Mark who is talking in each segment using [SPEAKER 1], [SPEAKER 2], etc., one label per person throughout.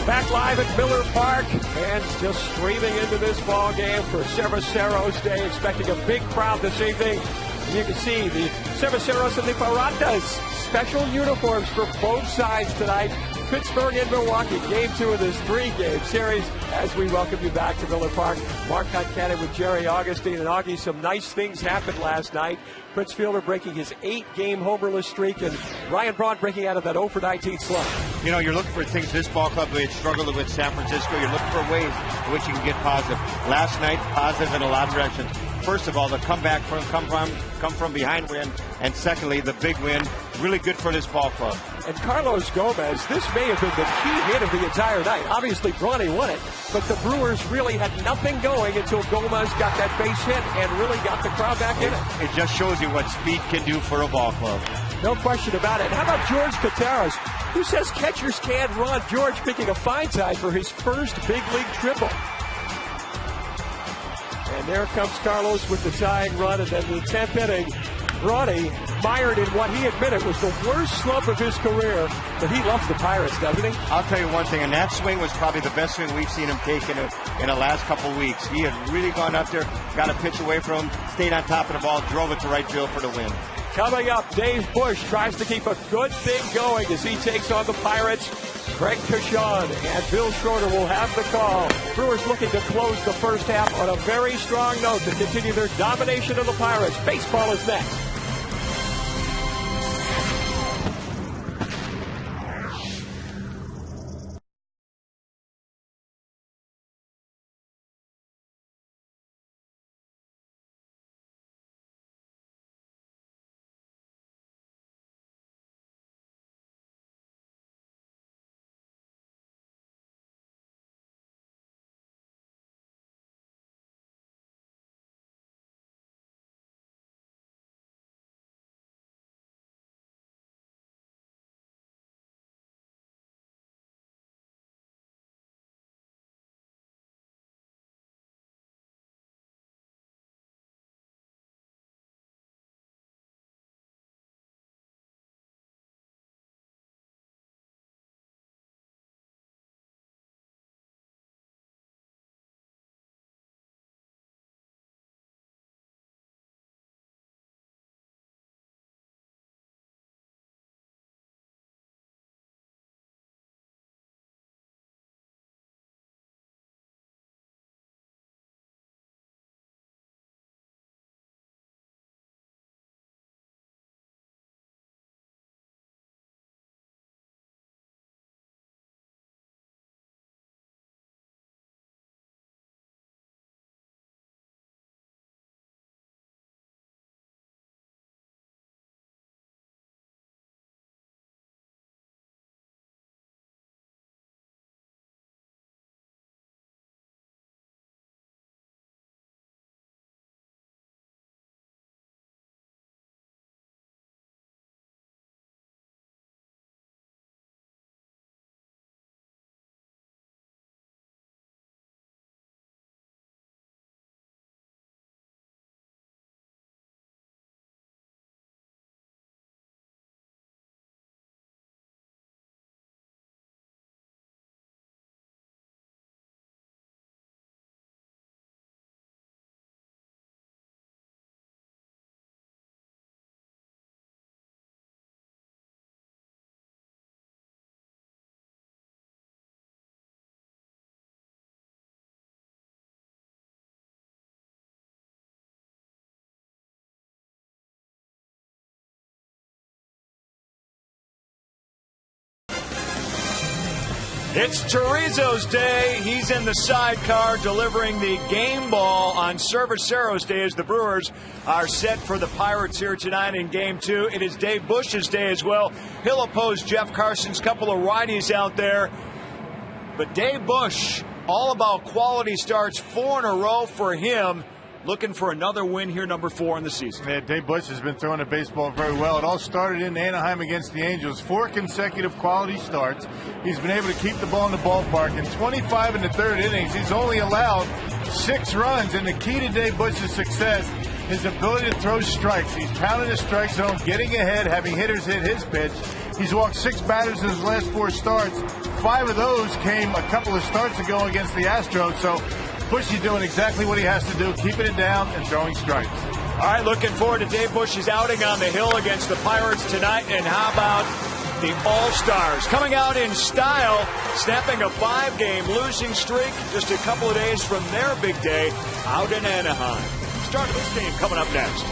[SPEAKER 1] Back live at Miller Park, fans just streaming into this ball game for Cerveceros Day, expecting a big crowd this evening. And you can see the Cerveceros and the Piratas special uniforms for both sides tonight. Pittsburgh and Milwaukee, game 2 of this 3-game series as we welcome you back to Miller Park. Mark Concannon with Jerry Augustine. And Augie, some nice things happened last night. Prince Fielder breaking his 8-game homerless streak, and Ryan Braun breaking out of that 0-for-19 slump.
[SPEAKER 2] You know, you're looking for things this ball club had struggled with San Francisco. You're looking for ways in which you can get positive. Last night, positive in a lot of directions. First of all, the comeback come from behind win, and secondly, the big win. Really good for this ball club.
[SPEAKER 1] And Carlos Gomez, this may have been the key hit of the entire night. Obviously, Bronny won it, but the Brewers really had nothing going until Gomez got that base hit and really got the crowd back in it.
[SPEAKER 2] It just shows you what speed can do for a ball club.
[SPEAKER 1] No question about it. How about George Kataras, who says catchers can't run? George picking a fine time for his first big league triple. And there comes Carlos with the tying run, and then the 10th inning, Bronny mired in what he admitted was the worst slump of his career, but he loves the Pirates, doesn't he?
[SPEAKER 2] I'll tell you one thing, and that swing was probably the best swing we've seen him take in the last couple weeks. He had really gone up there, got a pitch away from him, stayed on top of the ball, drove it to right field for the win.
[SPEAKER 1] Coming up, Dave Bush tries to keep a good thing going as he takes on the Pirates. Craig Kashan and Bill Schroeder will have the call. Brewers looking to close the first half on a very strong note to continue their domination of the Pirates. Baseball is next.
[SPEAKER 3] It's Chorizo's Day. He's in the sidecar delivering the game ball on Cerveceros Day as the Brewers are set for the Pirates here tonight in Game 2. It is Dave Bush's day as well. He'll oppose Jeff Carson's couple of righties out there. But Dave Bush, all about quality starts, 4 in a row for him. Looking for another win here, number 4 in the season.
[SPEAKER 4] Yeah, Dave Bush has been throwing the baseball very well. It all started in Anaheim against the Angels. 4 consecutive quality starts. He's been able to keep the ball in the ballpark. In 25 in the third innings, he's only allowed 6 runs. And the key to Dave Bush's success his ability to throw strikes. He's pounding the strike zone, getting ahead, having hitters hit his pitch. He's walked 6 batters in his last 4 starts. 5 of those came a couple of starts ago against the Astros. So Bushy doing exactly what he has to do, keeping it down and throwing strikes.
[SPEAKER 3] All right, looking forward to Dave Bush's outing on the Hill against the Pirates tonight. And how about the All-Stars coming out in style, snapping a 5-game losing streak just a couple of days from their big day out in Anaheim. Start of this game coming up next.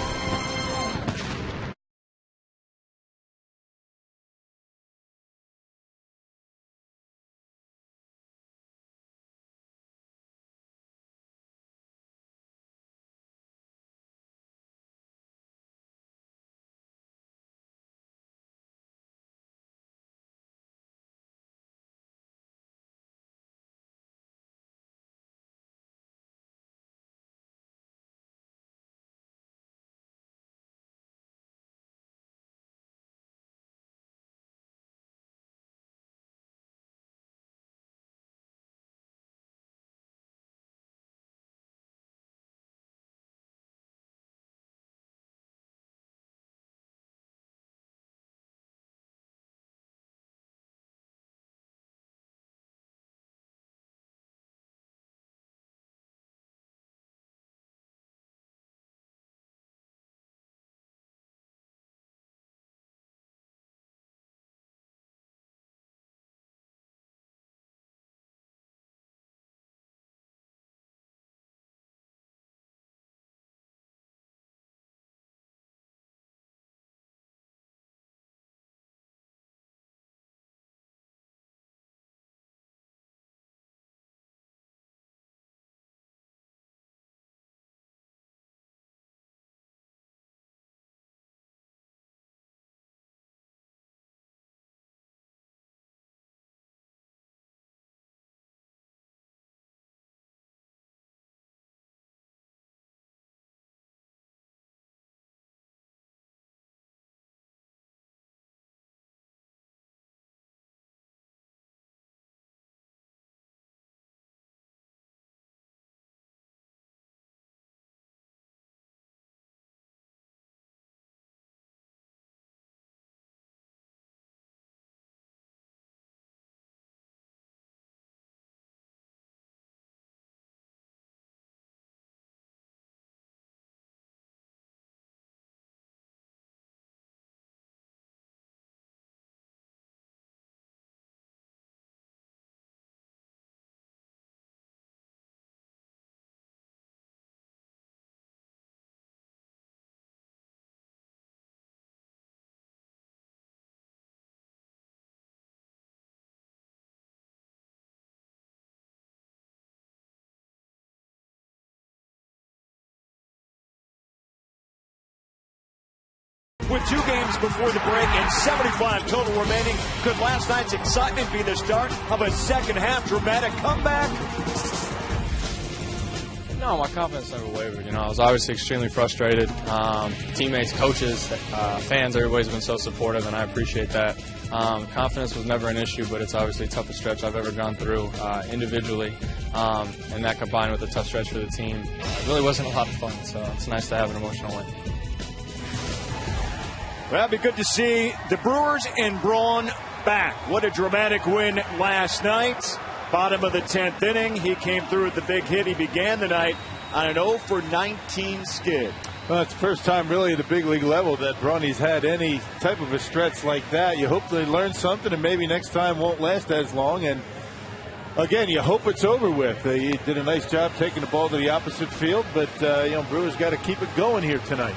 [SPEAKER 3] With 2 games before the break and 75 total remaining, could last night's excitement be the start of a second-half dramatic comeback?
[SPEAKER 5] No, my confidence never wavered. You know, I was obviously extremely frustrated. Teammates, coaches, fans, everybody's been so supportive, and I appreciate that. Confidence was never an issue, but it's obviously the toughest stretch I've ever gone through individually, and that combined with a tough stretch for the team, it really wasn't a lot of fun, so it's nice to have an emotional win.
[SPEAKER 3] Well, it'd be good to see the Brewers and Braun back. What a dramatic win last night. Bottom of the 10th inning. He came through with the big hit. He began the night on an 0-for-19 skid.
[SPEAKER 4] Well, it's the first time really at the big league level that Bronny's had any type of a stretch like that. You hope they learn something and maybe next time won't last as long. And again, you hope it's over with. He did a nice job taking the ball to the opposite field, but Brewers got to keep it going here tonight.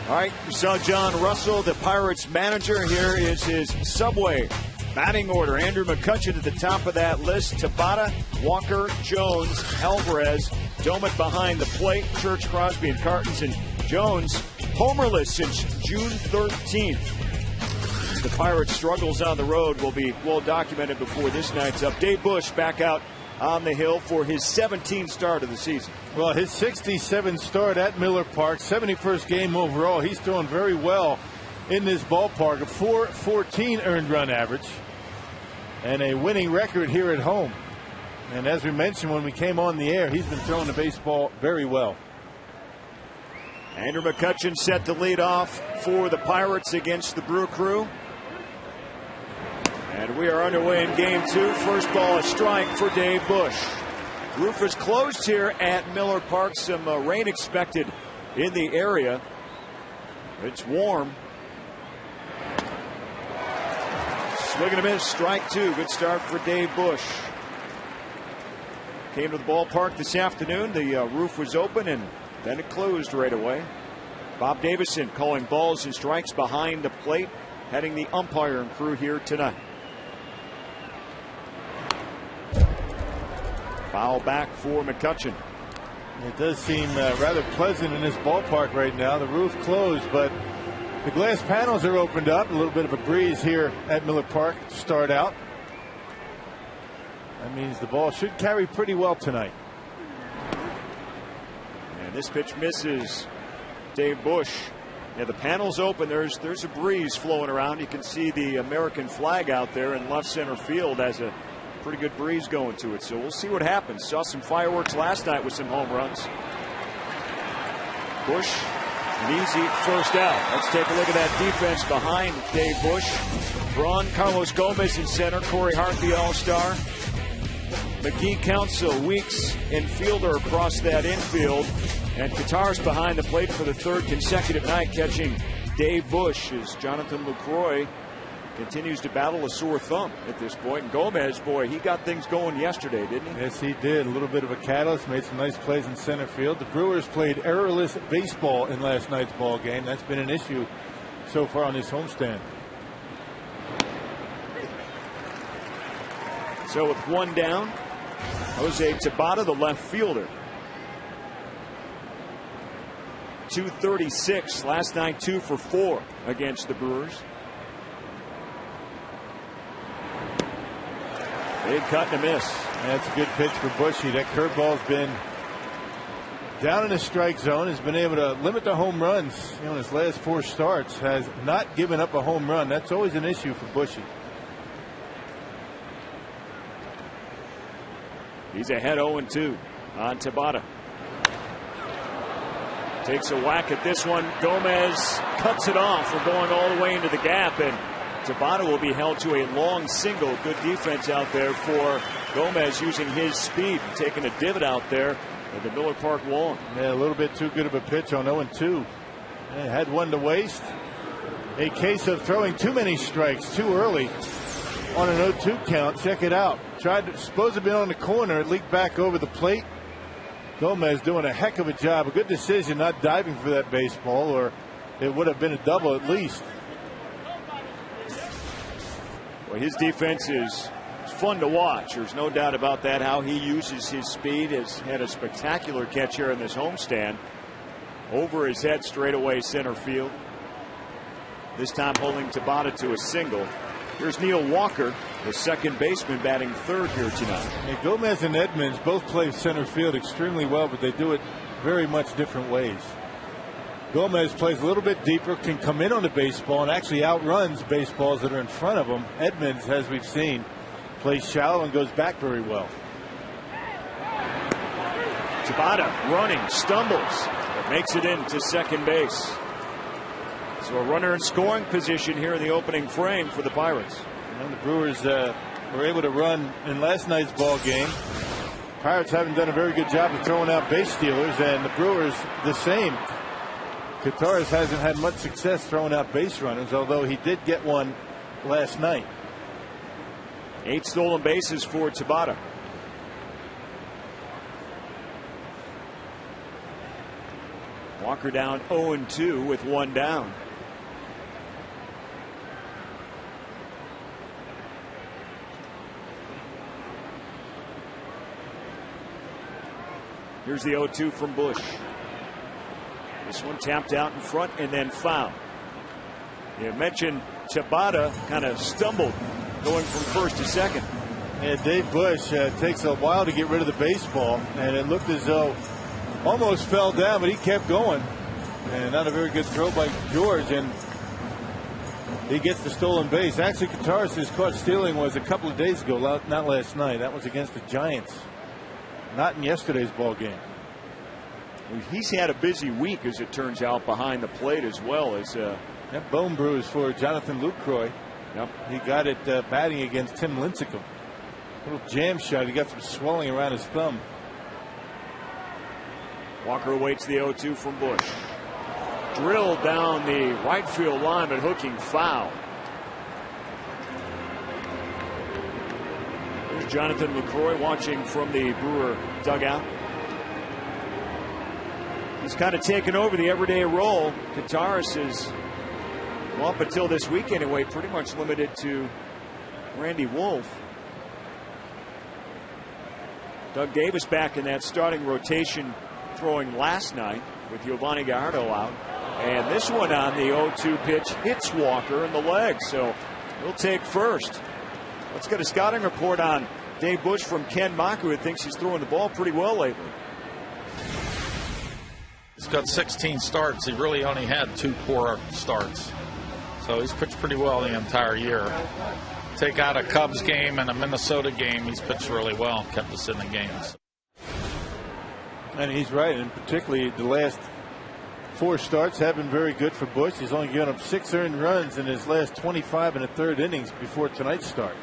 [SPEAKER 3] All right, we saw John Russell, the Pirates manager. Here is his Subway batting order. Andrew McCutcheon at the top of that list. Tabata, Walker, Jones, Alvarez, Domet behind the plate. Church, Crosby, and Cartons. And Jones, homerless since June 13th. The Pirates' struggles on the road will be well documented before this night's up. Dave Bush back out on the Hill for his 17th start of the season.
[SPEAKER 4] Well, his 67th start at Miller Park, 71st game overall. He's doing very well in this ballpark. A .414 earned run average and a winning record here at home. And as we mentioned when we came on the air, he's been throwing the baseball very well.
[SPEAKER 3] Andrew McCutchen set to lead off for the Pirates against the Brew Crew. And we are underway in game 2. First ball, a strike for Dave Bush. Roof is closed here at Miller Park. Some rain expected in the area. It's warm. Swing and a miss, strike 2. Good start for Dave Bush. Came to the ballpark this afternoon. The roof was open and then it closed right away. Bob Davison calling balls and strikes behind the plate, heading the umpire and crew here tonight. Foul back for McCutchen.
[SPEAKER 4] It does seem rather pleasant in this ballpark right now. The roof closed, but the glass panels are opened up. A little bit of a breeze here at Miller Park to start out. That means the ball should carry pretty well tonight.
[SPEAKER 3] And this pitch misses Dave Bush. Yeah, the panel's open. There's a breeze flowing around. You can see the American flag out there in left center field has a pretty good breeze going to it. So we'll see what happens. Saw some fireworks last night with some home runs. Bush, an easy first out. Let's take a look at that defense behind Dave Bush. Braun, Carlos Gomez in center. Corey Hart, the All-Star. McGee, Counsell, Weeks, and Fielder across that infield. And Katars behind the plate for the 3rd consecutive night, catching Dave Bush as Jonathan Lucroy continues to battle a sore thumb at this point. And Gomez, boy, he got things going yesterday, didn't he?
[SPEAKER 4] Yes, he did. A little bit of a catalyst, made some nice plays in center field. The Brewers played errorless baseball in last night's ball game. That's been an issue so far on this homestand.
[SPEAKER 3] So with one down, Jose Tabata, the left fielder. 236 last night, 2 for 4 against the Brewers. Big cut and a miss.
[SPEAKER 4] That's a good pitch for Bushy. That curveball's been down in the strike zone. Has been able to limit the home runs. In his last 4 starts, has not given up a home run. That's always an issue for Bushy.
[SPEAKER 3] He's ahead 0-2 on Tabata. Takes a whack at this one. Gomez cuts it off. We're going all the way into the gap, and Tabata will be held to a long single. Good defense out there for Gomez, using his speed, taking a divot out there at the Miller Park wall.
[SPEAKER 4] Yeah, a little bit too good of a pitch on 0-2. Had one to waste. A case of throwing too many strikes too early on an 0-2 count. Check it out. Tried to, supposed to be on the corner. It leaked back over the plate. Gomez doing a heck of a job. A good decision not diving for that baseball, or it would have been a double at least.
[SPEAKER 3] Well, his defense is fun to watch. There's no doubt about that. How he uses his speed. Has had a spectacular catch here in this homestand. Over his head, straightaway center field. This time holding Tabata to a single. Here's Neil Walker, the second baseman, batting 3rd here tonight.
[SPEAKER 4] Yeah, Gomez and Edmonds both play center field extremely well, but they do it very much different ways. Gomez plays a little bit deeper, can come in on the baseball, and actually outruns baseballs that are in front of him. Edmonds, as we've seen, plays shallow and goes back very well.
[SPEAKER 3] Tabata running, stumbles, but makes it into second base. So a runner in scoring position here in the opening frame for the Pirates.
[SPEAKER 4] And the Brewers were able to run in last night's ball game. Pirates haven't done a very good job of throwing out base stealers, and the Brewers the same. Katars hasn't had much success throwing out base runners, although he did get one last night.
[SPEAKER 3] 8 stolen bases for Tabata. Walker down 0-2 with 1 down. Here's the 0-2 from Bush. This one tapped out in front and then foul. You mentioned Tabata kind of stumbled going from first to second.
[SPEAKER 4] Yeah, Dave Bush takes a while to get rid of the baseball, and it looked as though almost fell down, but he kept going. And not a very good throw by George, and he gets the stolen base. Actually, Katars' caught stealing was a couple of days ago, not last night. That was against the Giants, not in yesterday's ball game.
[SPEAKER 3] He's had a busy week, as it turns out, behind the plate as well as.
[SPEAKER 4] That bone bruise for Jonathan Lucroy.
[SPEAKER 3] Yep.
[SPEAKER 4] He got it batting against Tim Lincecum. Little jam shot. He got some swelling around his thumb.
[SPEAKER 3] Walker awaits the 0-2 from Bush. Drilled down the right field line, but hooking foul. There's Jonathan Lucroy watching from the Brewer dugout. He's kind of taken over the everyday role. Kottaras is, well, up until this week anyway, pretty much limited to Randy Wolf. Doug Davis back in that starting rotation, throwing last night with Giovanni Gallardo out. And this one on the 0-2 pitch hits Walker in the leg, so he'll take first. Let's get a scouting report on Dave Bush from Ken Mock, who thinks he's throwing the ball pretty well lately.
[SPEAKER 6] He's got 16 starts. He really only had 2 poor starts. So he's pitched pretty well the entire year. Take out a Cubs game and a Minnesota game, he's pitched really well, kept us in the games.
[SPEAKER 4] And he's right, and particularly the last 4 starts have been very good for Bush. He's only given up 6 earned runs in his last 25 and a third innings before tonight's start.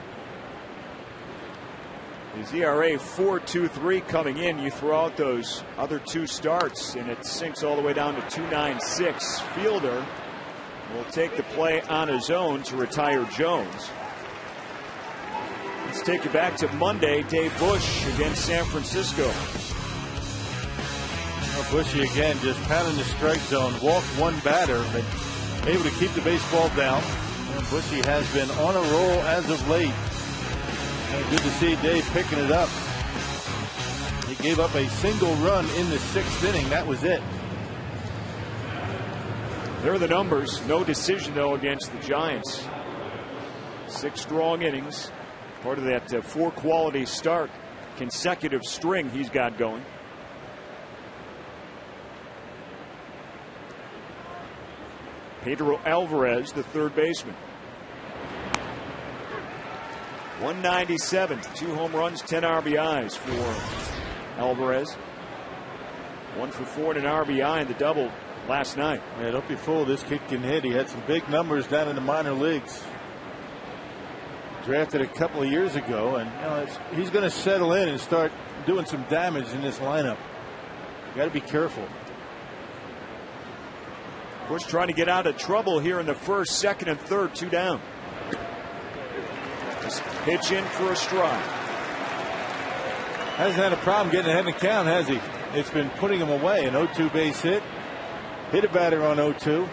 [SPEAKER 3] His ERA 4.23 coming in. You throw out those other 2 starts, and it sinks all the way down to 2.96. Fielder will take the play on his own to retire Jones. Let's take you back to Monday. Dave Bush against San Francisco.
[SPEAKER 4] Well, Bushy again just pounding the strike zone. Walked 1 batter, but able to keep the baseball down. And Bushy has been on a roll as of late. And good to see Dave picking it up. He gave up a single run in the 6th inning. That was it.
[SPEAKER 3] There are the numbers. No decision, though, against the Giants. 6 strong innings. Part of that 4 quality start consecutive string he's got going. Pedro Alvarez, the third baseman. 197, 2 home runs, 10 RBIs for Alvarez. 1 for 4 and an RBI in the double last night.
[SPEAKER 4] Yeah, don't be fooled. This kid can hit. He had some big numbers down in the minor leagues. Drafted a couple of years ago, and he's going to settle in and start doing some damage in this lineup. You got to be careful.
[SPEAKER 3] Bush trying to get out of trouble here in the first, second, and third, 2 down. Just pitch in for a strike.
[SPEAKER 4] Hasn't had a problem getting ahead in the count, has he? It's been putting him away. An 0-2 base hit. Hit a batter on 0-2.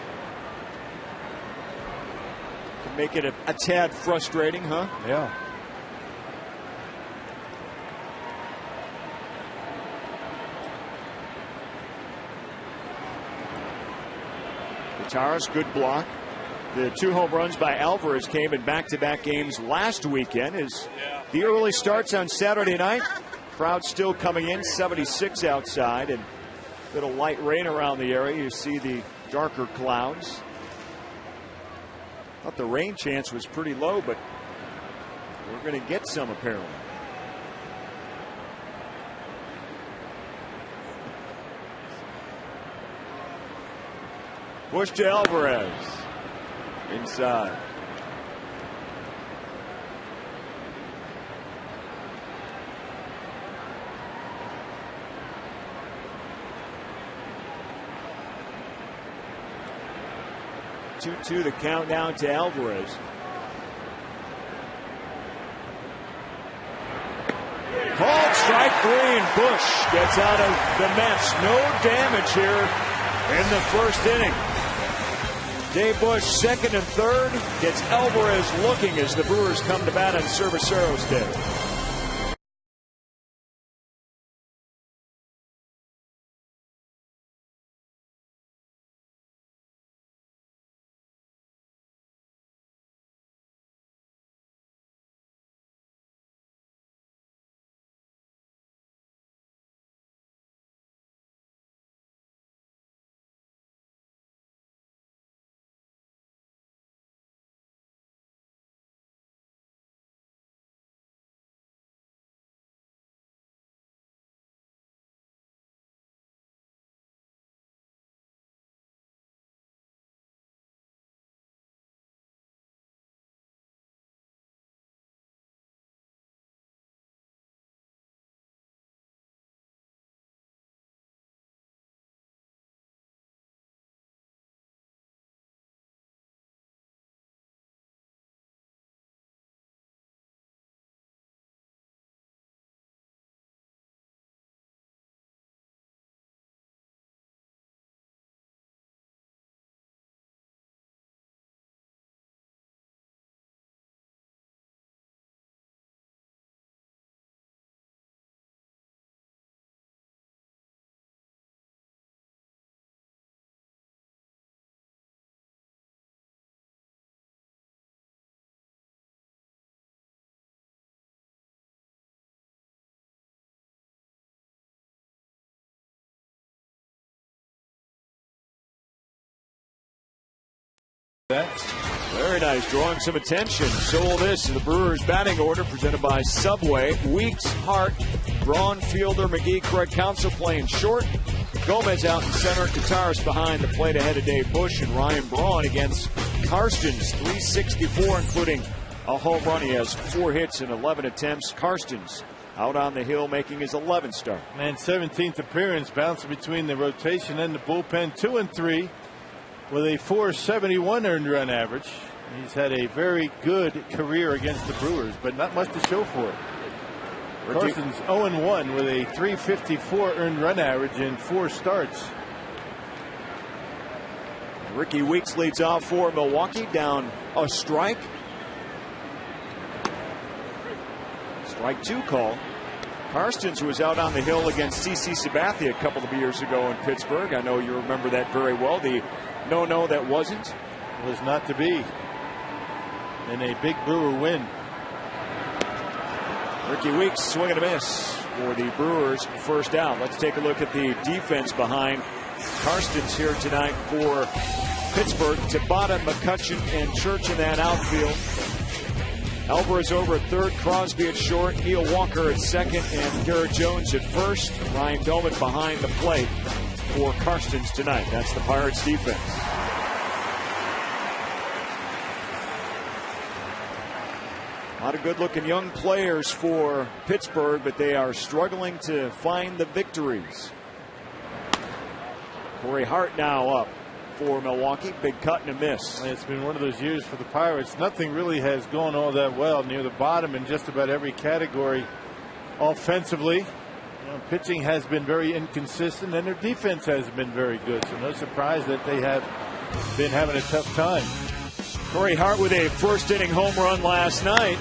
[SPEAKER 3] Can make it a tad frustrating, huh?
[SPEAKER 4] Yeah.
[SPEAKER 3] Kottaras, good block. The 2 home runs by Alvarez came in back-to-back games last weekend. As the early starts on Saturday night, crowd still coming in, 76 outside, and a bit of light rain around the area. You see the darker clouds. Thought the rain chance was pretty low, but we're going to get some apparently. Bush to Alvarez. Inside. Two the countdown to Alvarez. Called strike 3, and Bush gets out of the mess. No damage here in the first inning. Dave Bush, second and third, gets Alvarez looking as the Brewers come to bat on Cerveceros Day. Very nice, drawing some attention. So will this in the Brewers batting order presented by Subway. Weeks, Hart, Braun, Fielder, McGee, Craig Counsell playing short. Gomez out in center. Kataris behind the plate ahead of Dave Bush, and Ryan Braun against Karstens, 364, including a home run. He has 4 hits in 11 attempts. Karstens out on the hill making his 11th start.
[SPEAKER 4] And 17th appearance, bouncing between the rotation and the bullpen, 2-3 with a 471 earned run average. He's had a very good career against the Brewers, but not much to show for it. Karstens 0-1 with a 354 earned run average in 4 starts.
[SPEAKER 3] Ricky Weeks leads off for Milwaukee, down a strike. Strike 2 call. Karstens was out on the hill against CC Sabathia a couple of years ago in Pittsburgh. I know you remember that very well. The no that wasn't.
[SPEAKER 4] Was not to be. And a big Brewer win.
[SPEAKER 3] Ricky Weeks swing and a miss for the Brewers' first out. Let's take a look at the defense behind Karstens here tonight for Pittsburgh. Tabata, McCutchen, and Church in that outfield. Alvarez over at third, Crosby at short, Neil Walker at second, and Garrett Jones at first. Ryan Doman behind the plate for Karstens tonight. That's the Pirates defense. A lot of good-looking young players for Pittsburgh, but they are struggling to find the victories. Corey Hart now up for Milwaukee. Big cut and a miss.
[SPEAKER 4] It's been one of those years for the Pirates. Nothing really has gone all that well, near the bottom in just about every category offensively. Pitching has been very inconsistent, and their defense hasn't been very good, so no surprise that they have been having a tough time.
[SPEAKER 3] Corey Hart with a first-inning home run last night.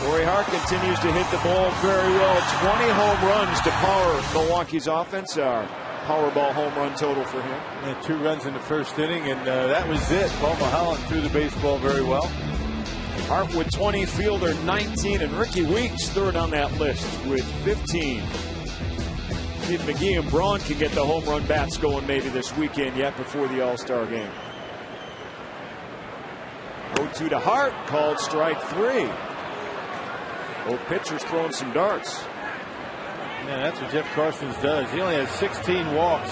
[SPEAKER 3] Corey Hart continues to hit the ball very well. 20 home runs to power Milwaukee's offense. Our Powerball home run total for him.
[SPEAKER 4] And 2 runs in the first inning, and that was it. Paul Mulholland threw the baseball very well.
[SPEAKER 3] Hart with 20, Fielder 19, and Ricky Weeks third on that list with 15. See if McGee and Braun can get the home run bats going maybe this weekend yet before the All-Star game. 0-2 to Hart, called strike 3. Both pitchers throwing some darts.
[SPEAKER 4] Yeah, that's what Jeff Karstens does. He only has 16 walks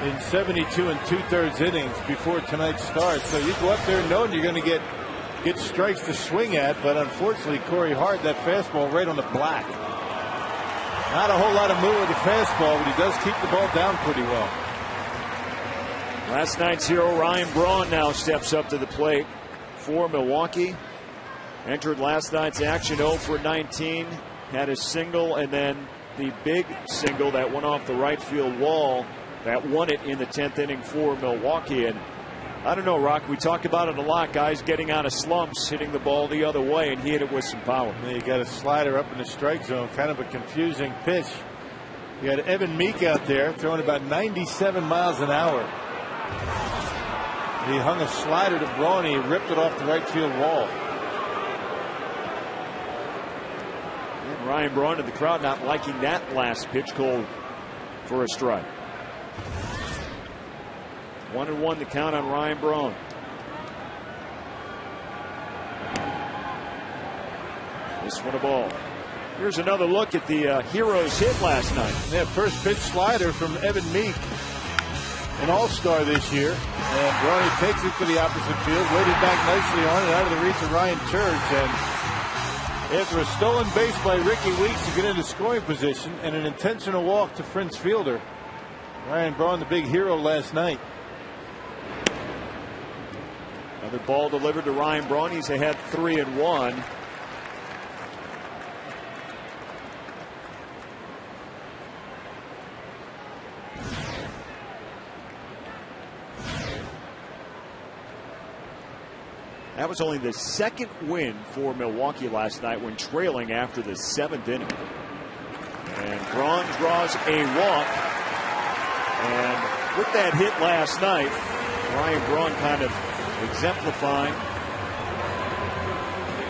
[SPEAKER 4] in 72 2/3 innings before tonight's start. So you go up there knowing you're going to get strikes to swing at, but unfortunately Corey Hart, that fastball right on the black. Not a whole lot of move with the fastball, but he does keep the ball down pretty well.
[SPEAKER 3] Last night's hero Ryan Braun now steps up to the plate for Milwaukee. Entered last night's action 0 for 19. Had a single, and then the big single that went off the right field wall that won it in the 10th inning for Milwaukee. And I don't know, Rock, we talk about it a lot, guys getting out of slumps, hitting the ball the other way, and he hit it with some power.
[SPEAKER 4] You got a slider up in the strike zone, kind of a confusing pitch. You had Evan Meek out there throwing about 97 miles an hour. He hung a slider to Braun, he ripped it off the right field wall.
[SPEAKER 3] And Ryan Braun to the crowd not liking that last pitch, called for a strike. 1-1 the count on Ryan Braun. This one a ball. Here's another look at the Heroes hit last night.
[SPEAKER 4] Yeah, first pitch slider from Evan Meek, an all-star this year. And Bronny takes it to the opposite field, waited back nicely on it, out of the reach of Ryan Church. And after a stolen base by Ricky Weeks to get into scoring position and an intentional walk to Prince Fielder, Ryan Braun, the big hero last night.
[SPEAKER 3] Another ball delivered to Ryan Braun. He's ahead 3-1. That was only the second win for Milwaukee last night when trailing after the 7th inning. And Braun draws a walk. And with that hit last night, Ryan Braun kind of exemplifying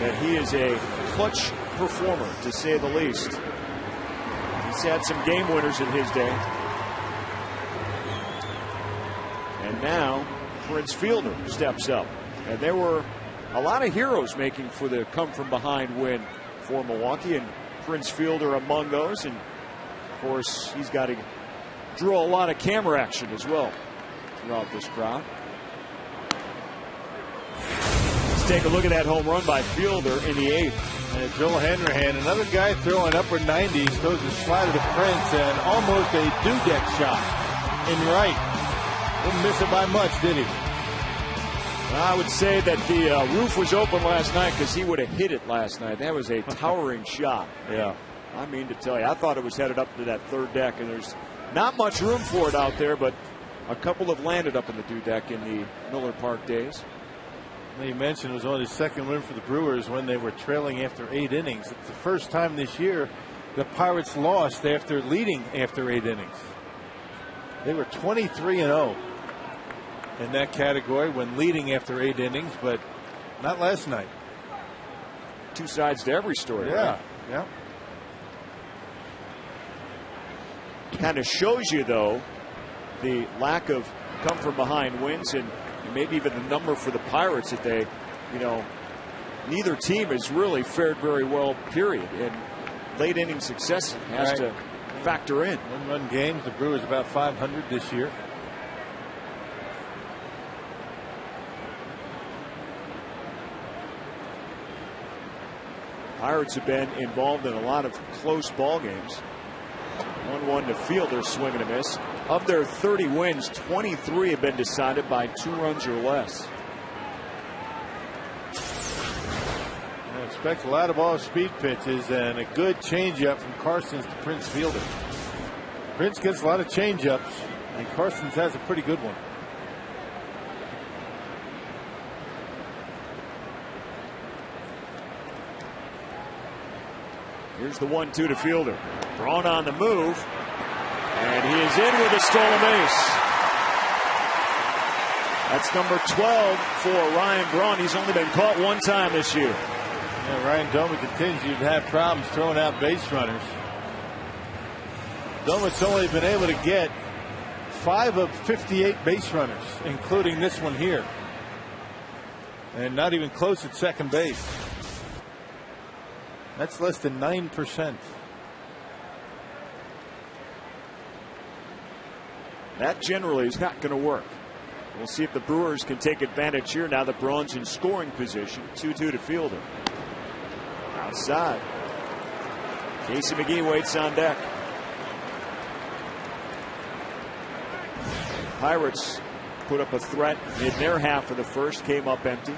[SPEAKER 3] that he is a clutch performer, to say the least. He's had some game winners in his day. And now
[SPEAKER 7] Prince Fielder steps up. And there were a lot of heroes making for the come-from-behind win for Milwaukee, and Prince Fielder among those. And, of course, he's got to draw a lot of camera action as well throughout this crowd. Let's take a look at that home run by Fielder in the 8th.
[SPEAKER 4] And Joel Hanrahan, another guy throwing upper 90s, throws a slider to Prince and almost a Dudek shot in right. Didn't miss it by much, did he?
[SPEAKER 7] I would say that the roof was open last night because he would have hit it last night. That was a towering shot.
[SPEAKER 4] Yeah.
[SPEAKER 7] I mean to tell you, I thought it was headed up to that third deck, and there's not much room for it out there, but a couple have landed up in the Dudek in the Miller Park days.
[SPEAKER 4] You mentioned it was only the second win for the Brewers when they were trailing after 8 innings. It's the first time this year the Pirates lost after leading after 8 innings. They were 23-0 in that category when leading after 8 innings, but not last night.
[SPEAKER 7] Two sides to every story.
[SPEAKER 4] Yeah,
[SPEAKER 7] right?
[SPEAKER 4] yeah.
[SPEAKER 7] Kind of shows you, though, the lack of come-from-behind wins and maybe even the number for the Pirates that they, neither team has really fared very well, period. And late inning success has to factor in.
[SPEAKER 4] One-run games, the Brewers about 500 this year.
[SPEAKER 7] Pirates have been involved in a lot of close ball games. 1-1 to Fielder, swing and a miss. Of their 30 wins, 23 have been decided by 2 runs or less.
[SPEAKER 4] I expect a lot of off-speed pitches and a good changeup from Carstens to Prince Fielder. Prince gets a lot of changeups, and Carstens has a pretty good one.
[SPEAKER 7] Here's the 1-2 to Fielder. Braun on the move. And he is in with a stolen base. That's number 12 for Ryan Braun. He's only been caught 1 time this year.
[SPEAKER 4] Yeah, Ryan Doumit continues to have problems throwing out base runners. Doumit's only been able to get 5 of 58 base runners, including this one here. And not even close at second base. That's less than 9%.
[SPEAKER 7] That generally is not going to work. We'll see if the Brewers can take advantage here now that Braun's in scoring position. 2-2 to Fielder. Outside. Casey McGee waits on deck. Pirates put up a threat in their half of the first, came up empty.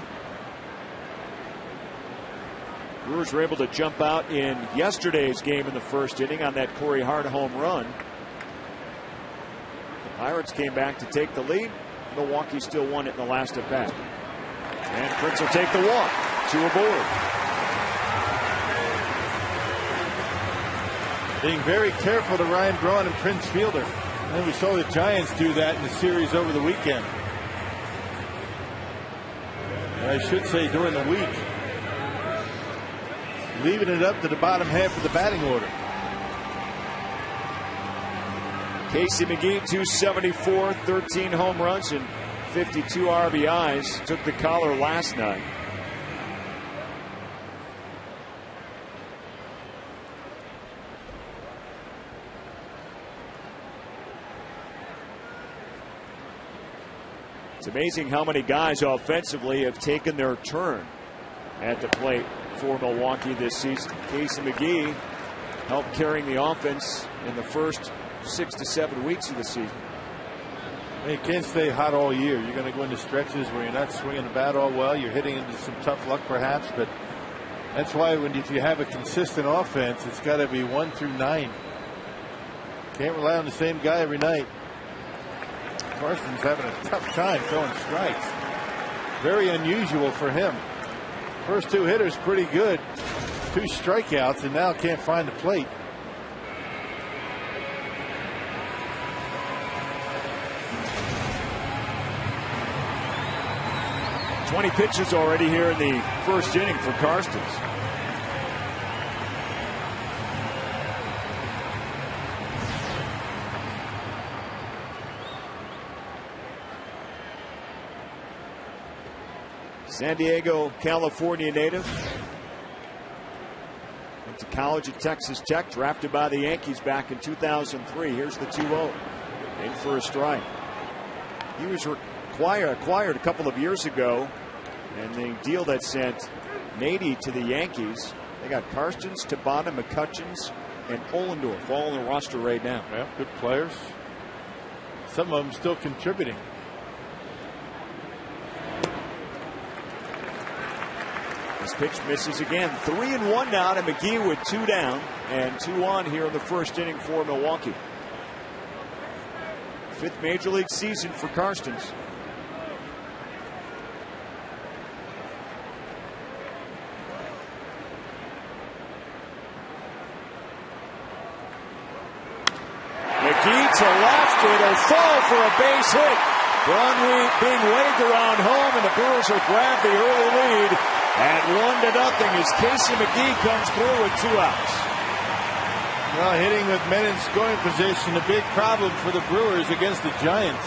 [SPEAKER 7] Brewers were able to jump out in yesterday's game in the first inning on that Corey Hart home run. The Pirates came back to take the lead. Milwaukee still won it in the last at bat. And Prince will take the walk. 2 aboard.
[SPEAKER 4] Being very careful to Ryan Braun and Prince Fielder. And we saw the Giants do that in the series over the weekend. I should say during the week. Leaving it up to the bottom half of the batting order.
[SPEAKER 7] Casey McGee, 274, 13 home runs and 52 RBIs. Took the collar last night. It's amazing how many guys offensively have taken their turn at the plate for Milwaukee this season. Casey McGee helped carrying the offense in the first 6 to 7 weeks of the season.
[SPEAKER 4] You can't stay hot all year. You're going to go into stretches where you're not swinging the bat all well. You're hitting into some tough luck perhaps, but that's why if you have a consistent offense, it's got to be 1 through 9. Can't rely on the same guy every night. Carson's having a tough time throwing strikes. Very unusual for him. First 2 hitters pretty good. 2 strikeouts and now can't find the plate.
[SPEAKER 7] Twenty pitches already here in the first inning for Carstens. San Diego, California native. Went to college at Texas Tech, drafted by the Yankees back in 2003. Here's the 2-0. In for a strike. He was acquired a couple of years ago, and the deal that sent Nady to the Yankees. They got Karstens, Tabata, McCutcheons, and Ollendorf all on the roster right now.
[SPEAKER 4] Yeah, good players. Some of them still contributing.
[SPEAKER 7] This pitch misses again. 3-1 now to McGee with 2 down and 2 on here in the first inning for Milwaukee. 5th major league season for Karstens. McGee to left. It'll fall for a base hit. Run being waved around home, and the Brewers will grab the early lead at 1-0 as Casey McGee comes through with 2 outs.
[SPEAKER 4] Well, hitting with men in scoring position, a big problem for the Brewers against the Giants.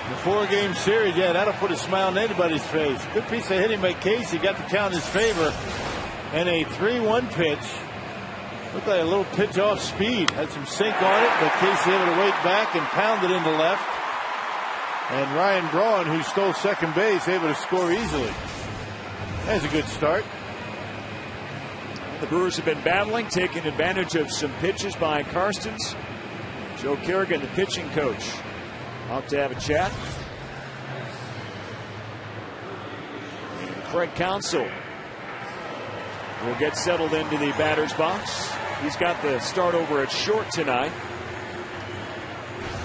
[SPEAKER 4] The 4-game series, yeah, that'll put a smile on anybody's face. Good piece of hitting by Casey, got the count in his favor. And a 3-1 pitch. Looked like a little pitch off speed. Had some sink on it, but Casey able to wait back and pound it into left. And Ryan Braun, who stole second base, able to score easily. That's a good start.
[SPEAKER 7] The Brewers have been battling, taking advantage of some pitches by Karstens. Joe Kerrigan, the pitching coach, out to have a chat. And Craig Counsell will get settled into the batter's box. He's got the start over at short tonight.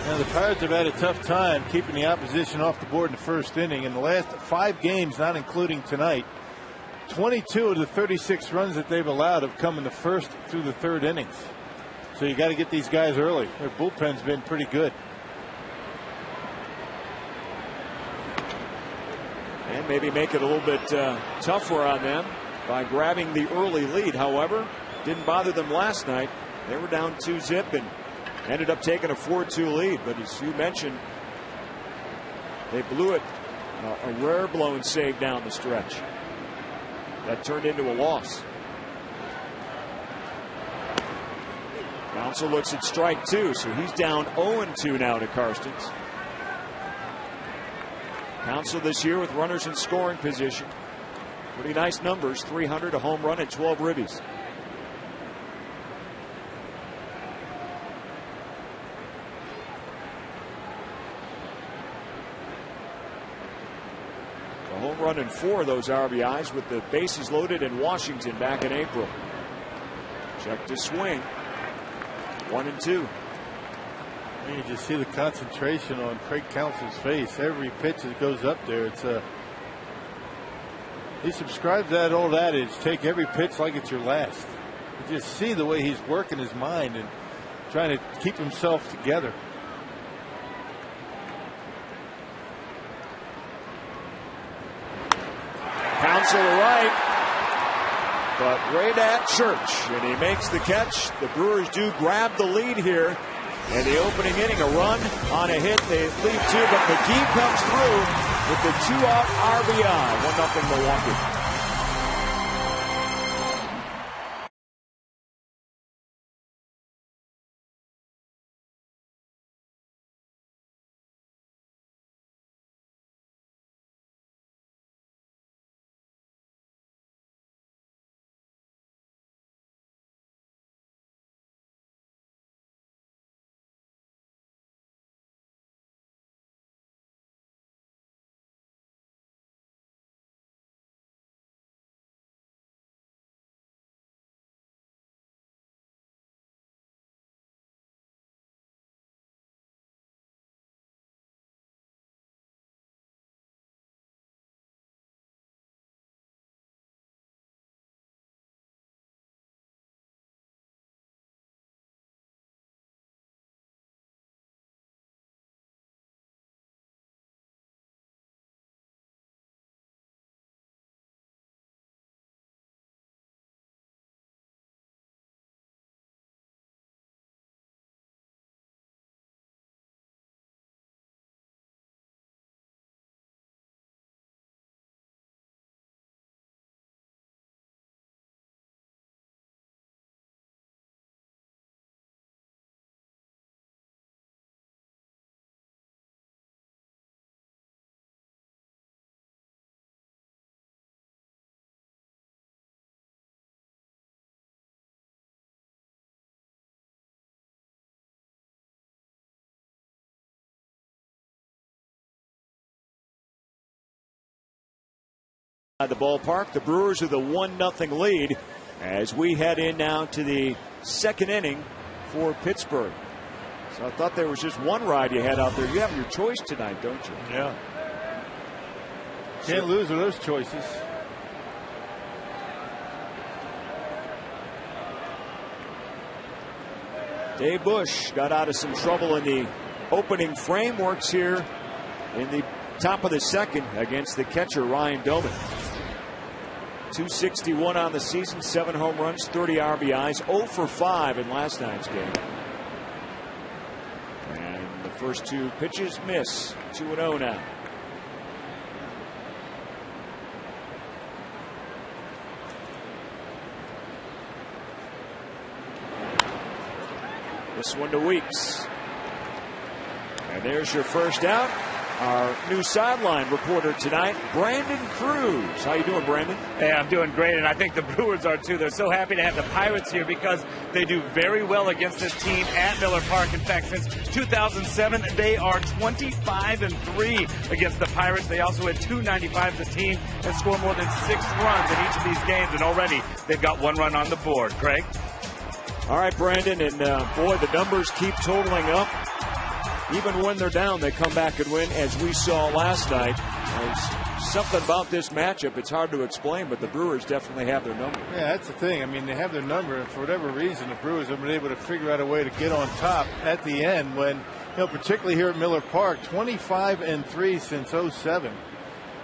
[SPEAKER 4] Now the Pirates have had a tough time keeping the opposition off the board in the first inning. In the last 5 games, not including tonight, 22 of the 36 runs that they've allowed have come in the first through the 3rd innings. So you got to get these guys early. Their bullpen's been pretty good.
[SPEAKER 7] And maybe make it a little bit tougher on them by grabbing the early lead. However, didn't bother them last night. They were down 2-0 and ended up taking a 4-2 lead. But as you mentioned, they blew it. A rare blown save down the stretch. That turned into a loss. Counsell looks at strike 2, so he's down 0-2 now to Karstens. Counsell this year with runners in scoring position. Pretty nice numbers, 300, a home run, and 12 ribbies. A home run and 4 of those RBIs with the bases loaded in Washington back in April. Check to swing. 1-2.
[SPEAKER 4] You just see the concentration on Craig Counsell's face. Every pitch that goes up there, it's a. He subscribes to that old adage: take every pitch like it's your last. You just see the way he's working his mind and trying to keep himself together.
[SPEAKER 7] Counsell right, but right at Church, and he makes the catch. The Brewers do grab the lead here in the opening inning. A run on a hit, they lead 2, but McGee comes through with the 2-out RBI. 1-0 Milwaukee. At the ballpark, the Brewers with a 1-0 lead as we head in now to the second inning for Pittsburgh. So I thought there was just one ride you had out there. You have your choice tonight, don't you?
[SPEAKER 4] Yeah. Can't lose with those choices.
[SPEAKER 7] Dave Bush got out of some trouble in the opening frameworks here in the top of the second against the catcher Ryan Doman. 261 on the season, 7 home runs, 30 RBIs, 0 for 5 in last night's game. And the first 2 pitches miss. 2-0 now. This one to Weeks. And there's your first out. Our new sideline reporter tonight, Brandon Cruz. How you doing, Brandon?
[SPEAKER 8] Hey, I'm doing great, and I think the Brewers are too. They're so happy to have the Pirates here because they do very well against this team at Miller Park. In fact, since 2007, they are 25-3 against the Pirates. They also had 295 as a team and score more than 6 runs in each of these games, and already they've got 1 run on the board. Greg?
[SPEAKER 7] All right, Brandon, and boy, the numbers keep totaling up. Even when they're down, they come back and win, as we saw last night. There's something about this matchup, it's hard to explain, but the Brewers definitely have their number.
[SPEAKER 4] Yeah, that's the thing. I mean, they have their number, and for whatever reason, the Brewers have been able to figure out a way to get on top at the end when, particularly here at Miller Park, 25-3 since 07.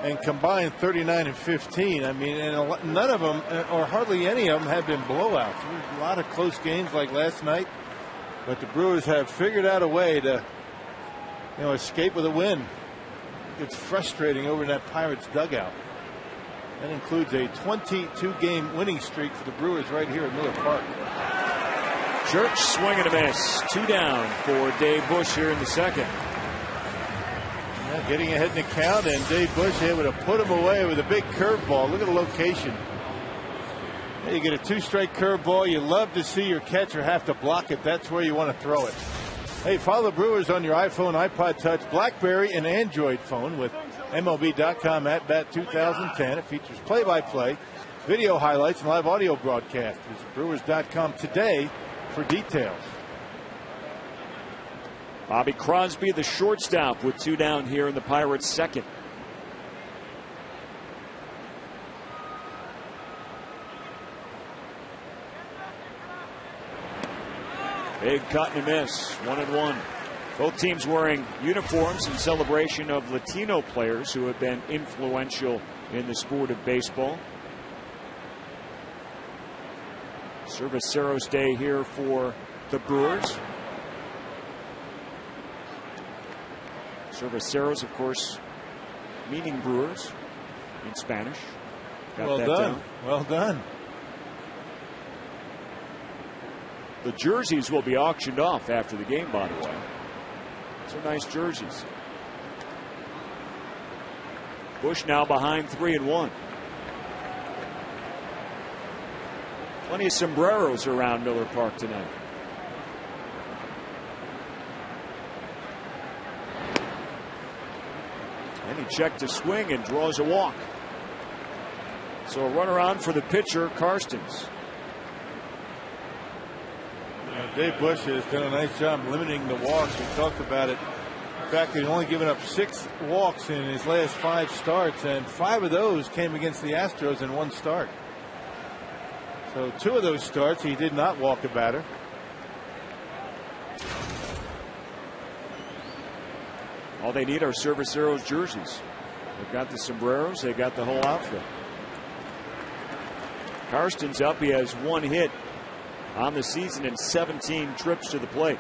[SPEAKER 4] And combined 39-15. I mean, and none of them, or hardly any of them, have been blowouts. There's a lot of close games like last night, but the Brewers have figured out a way to, escape with a win. It's frustrating over in that Pirates dugout. That includes a 22-game winning streak for the Brewers right here at Miller Park.
[SPEAKER 7] Church swing and a miss. 2 down for Dave Bush here in the second.
[SPEAKER 4] Getting ahead in the count, and Dave Bush able to put him away with a big curveball. Look at the location. You get a 2-strike curveball. You love to see your catcher have to block it. That's where you want to throw it. Hey, follow the Brewers on your iPhone, iPod Touch, BlackBerry, and Android phone with MLB.com at Bat 2010. It features play-by-play, video highlights, and live audio broadcast. Visit Brewers.com today for details.
[SPEAKER 7] Bobby Crosby, the shortstop, with 2 down here in the Pirates' second. Big cut and a miss. 1-1. Both teams wearing uniforms in celebration of Latino players who have been influential in the sport of baseball. Cerveceros Day here for the Brewers. Cerveceros, of course, meaning brewers in Spanish. Got
[SPEAKER 4] well
[SPEAKER 7] that
[SPEAKER 4] done.
[SPEAKER 7] down.
[SPEAKER 4] Well done.
[SPEAKER 7] The jerseys will be auctioned off after the game, by the way. Those are nice jerseys. Bush now behind 3-1. Plenty of sombreros around Miller Park tonight. And he checked to swing and draws a walk. So a runner on for the pitcher, Karstens.
[SPEAKER 4] Dave Bush has done a nice job limiting the walks. We talked about it. In fact, he's only given up 6 walks in his last 5 starts, and 5 of those came against the Astros in 1 start. So 2 of those starts, he did not walk a batter.
[SPEAKER 7] All they need are Cerveceros jerseys. They've got the sombreros. They've got the whole outfit. Karstens up. He has 1 hit on the season and 17 trips to the plate.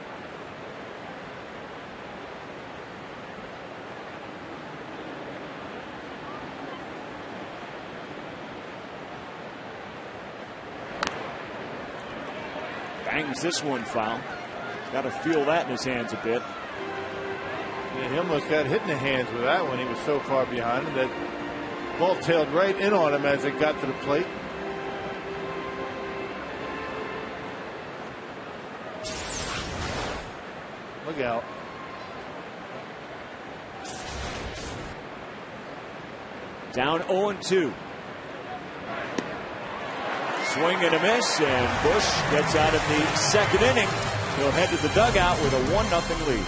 [SPEAKER 7] Bangs this one foul. Got to feel that in his hands a bit.
[SPEAKER 4] Yeah, he almost got hit in the hands with that one. He was so far behind him that ball tailed right in on him as it got to the plate. Look out.
[SPEAKER 7] Down 0-2. Swing and a miss, and Bush gets out of the second inning. He'll head to the dugout with a 1-0 lead.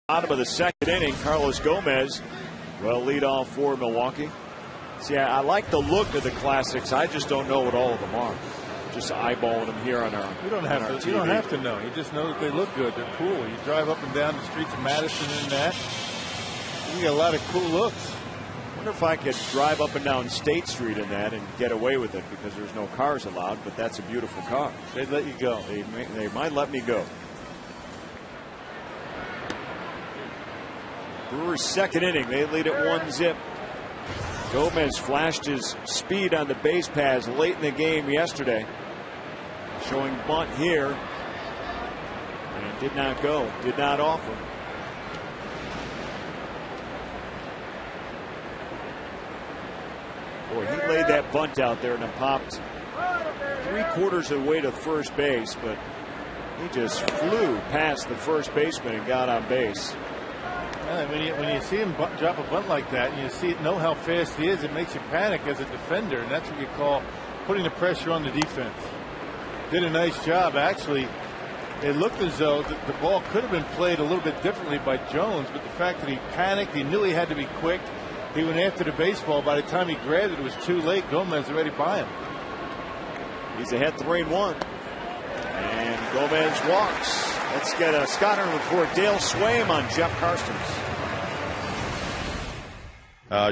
[SPEAKER 7] Bottom of the second inning, Carlos Gomez will lead off for Milwaukee. See, I like the look of the classics. I just don't know what all of them are. Just eyeballing them here on our
[SPEAKER 4] You don't have to know. You just know that they look good. They're cool. You drive up and down the streets of Madison and that. You got a lot of cool looks.
[SPEAKER 7] I wonder if I could drive up and down State Street in that and get away with it because there's no cars allowed, but that's a beautiful car.
[SPEAKER 4] They'd let you go.
[SPEAKER 7] They might let me go. Brewers' second inning, they lead at 1-0. Gomez flashed his speed on the base paths late in the game yesterday, showing bunt here, and did not go, did not offer. Boy, he laid that bunt out there and it popped 3/4 of the way to first base, but he just flew past the first baseman and got on base.
[SPEAKER 4] When you see him drop a bunt like that and you know how fast he is, it makes you panic as a defender, and that's what you call putting the pressure on the defense. Did a nice job. Actually, it looked as though the ball could have been played a little bit differently by Jones, but the fact that he panicked, he knew he had to be quick. He went after the baseball. By the time he grabbed it, it was too late. Gomez already by him.
[SPEAKER 7] He's ahead 3-1. And Gomez walks. Let's get a Scotland report. Dale Swaim on Jeff Karstens.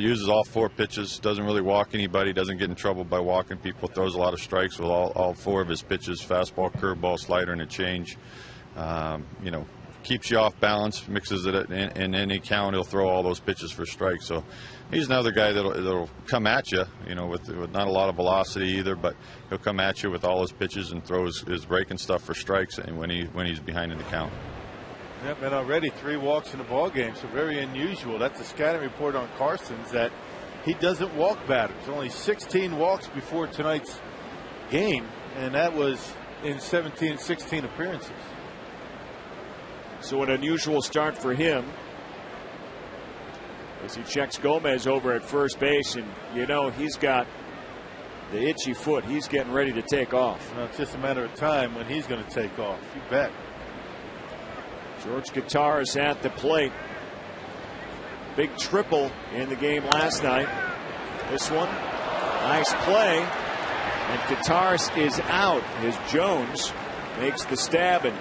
[SPEAKER 9] Uses all 4 pitches. Doesn't really walk anybody. Doesn't get in trouble by walking people. Throws a lot of strikes with all 4 of his pitches: fastball, curveball, slider, and a change. Keeps you off balance. Mixes it in any count. He'll throw all those pitches for strikes. So he's another guy that'll come at you. With not a lot of velocity either, but he'll come at you with all his pitches and throws his breaking stuff for strikes. And when he's behind in the count.
[SPEAKER 4] Yep, and already 3 walks in the ball game, so very unusual. That's a scouting report on Karstens that he doesn't walk batters. Only 16 walks before tonight's game, and that was in 16 appearances.
[SPEAKER 7] So an unusual start for him as he checks Gomez over at first base, and he's got the itchy foot. He's getting ready to take off.
[SPEAKER 4] Well, it's just a matter of time when he's going to take off. You bet.
[SPEAKER 7] George Gutierrez at the plate. Big triple in the game last night. This one, nice play. And Gutierrez is out as Jones makes the stab, and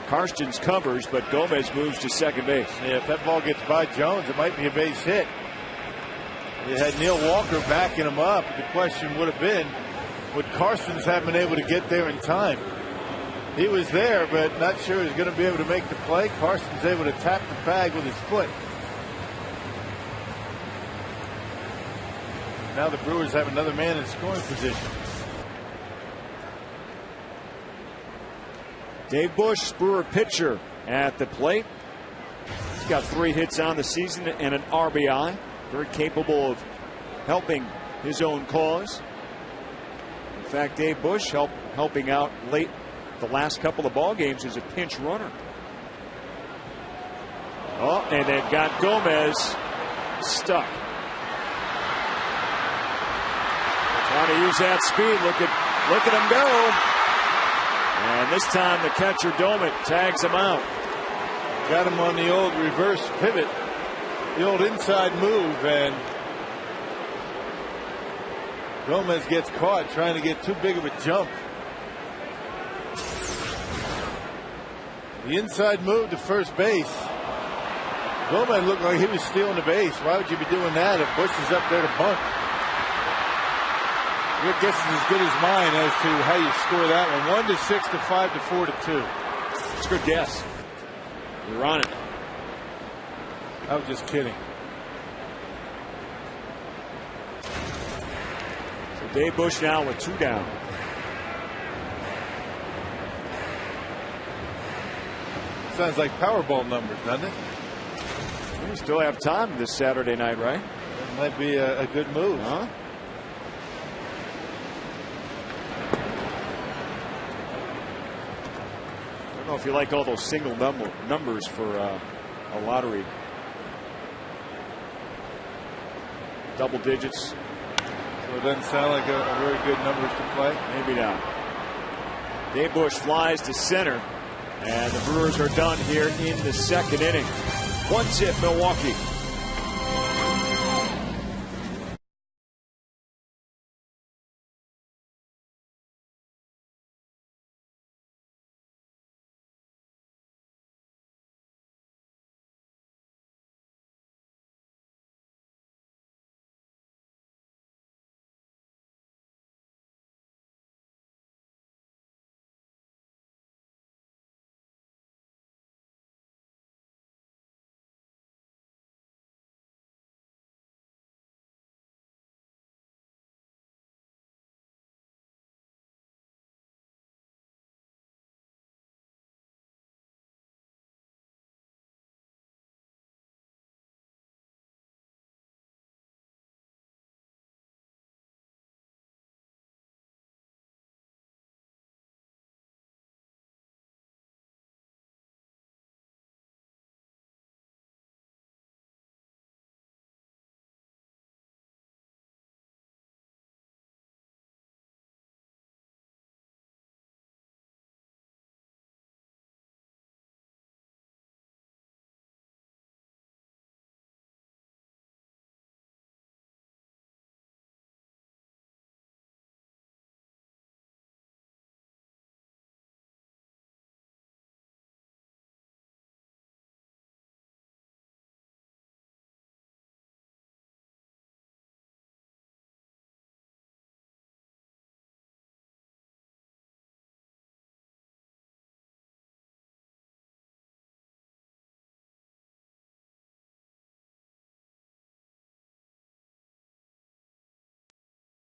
[SPEAKER 7] Karstens covers, but Gomez moves to second base.
[SPEAKER 4] Yeah, if that ball gets by Jones, it might be a base hit. You had Neil Walker backing him up. The question would have been, would Karstens have been able to get there in time? He was there, but not sure he's going to be able to make the play. Carson's able to tap the bag with his foot. Now the Brewers have another man in scoring position.
[SPEAKER 7] Dave Bush, Brewer pitcher, at the plate. He's got 3 hits on the season and an RBI. Very capable of helping his own cause. In fact, Dave Bush helping out late the last couple of ball games as a pinch runner. Oh, and they've got Gomez stuck. Trying to use that speed. Look at him go. And this time the catcher Domet tags him out.
[SPEAKER 4] Got him on the old reverse pivot, the old inside move, and Gomez gets caught trying to get too big of a jump. The inside move to first base. Gomez looked like he was stealing the base. Why would you be doing that if Bush is up there to bunt? Your guess is as good as mine as to how you score that one. 1-6 to 5 to 4 to 2.
[SPEAKER 7] It's a good guess. You're on it.
[SPEAKER 4] I was just kidding.
[SPEAKER 7] So Dave Bush now with 2 down.
[SPEAKER 4] Sounds like Powerball numbers, doesn't it?
[SPEAKER 7] We still have time this Saturday night, right?
[SPEAKER 4] That might be a good move.
[SPEAKER 7] Huh? I don't know if you like all those single numbers for a lottery. Double digits.
[SPEAKER 4] So it doesn't sound like a very good numbers to play.
[SPEAKER 7] Maybe not. Dave Bush flies to center. And the Brewers are done here in the 2nd inning. 1-0 Milwaukee.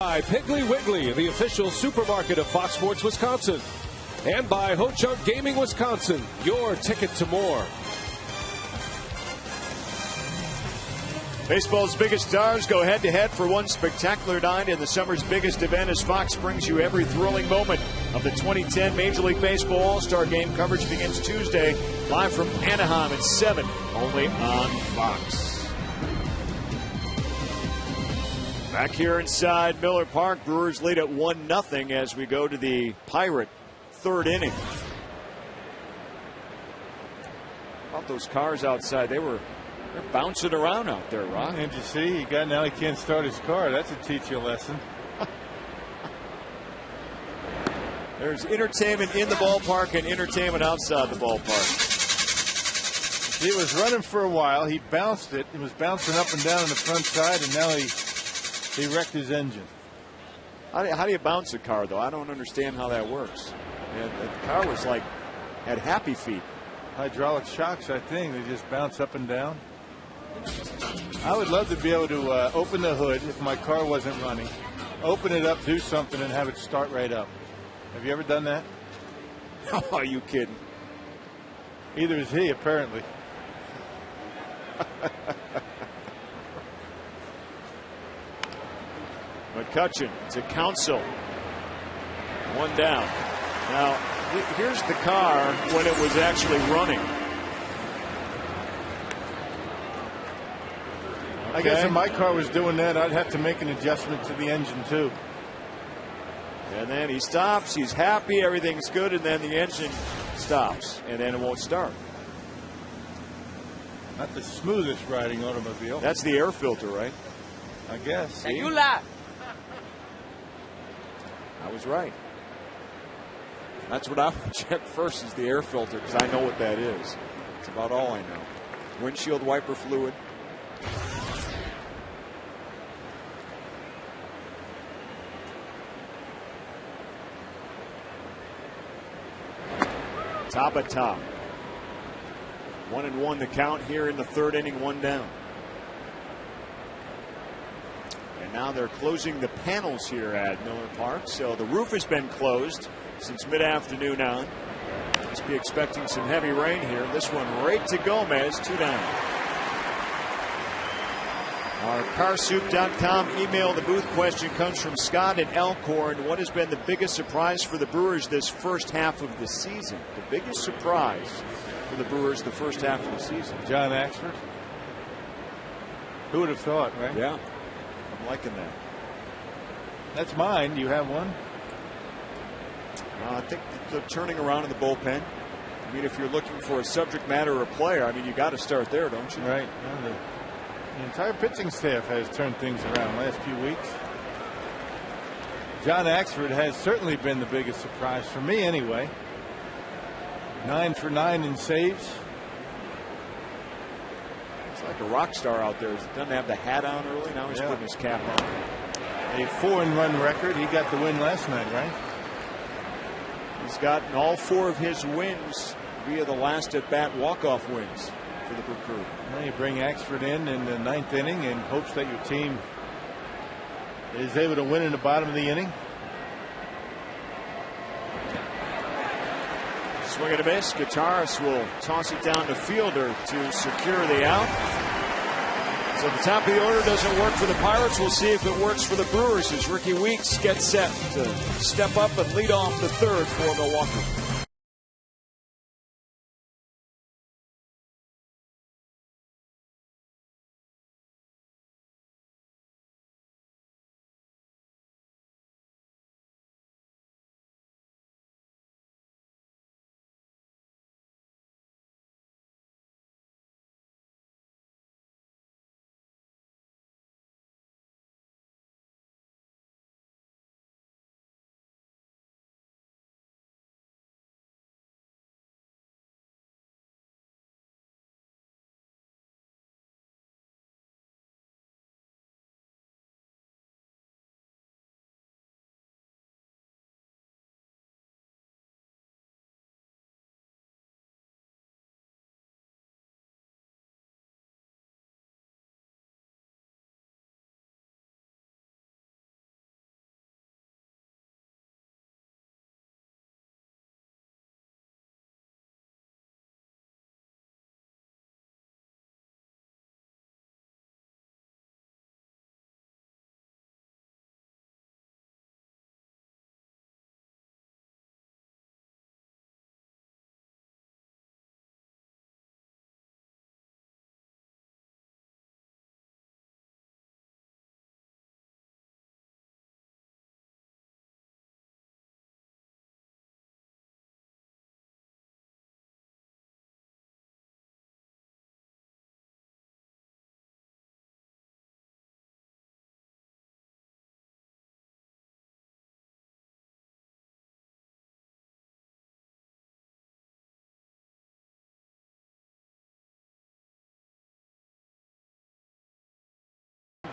[SPEAKER 10] By Piggly Wiggly, the official supermarket of Fox Sports Wisconsin. And by Ho Chunk Gaming Wisconsin, your ticket to more.
[SPEAKER 7] Baseball's biggest stars go head-to-head for one spectacular night in the summer's biggest event as Fox brings you every thrilling moment of the 2010 Major League Baseball All-Star Game. Coverage begins Tuesday, live from Anaheim at 7, only on Fox. Back here inside Miller Park, Brewers lead at 1-0 as we go to the Pirate 3rd inning. How about those cars outside? They're bouncing around out there, Rock.
[SPEAKER 4] And you see, now he can't start his car. That's a teach you lesson.
[SPEAKER 7] There's entertainment in the ballpark and entertainment outside the ballpark.
[SPEAKER 4] He was running for a while. He bounced it. It was bouncing up and down on the front side, and now he wrecked his engine.
[SPEAKER 7] How do you bounce a car, though? I don't understand how that works. And the car was like, had happy feet.
[SPEAKER 4] Hydraulic shocks, I think. They just bounce up and down. I would love to be able to open the hood if my car wasn't running. Open it up, do something, and have it start right up. Have you ever done that?
[SPEAKER 7] Oh, are you kidding?
[SPEAKER 4] Either is he, apparently.
[SPEAKER 7] McCutcheon to Council. One down. Now, here's the car when it was actually running.
[SPEAKER 4] I guess if my car was doing that, I'd have to make an adjustment to the engine, too.
[SPEAKER 7] And then he stops. He's happy. Everything's good. And then the engine stops. And then it won't start.
[SPEAKER 4] Not the smoothest riding automobile.
[SPEAKER 7] That's the air filter, right?
[SPEAKER 4] I guess. See?
[SPEAKER 7] I was right. That's what I would check first, is the air filter, because I know what that is. It's about all I know. Windshield wiper fluid. Top of top. 1-1 the count here in the third inning, one down. And now they're closing the panels here at Miller Park. So the roof has been closed since mid-afternoon on. Must be expecting some heavy rain here. This one right to Gomez, 2 down. Our carsoup.com email the booth question comes from Scott at Elkhorn. What has been the biggest surprise for the Brewers this first half of the season? The biggest surprise for the Brewers the first half of the season.
[SPEAKER 4] John Axford. Who would have thought, right?
[SPEAKER 7] Yeah, I'm liking that.
[SPEAKER 4] That's mine. Do you have one?
[SPEAKER 7] I think the turning around in the bullpen. I mean, if you're looking for a subject matter or a player, I mean, you got to start there, don't you?
[SPEAKER 4] Right. Well, the entire pitching staff has turned things around last few weeks. John Axford has certainly been the biggest surprise for me, anyway. 9 for 9 in saves.
[SPEAKER 7] It's like a rock star out there. He doesn't have the hat on early. Now he's putting his cap on.
[SPEAKER 4] A 4-run record. He got the win last night, right?
[SPEAKER 7] He's gotten all 4 of his wins via the last at-bat walk-off wins for the Brew Crew.
[SPEAKER 4] Well, you bring Axford in the 9th inning in hopes that your team is able to win in the bottom of the inning.
[SPEAKER 7] Swing and a miss. Gutierrez will toss it down to Fielder to secure the out. So the top of the order doesn't work for the Pirates. We'll see if it works for the Brewers as Ricky Weeks gets set to step up and lead off the third for Milwaukee.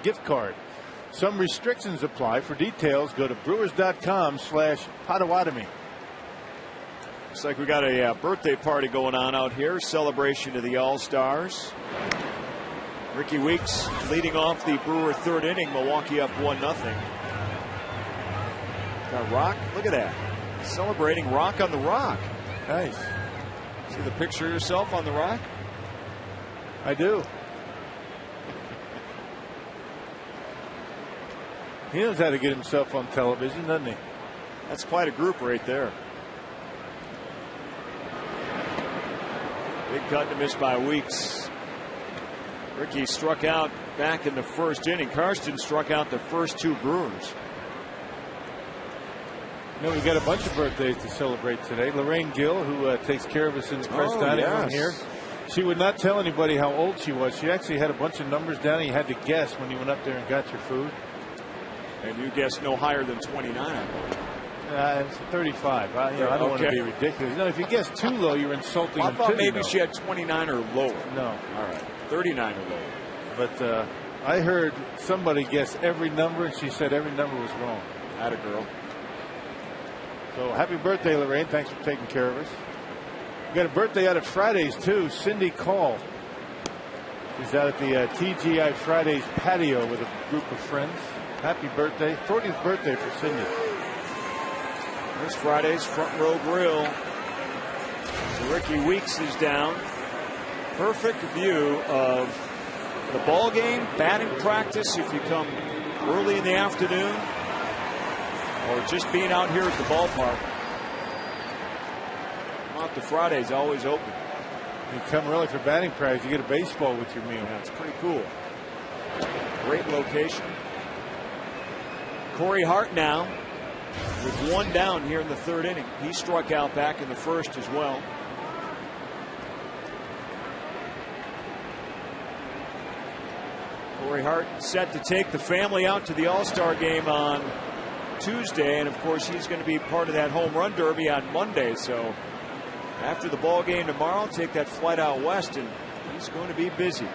[SPEAKER 4] Gift card. Some restrictions apply. For details, go to brewers.com/Potawatomi.
[SPEAKER 7] Looks like we got a birthday party going on out here. Celebration of the All-Stars. Ricky Weeks leading off the Brewer third inning. Milwaukee up 1-0. Got Rock. Look at that. Celebrating Rock on the Rock.
[SPEAKER 4] Nice.
[SPEAKER 7] See the picture of yourself on the Rock?
[SPEAKER 4] I do. He knows how to get himself on television, doesn't he?
[SPEAKER 7] That's quite a group right there. Big cut to miss by Weeks. Ricky struck out back in the first inning. Karsten struck out the first 2 Brewers.
[SPEAKER 4] You know, we've got a bunch of birthdays to celebrate today. Lorraine Gill, who takes care of us in the press dining room here. She would not tell anybody how old she was. She actually had a bunch of numbers down, and you had to guess when you went up there and got your food.
[SPEAKER 7] And you guessed no higher than 29.
[SPEAKER 4] It's 35. I don't want to be ridiculous. No, if you guess too low, you're insulting them.
[SPEAKER 7] I thought maybe she had 29 or lower.
[SPEAKER 4] No.
[SPEAKER 7] All right. 39 or lower.
[SPEAKER 4] But I heard somebody guess every number, and she said every number was wrong.
[SPEAKER 7] Atta girl.
[SPEAKER 4] So happy birthday, Lorraine. Thanks for taking care of us. We got a birthday out at Fridays, too. Cindy Call. She's out at the TGI Fridays patio with a group of friends. Happy birthday. 40th birthday for Cindy.
[SPEAKER 7] There's Friday's Front Row Grill. So Ricky Weeks is down. Perfect view of the ball game, batting practice if you come early in the afternoon, or just being out here at the ballpark. Out to Friday's always open.
[SPEAKER 4] You come early for batting practice, you get a baseball with your meal.
[SPEAKER 7] Yeah, it's pretty cool. Great location. Corey Hart now with 1 down here in the third inning. He struck out back in the first as well. Corey Hart set to take the family out to the All-Star game on Tuesday, and of course he's going to be part of that home run derby on Monday. So after the ball game tomorrow, take that flight out west, and he's going to be busy.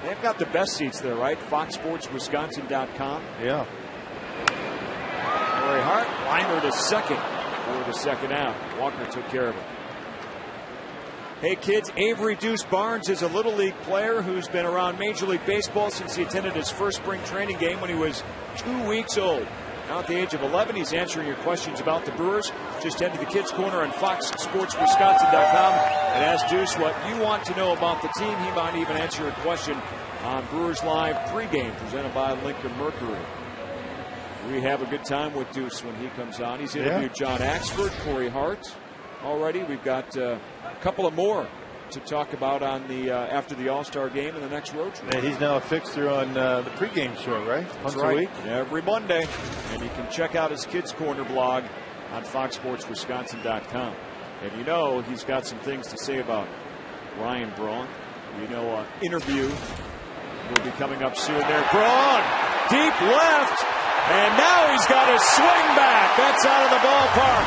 [SPEAKER 7] They've got the best seats there, right? FoxSportsWisconsin.com.
[SPEAKER 4] Yeah.
[SPEAKER 7] Corey Hart, liner to second for the second out. Walker took care of it. Hey kids, Avery Deuce Barnes is a Little League player who's been around Major League Baseball since he attended his first spring training game when he was 2 weeks old. Now at the age of 11, he's answering your questions about the Brewers. Just head to the Kids Corner on FoxSportsWisconsin.com and ask Deuce what you want to know about the team. He might even answer your question on Brewers Live pregame presented by Lincoln Mercury. We have a good time with Deuce when he comes on. He's interviewed John Axford, Corey Hart already. We've got a couple of more to talk about on the after the All-Star game and the next road trip.
[SPEAKER 4] And he's now a fixture on the pregame show, right? Once a week?
[SPEAKER 7] Every Monday. And you can check out his Kids Corner blog on FoxSportsWisconsin.com. And you know he's got some things to say about Ryan Braun. You know an interview will be coming up soon there. Braun, deep left. And now he's got a swing back. That's out of the ballpark.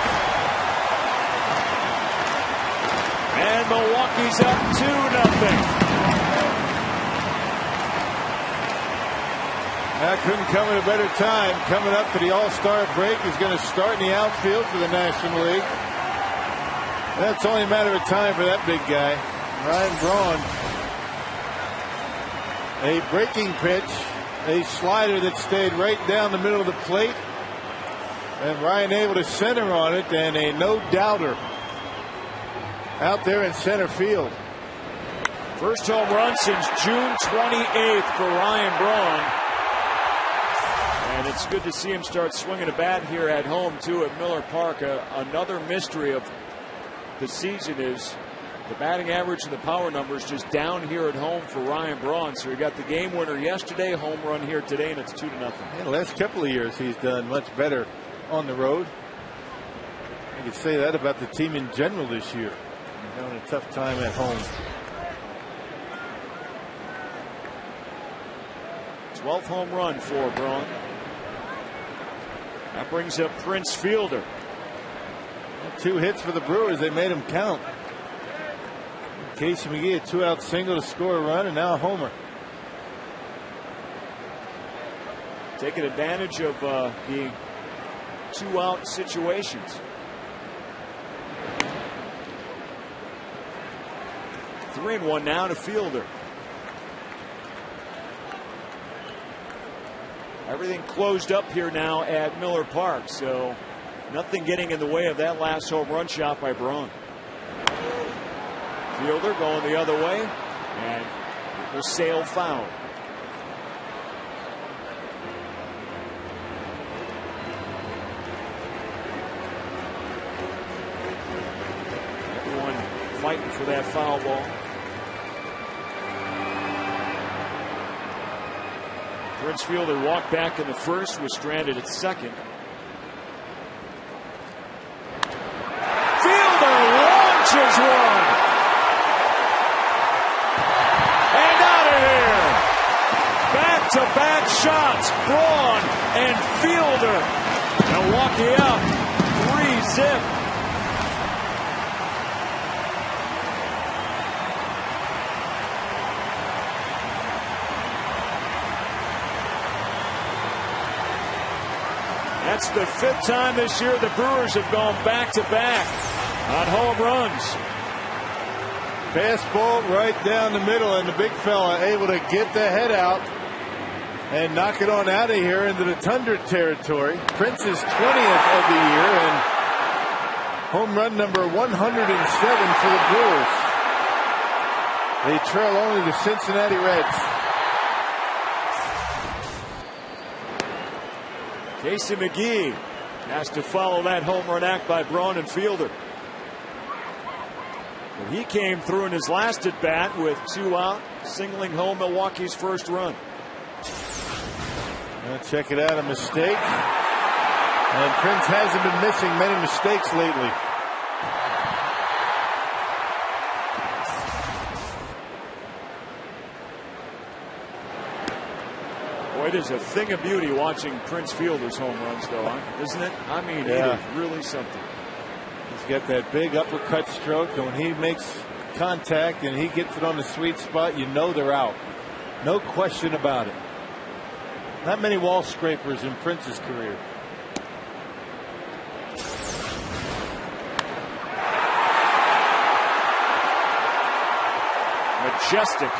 [SPEAKER 7] And Milwaukee's up 2-0.
[SPEAKER 4] That couldn't come at a better time. Coming up to the All-Star break, he's going to start in the outfield for the National League. That's only a matter of time for that big guy, Ryan Braun. A breaking pitch, a slider that stayed right down the middle of the plate, and Ryan able to center on it, and a no-doubter out there in center field.
[SPEAKER 7] First home run since June 28th for Ryan Braun. And it's good to see him start swinging a bat here at home, too, at Miller Park. Another mystery of the season is the batting average and the power numbers just down here at home for Ryan Braun. So he got the game winner yesterday, home run here today, and it's 2-0.
[SPEAKER 4] In the last couple of years, he's done much better on the road. You could say that about the team in general this year. They're having a tough time at home.
[SPEAKER 7] 12th home run for Braun. That brings up Prince Fielder.
[SPEAKER 4] 2 hits for the Brewers. They made him count. Casey McGee, a 2-out single to score a run, and now a homer.
[SPEAKER 7] Taking advantage of the 2-out situations. 3-1 now to Fielder. Everything closed up here now at Miller Park, so nothing getting in the way of that last home run shot by Braun. Fielder going the other way, and it will sail foul. Everyone fighting for that foul ball. Prince Fielder walked back in the first, was stranded at second. Fielder launches one. And out of here. Back-to-back shots. Braun and Fielder. Milwaukee up 3-zip. That's the 5th time this year the Brewers have gone back-to-back on home runs.
[SPEAKER 4] Fastball right down the middle, and the big fella able to get the head out and knock it on out of here into the Tundra territory. Prince's 20th of the year and home run number 107 for the Brewers. They trail only the Cincinnati Reds.
[SPEAKER 7] Casey McGee has to follow that home run act by Braun and Fielder. But he came through in his last at bat with 2 out, singling home Milwaukee's first run.
[SPEAKER 4] Check it out, a mistake. And Prince hasn't been missing many mistakes lately.
[SPEAKER 7] Boy, it is a thing of beauty watching Prince Fielder's home runs, though, isn't it? I mean,
[SPEAKER 4] yeah.
[SPEAKER 7] It is really something.
[SPEAKER 4] He's got that big uppercut stroke, and when he makes contact and he gets it on the sweet spot, you know they're out. No question about it. Not many wall scrapers in Prince's career.
[SPEAKER 7] Majestic.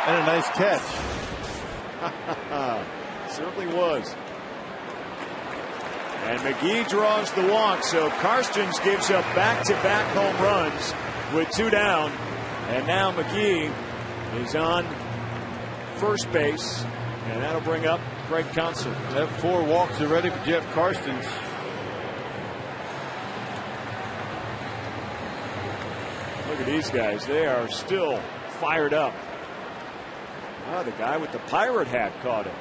[SPEAKER 4] And a nice catch.
[SPEAKER 7] Certainly was. And McGee draws the walk, so Karstens gives up back-to-back home runs with 2 down. And now McGee is on first base, and that'll bring up Craig Counsell.
[SPEAKER 4] They have 4 walks already for Jeff Karstens.
[SPEAKER 7] Look at these guys. They are still fired up. Oh, the guy with the pirate hat caught it.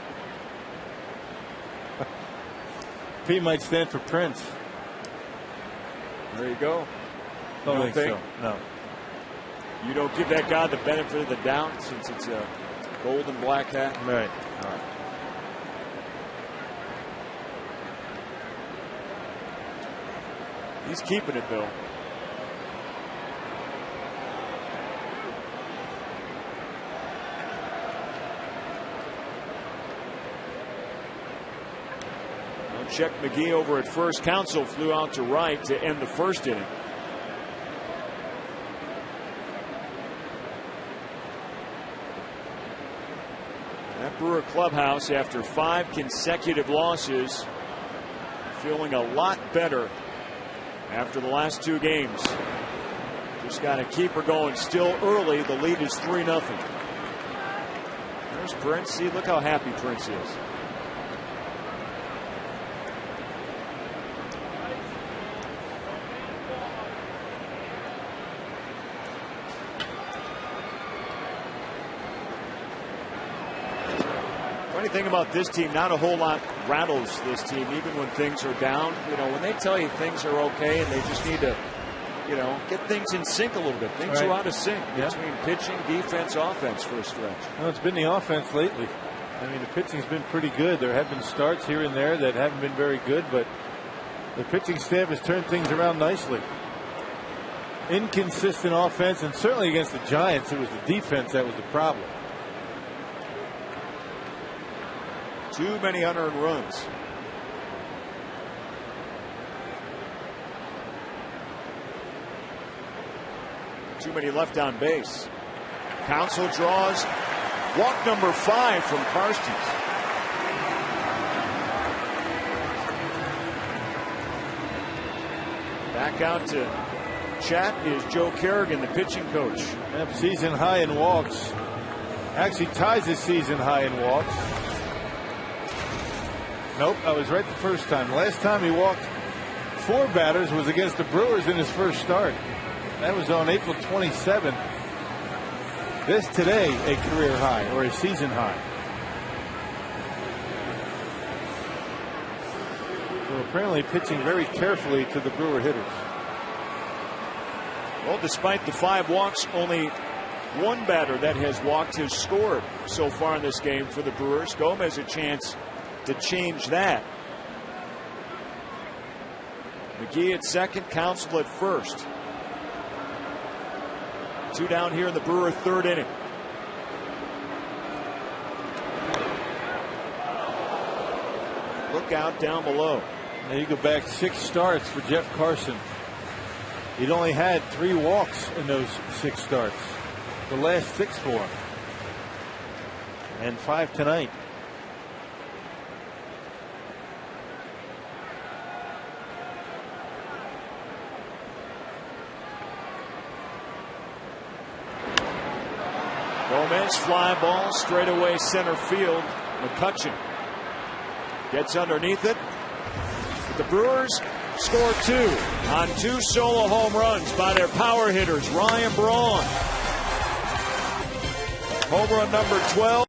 [SPEAKER 4] P might stand for Prince.
[SPEAKER 7] There you go.
[SPEAKER 4] Don't think so. No.
[SPEAKER 7] You don't give that guy the benefit of the doubt since it's a gold and black hat?
[SPEAKER 4] Right.
[SPEAKER 7] All right. He's keeping it, though. Check McGee over at first. Counsell flew out to right to end the first inning. That Brewer clubhouse, after 5 consecutive losses, feeling a lot better after the last 2 games. Just got to keep her going. Still early. The lead is 3-0. There's Prince. See, look how happy Prince is. Funny thing about this team, not a whole lot rattles this team, even when things are down. You know, when they tell you things are okay and they just need to, you know, get things in sync a little bit. Things are out of sync between pitching, defense, offense for a stretch.
[SPEAKER 4] Well, it's been the offense lately. I mean, the pitching's been pretty good. There have been starts here and there that haven't been very good, but the pitching staff has turned things around nicely. Inconsistent offense, and certainly against the Giants, it was the defense that was the problem.
[SPEAKER 7] Too many unearned runs. Too many left on base. Counsell draws walk number 5 from Karstens. Back out to chat is Joe Kerrigan, the pitching coach.
[SPEAKER 4] Yep, season high in walks. Actually ties his season high in walks. Nope, I was right the first time. Last time he walked 4 batters was against the Brewers in his first start. That was on April 27th. This today a career high or a season high. So apparently pitching very carefully to the Brewer hitters.
[SPEAKER 7] Well, despite the 5 walks, only 1 batter that has walked has scored so far in this game for the Brewers. Gomez a chance to change that. McGee at second, Counsell at first. 2 down here in the Brewer 3rd inning. Look out down below.
[SPEAKER 4] Now you go back 6 starts for Jeff Carson. He'd only had 3 walks in those 6 starts. The last 6 for him. And 5 tonight.
[SPEAKER 7] Gomez, fly ball, straight away center field. McCutchen gets underneath it. The Brewers score 2 on 2 solo home runs by their power hitters, Ryan Braun. Home run number 12.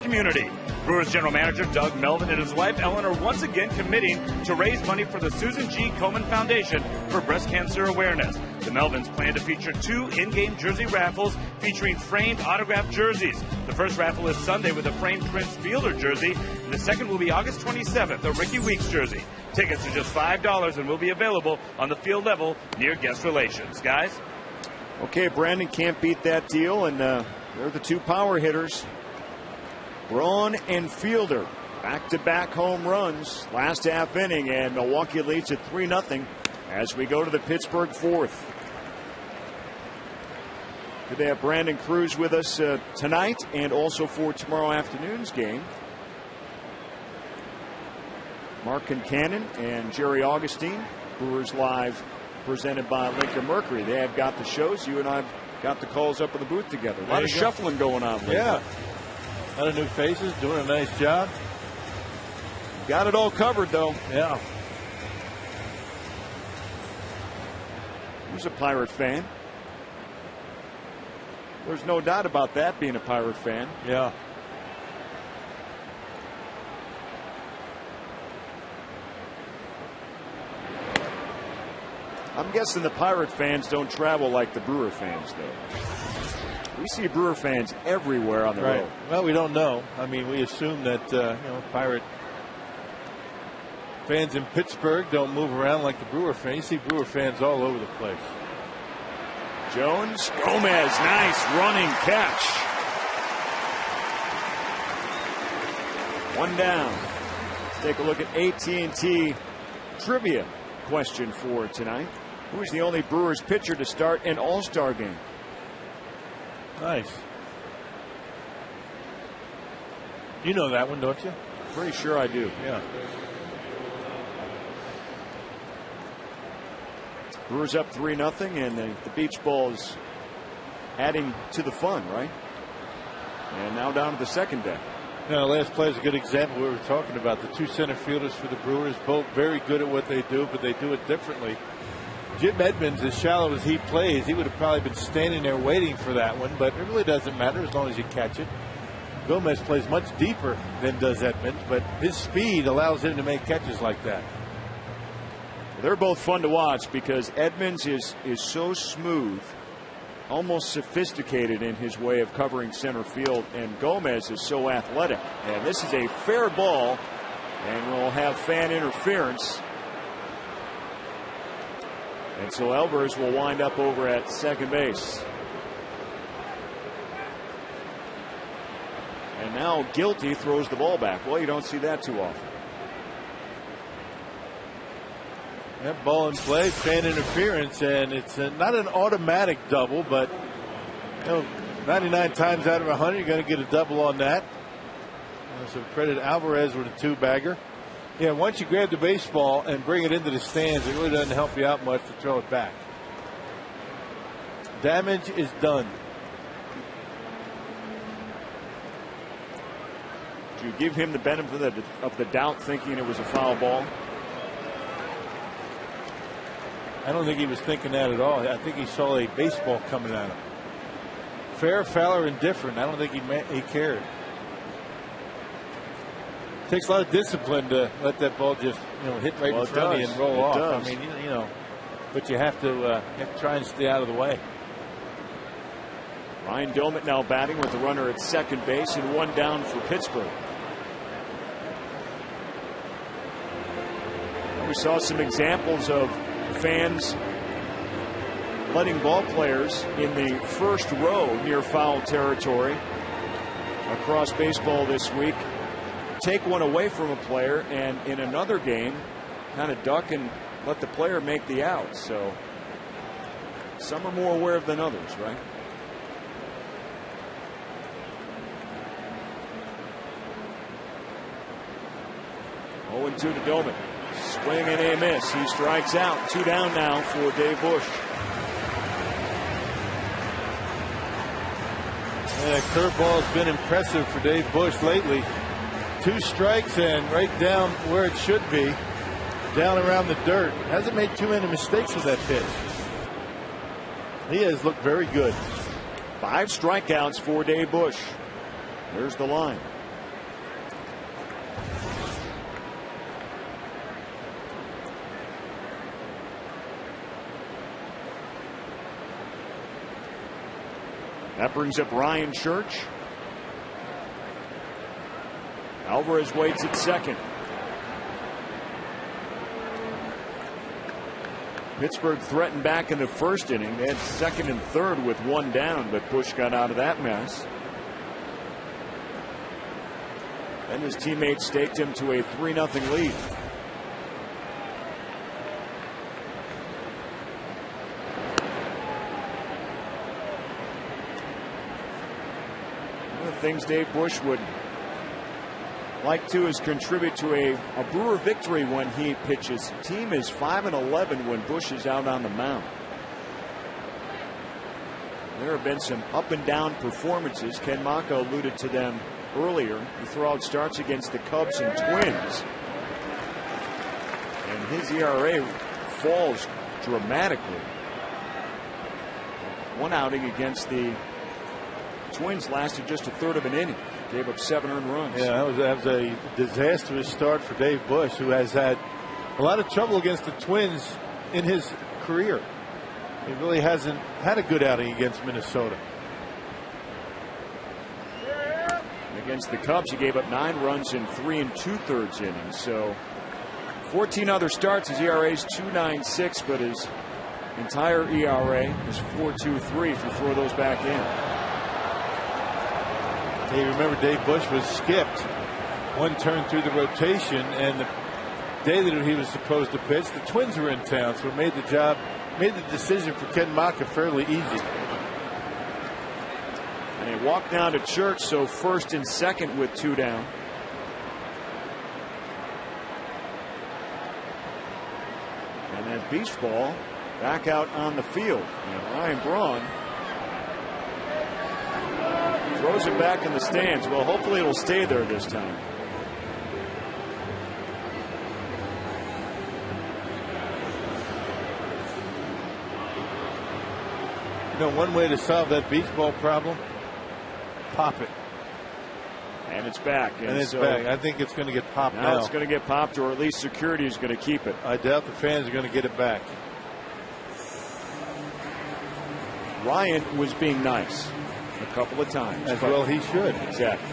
[SPEAKER 8] Community. Brewers general manager Doug Melvin and his wife Ellen are once again committing to raise money for the Susan G. Komen Foundation for breast cancer awareness. The Melvins plan to feature 2 in-game jersey raffles featuring framed autographed jerseys. The first raffle is Sunday with a framed Prince Fielder jersey, and the second will be August 27th, a Ricky Weeks jersey. Tickets are just $5 and will be available on the field level near guest relations. Guys?
[SPEAKER 7] Okay, Brandon can't beat that deal, and they're the 2 power hitters. Braun and Fielder, back-to-back home runs last half inning, and Milwaukee leads at 3-0 as we go to the Pittsburgh 4th. Good to have Brandon Cruz with us tonight and also for tomorrow afternoon's game. Mark Concannon and Jerry Augustine, Brewers Live, presented by Lincoln Mercury. They have got the shows. You and I have got the calls up in the booth together. A lot of shuffling going on lately.
[SPEAKER 4] Yeah. A lot of new faces doing a nice job.
[SPEAKER 7] Got it all covered, though.
[SPEAKER 4] Yeah.
[SPEAKER 7] Who's a Pirate fan? There's no doubt about that, being a Pirate fan.
[SPEAKER 4] Yeah.
[SPEAKER 7] I'm guessing the Pirate fans don't travel like the Brewer fans, though. We see Brewer fans everywhere on the road.
[SPEAKER 4] Well, we don't know. I mean, we assume that Pirate fans in Pittsburgh don't move around like the Brewer fans. You see Brewer fans all over the place.
[SPEAKER 7] Jones, Gomez, nice running catch. One down. Let's take a look at AT&T trivia question for tonight. Who is the only Brewers pitcher to start an All-Star game?
[SPEAKER 4] Nice. You know that one, don't you?
[SPEAKER 7] Pretty sure I do.
[SPEAKER 4] Yeah.
[SPEAKER 7] Brewers up 3-0, and the beach ball is adding to the fun, right? And now down to the second deck.
[SPEAKER 4] Now, last play is a good example. We were talking about the two center fielders for the Brewers, both very good at what they do, but they do it differently. Jim Edmonds, as shallow as he plays, he would have probably been standing there waiting for that one, but it really doesn't matter as long as you catch it. Gomez plays much deeper than does Edmonds, but his speed allows him to make catches like that.
[SPEAKER 7] They're both fun to watch because Edmonds is so smooth, almost sophisticated in his way of covering center field, and Gomez is so athletic. And this is a fair ball, and we'll have fan interference. And so Alvarez will wind up over at second base. And now Guilty throws the ball back. Well, you don't see that too often.
[SPEAKER 4] That ball in play, fan interference, and it's not an automatic double, but 99 times out of 100 you're going to get a double on that. So credit Alvarez with a two-bagger. Yeah, once you grab the baseball and bring it into the stands, it really doesn't help you out much to throw it back. Damage is done.
[SPEAKER 7] Do you give him the benefit of the doubt, thinking it was a foul ball?
[SPEAKER 4] I don't think he was thinking that at all. I think he saw a baseball coming at him. Fair, foul, or indifferent. I don't think he cared. It takes a lot of discipline to let that ball just hit right in front of you and roll off.
[SPEAKER 7] Does.
[SPEAKER 4] I mean, but you have to try and stay out of the way.
[SPEAKER 7] Ryan Doumit now batting with the runner at second base and one down for Pittsburgh. We saw some examples of fans letting ball players in the first row near foul territory across baseball this week take one away from a player, and in another game kind of duck and let the player make the out. So some are more aware of than others, right? Oh, 0-2 to Doumit. Swing and a miss. He strikes out. 2 down now for Dave Bush.
[SPEAKER 4] Yeah, curveball has been impressive for Dave Bush lately. 2 strikes and right down where it should be. Down around the dirt. Hasn't made too many mistakes with that pitch. He has looked very good.
[SPEAKER 7] 5 strikeouts for Dave Bush. There's the line. That brings up Ryan Church. Alvarez waits at second. Pittsburgh threatened back in the first inning. They had second and third with 1 down, but Bush got out of that mess. Then his teammates staked him to a 3-0 lead. One of the things Dave Bush would like to is contribute to a Brewer victory when he pitches. The team is 5-11 when Bush is out on the mound. There have been some up and down performances. Ken Maka alluded to them earlier. He threw out starts against the Cubs and Twins, and his ERA falls dramatically. One outing against the Twins lasted just a third of an inning. Gave up 7 earned runs.
[SPEAKER 4] Yeah, that was a disastrous start for Dave Bush, who has had a lot of trouble against the Twins in his career. He really hasn't had a good outing against Minnesota.
[SPEAKER 7] Against the Cubs, he gave up 9 runs in 3 2/3 innings. So 14 other starts. His ERA is 2.96, but his entire ERA is 4.23 if you throw those back in.
[SPEAKER 4] Hey, remember Dave Bush was skipped one turn through the rotation, and the day that he was supposed to pitch, the Twins were in town, so it made the decision for Ken Maka fairly easy.
[SPEAKER 7] And he walked down to Church, so first and second with 2 down. And that beach ball back out on the field. And Ryan Braun throws it back in the stands. Well, hopefully it'll stay there this time.
[SPEAKER 4] You know, one way to solve that beach ball problem, pop it.
[SPEAKER 7] And it's back.
[SPEAKER 4] And it's back. I think it's going to get popped now.
[SPEAKER 7] It's going to get popped, or at least security is going to keep it.
[SPEAKER 4] I doubt the fans are going to get it back.
[SPEAKER 7] Ryan was being nice a couple of times.
[SPEAKER 4] As well he should.
[SPEAKER 7] Exactly.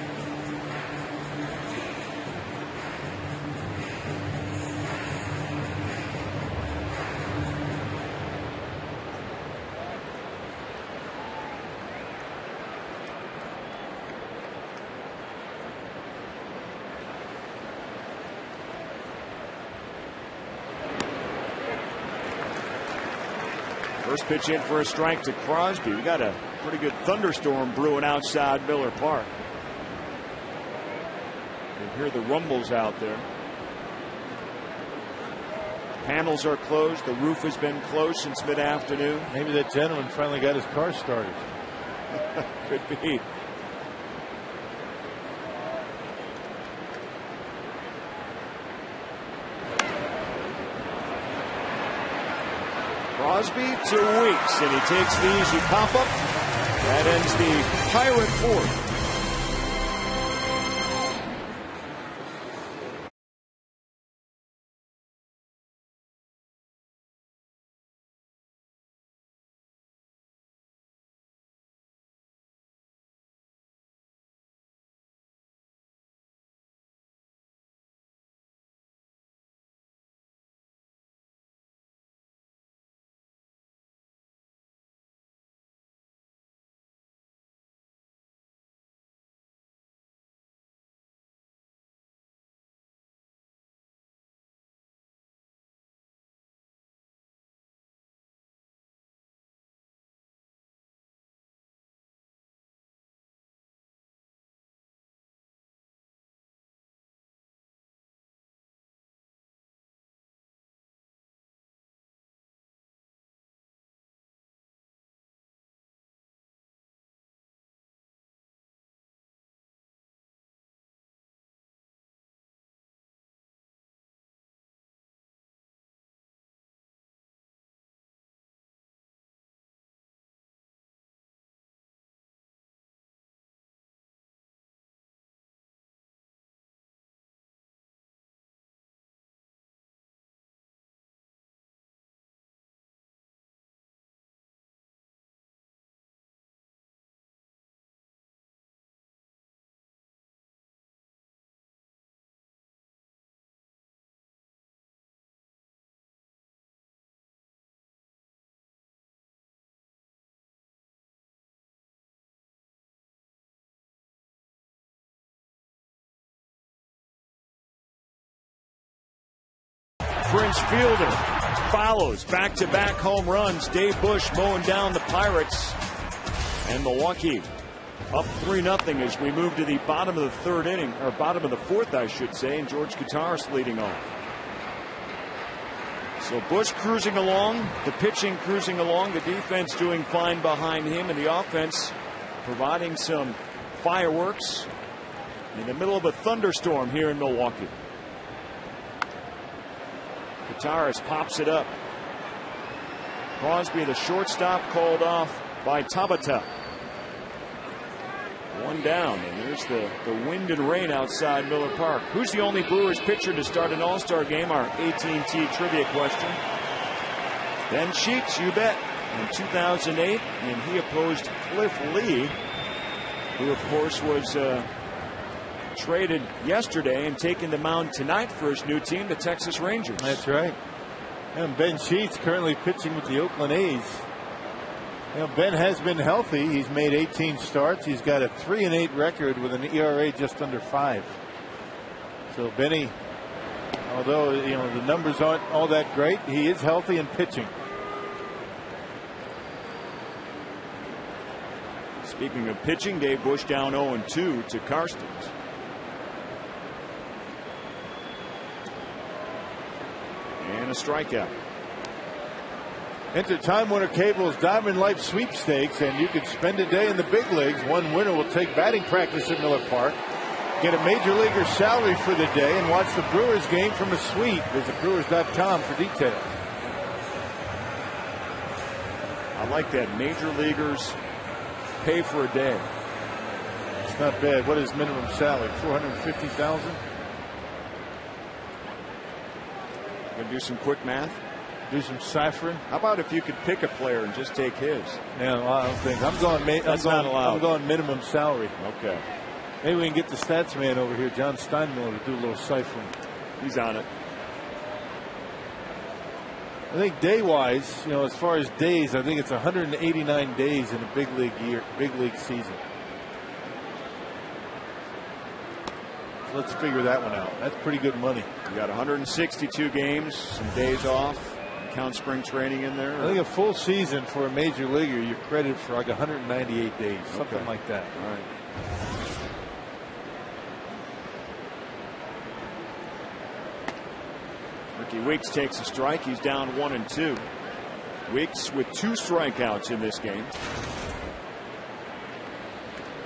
[SPEAKER 7] First pitch in for a strike to Crosby. We got a pretty good thunderstorm brewing outside Miller Park. You hear the rumbles out there. Panels are closed. The roof has been closed since mid-afternoon.
[SPEAKER 4] Maybe that gentleman finally got his car started.
[SPEAKER 7] Could be. Crosby to Weeks, and he takes the easy pop-up. That ends the Pirate fourth. Prince Fielder follows back-to-back home runs. Dave Bush mowing down the Pirates. And Milwaukee up 3-0 as we move to the bottom of the third inning, or bottom of the fourth, I should say, and George Kottaras leading off. So Bush cruising along, the pitching cruising along, the defense doing fine behind him, and the offense providing some fireworks in the middle of a thunderstorm here in Milwaukee. Kottaras pops it up. Crosby, the shortstop, called off by Tabata. One down, and there's the wind and rain outside Miller Park. Who's the only Brewers pitcher to start an All-Star game? Our AT&T trivia question. Ben Sheets, you bet, in 2008, and he opposed Cliff Lee, who of course was traded yesterday and taking the mound tonight for his new team, the Texas Rangers.
[SPEAKER 4] That's right. And Ben Sheets currently pitching with the Oakland A's. You know, Ben has been healthy. He's made 18 starts. He's got a 3-8 record with an ERA just under 5. So Benny, although the numbers aren't all that great, he is healthy and pitching.
[SPEAKER 7] Speaking of pitching, Dave Bush down 0-2 to Karstens. And a strikeout.
[SPEAKER 4] Enter Time Warner Cable's Diamond Life Sweepstakes, and you can spend a day in the big leagues. One winner will take batting practice at Miller Park, get a major leaguer salary for the day, and watch the Brewers game from a suite. Visit Brewers.com for details.
[SPEAKER 7] I like that. Major leaguers pay for a day.
[SPEAKER 4] It's not bad. What is minimum salary? $450,000.
[SPEAKER 7] Gonna do some quick math.
[SPEAKER 4] Do some ciphering.
[SPEAKER 7] How about if you could pick a player and just take his?
[SPEAKER 4] No, I don't think. I'm going minimum salary.
[SPEAKER 7] Okay.
[SPEAKER 4] Maybe we can get the stats man over here, John Steinmiller, to do a little ciphering.
[SPEAKER 7] He's on it.
[SPEAKER 4] I think day-wise, as far as days, I think it's 189 days in a big league season. Let's figure that one out. That's pretty good money.
[SPEAKER 7] You got 162 games, some days off. Count spring training in there?
[SPEAKER 4] I think a full season for a major leaguer, you're credited for like 198 days, something like that.
[SPEAKER 7] All right. Ricky Weeks takes a strike. He's down 1-2. Weeks with 2 strikeouts in this game.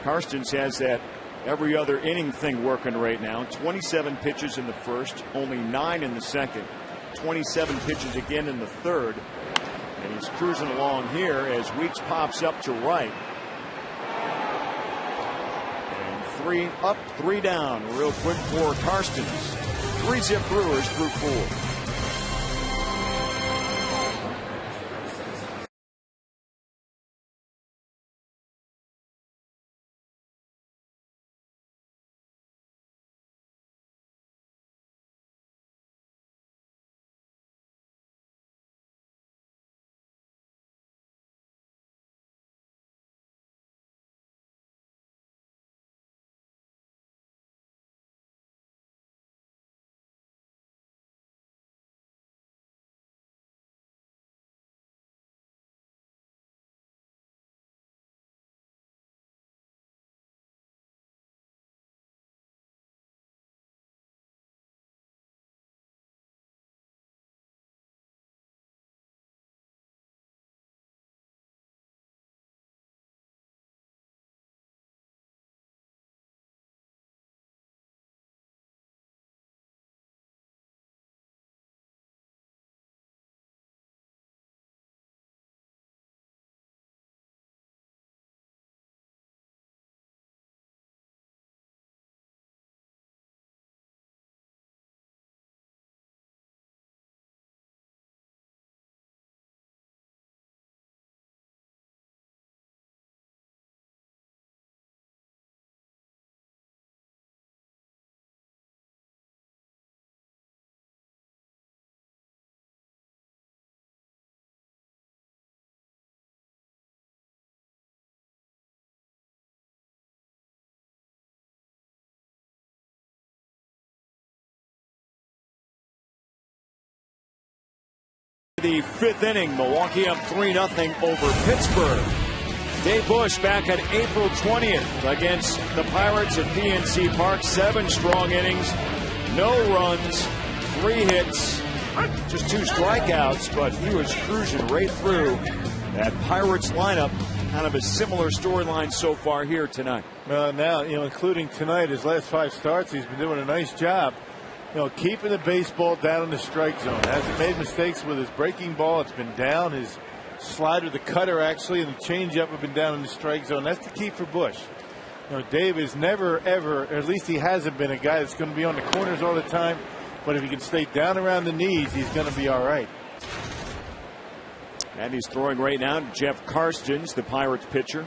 [SPEAKER 7] Karstens has that every other inning thing working right now. 27 pitches in the first, only 9 in the second. 27 pitches again in the third, and he's cruising along here as Weeks pops up to right. And 3 up, 3 down, real quick for Karstens. 3-zip Brewers through 4. The 5th inning, Milwaukee up 3-0 over Pittsburgh. Dave Bush back on April 20th against the Pirates at PNC Park. 7 strong innings, no runs, 3 hits, just 2 strikeouts, but he was cruising right through that Pirates lineup. Kind of a similar storyline so far here tonight.
[SPEAKER 4] Now, including tonight, his last 5 starts, he's been doing a nice job. Keeping the baseball down in the strike zone. Hasn't made mistakes with his breaking ball. It's been down. His slider, the cutter actually, and the changeup have been down in the strike zone. That's the key for Bush. Dave is never, ever, or at least he hasn't been a guy that's going to be on the corners all the time. But if he can stay down around the knees, he's going to be all right.
[SPEAKER 7] And he's throwing right now to Jeff Karstens, the Pirates pitcher.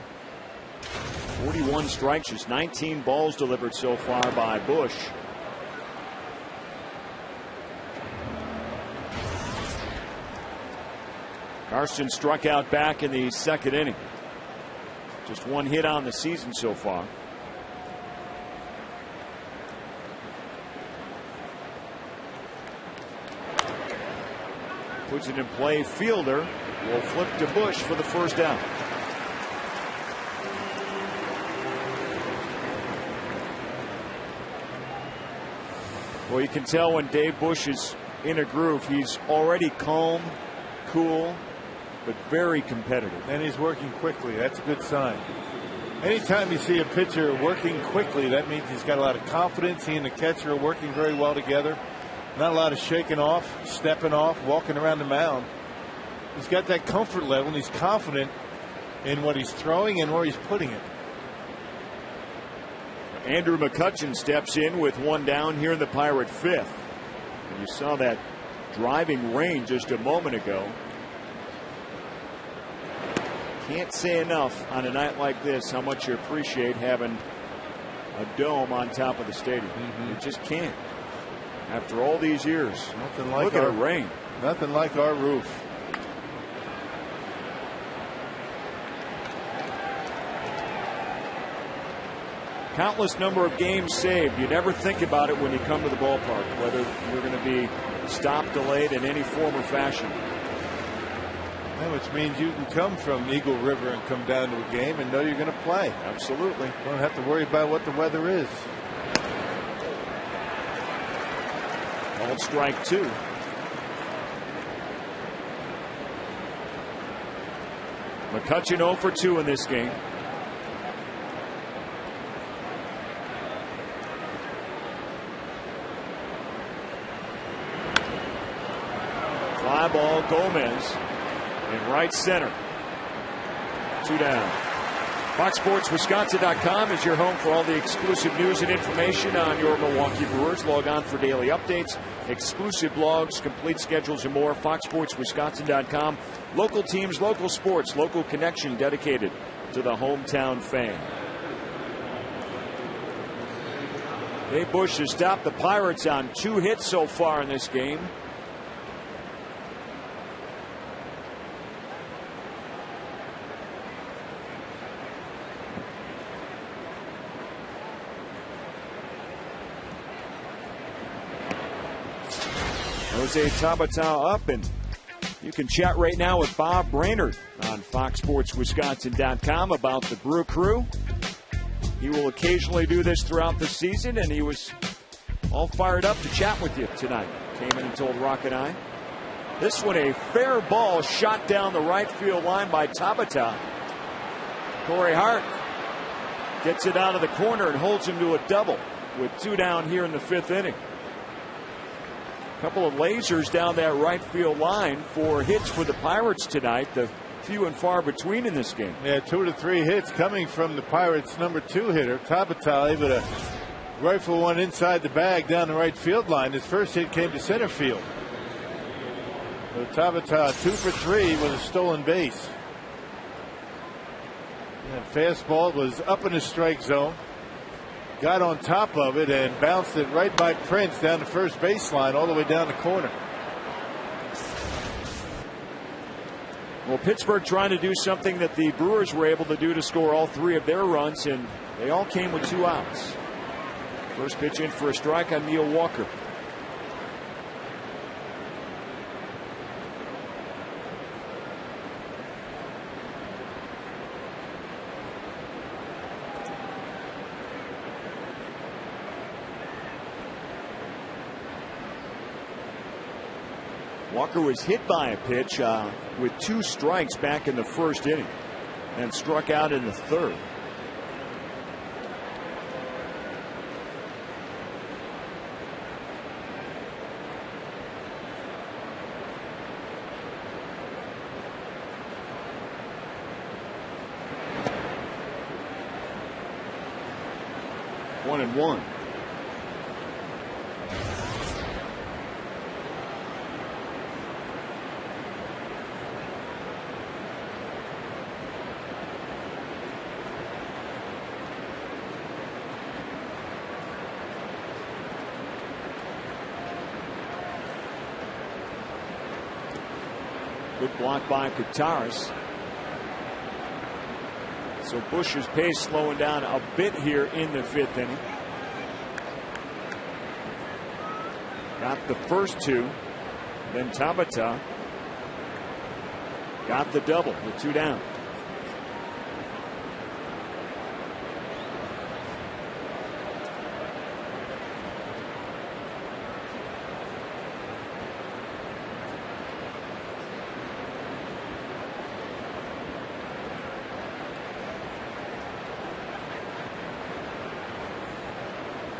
[SPEAKER 7] 41 strikes, just 19 balls delivered so far by Bush. Karstens struck out back in the second inning. Just one hit on the season so far. Puts it in play. Fielder will flip to Bush for the first down. Well, you can tell when Dave Bush is in a groove. He's already calm, cool, but very competitive.
[SPEAKER 4] And he's working quickly. That's a good sign. Anytime you see a pitcher working quickly, that means he's got a lot of confidence. He and the catcher are working very well together. Not a lot of shaking off, stepping off, walking around the mound. He's got that comfort level, and he's confident in what he's throwing and where he's putting it.
[SPEAKER 7] Andrew McCutchen steps in with one down here in the Pirate fifth. And you saw that driving rain just a moment ago. Can't say enough on a night like this how much you appreciate having a dome on top of the stadium. You just can't. After all these years,
[SPEAKER 4] Nothing like
[SPEAKER 7] look at the rain.
[SPEAKER 4] Nothing like our roof.
[SPEAKER 7] Countless number of games saved. You never think about it when you come to the ballpark, whether you're going to be stopped, delayed in any form or fashion.
[SPEAKER 4] Yeah, which means you can come from Eagle River and come down to a game and know you're going to play.
[SPEAKER 7] Absolutely.
[SPEAKER 4] You don't have to worry about what the weather is.
[SPEAKER 7] Called strike two. McCutchen 0 for 2 in this game. Fly ball, Gomez in right center. 2 down. FoxSportsWisconsin.com is your home for all the exclusive news and information on your Milwaukee Brewers. Log on for daily updates, exclusive blogs, complete schedules, and more. FoxSportsWisconsin.com. Local teams, local sports, local connection dedicated to the hometown fan. Dave Bush has stopped the Pirates on 2 hits so far in this game. Jose Tabata up, and you can chat right now with Bob Brainerd on FoxSportsWisconsin.com about the Brew Crew. He will occasionally do this throughout the season, and he was all fired up to chat with you tonight. Came in and told Rock and I. This one a fair ball shot down the right field line by Tabata. Corey Hart gets it out of the corner and holds him to a double with 2 down here in the 5th inning. Couple of lasers down that right field line for hits for the Pirates tonight. The few and far between in this game.
[SPEAKER 4] Yeah, 2 to 3 hits coming from the Pirates' number 2 hitter. Tabata able to rifle one inside the bag down the right field line. His first hit came to center field. So Tabata 2 for 3 with a stolen base. That fastball was up in the strike zone. Got on top of it and bounced it right by Prince down the first baseline all the way down the corner.
[SPEAKER 7] Well, Pittsburgh trying to do something that the Brewers were able to do to score all 3 of their runs, and they all came with 2 outs. First pitch in for a strike on Neil Walker. Walker was hit by a pitch with 2 strikes back in the 1st inning and struck out in the 3rd. One and one. Good block by Kataris. So Bush's pace slowing down a bit here in the 5th inning. Got the first 2. Then Tabata got the double with 2 down.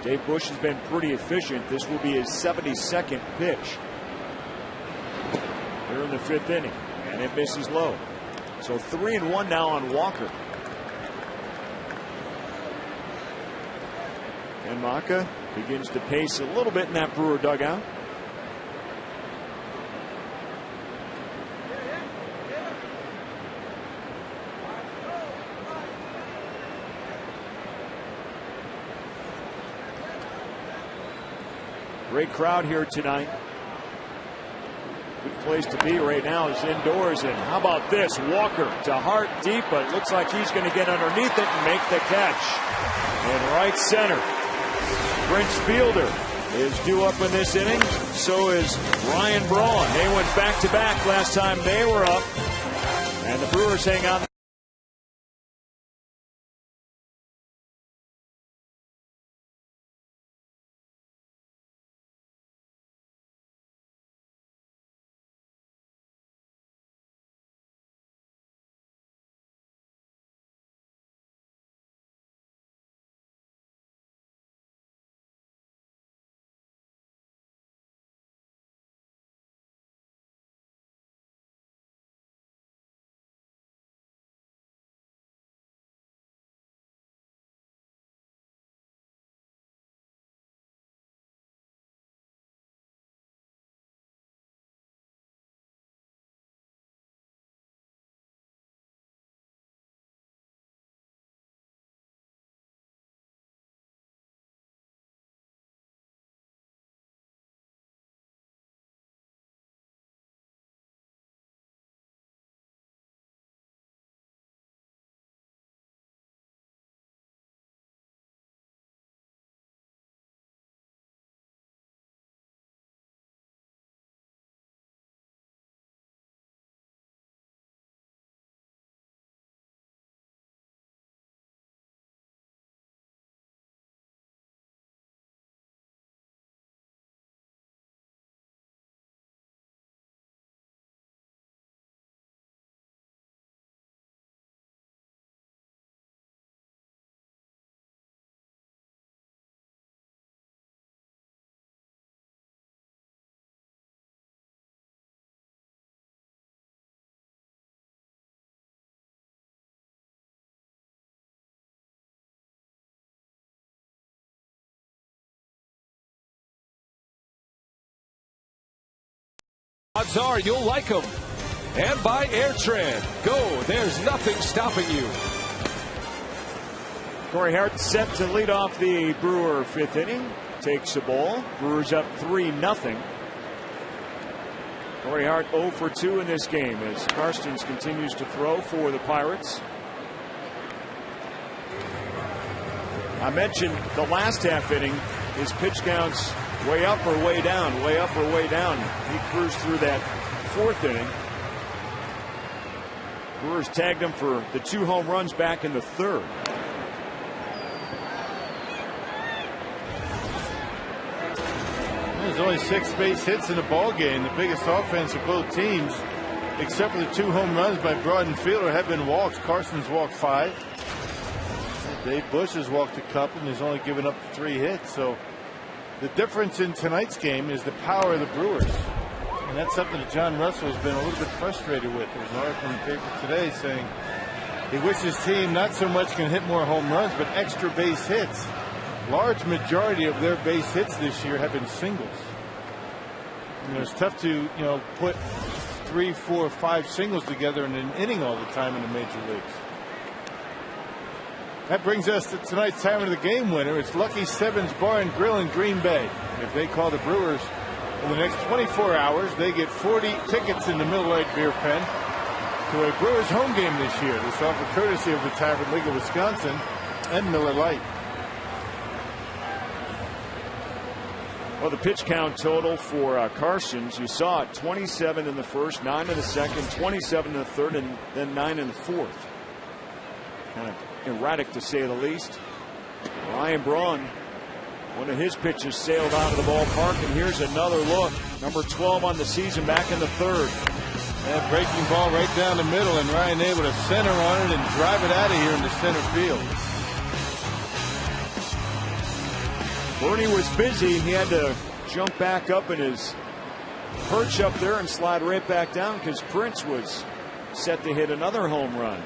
[SPEAKER 7] Dave Bush has been pretty efficient. This will be his 72nd pitch here in the 5th inning, and it misses low. So 3-1 now on Walker. And Maka begins to pace a little bit in that Brewer dugout. Great crowd here tonight. Good place to be right now is indoors. And how about this? Walker to Hart deep, but looks like he's going to get underneath it and make the catch. In right center. French fielder is due up in this inning. So is Ryan Braun. They went back-to-back last time they were up. And the Brewers hang on.
[SPEAKER 10] Odds are you'll like them. And by Airtran. Go, there's nothing stopping you.
[SPEAKER 7] Corey Hart set to lead off the Brewer 5th inning. Takes the ball. Brewers up 3-0. Corey Hart 0 for 2 in this game as Karstens continues to throw for the Pirates. I mentioned the last half inning, his pitch counts way up or way down, way up or way down. He cruised through that 4th inning. Brewers tagged him for the 2 home runs back in the 3rd.
[SPEAKER 4] There's only 6 base hits in the ball game. The biggest offense of both teams, except for the 2 home runs by Broad and Fielder, have been walks. Karstens walked 5. Dave Bush has walked a couple and he's only given up 3 hits. So the difference in tonight's game is the power of the Brewers. And that's something that John Russell has been a little bit frustrated with. There was an article in the paper today saying he wishes his team not so much can hit more home runs, but extra base hits. Large majority of their base hits this year have been singles. And it's tough to, put 3, 4, 5 singles together in an inning all the time in the major leagues. That brings us to tonight's time of the game winner. It's Lucky Seven's Bar and Grill in Green Bay. If they call the Brewers In the next 24 hours, they get 40 tickets in the Miller Lite Beer Pen to a Brewers home game this year. This offer courtesy of the Tavern League of Wisconsin and Miller Lite.
[SPEAKER 7] Well, the pitch count total for Carson's, you saw it, 27 in the first, 9 in the second, 27 in the third, and then 9 in the fourth. Kind of erratic, to say the least. Ryan Braun, one of his pitches sailed out of the ballpark, and here's another look. Number 12 on the season, back in the third.
[SPEAKER 4] That breaking ball right down the middle, and Ryan able to center on it and drive it out of here into center field.
[SPEAKER 7] Bernie was busy. He had to jump back up in his perch up there and slide right back down because Prince was set to hit another home run.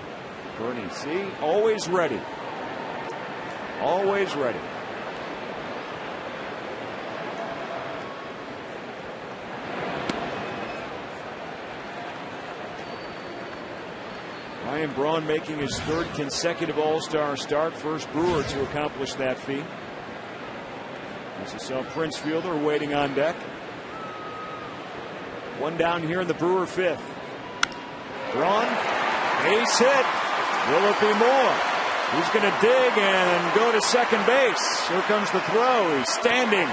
[SPEAKER 7] Bernie, see, always ready. Always ready. Ryan Braun making his third consecutive All-Star start, first Brewer to accomplish that feat. As you saw, Prince Fielder waiting on deck. One down here in the Brewer fifth. Braun, base hit. Will it be more? He's going to dig and go to second base. Here comes the throw. He's standing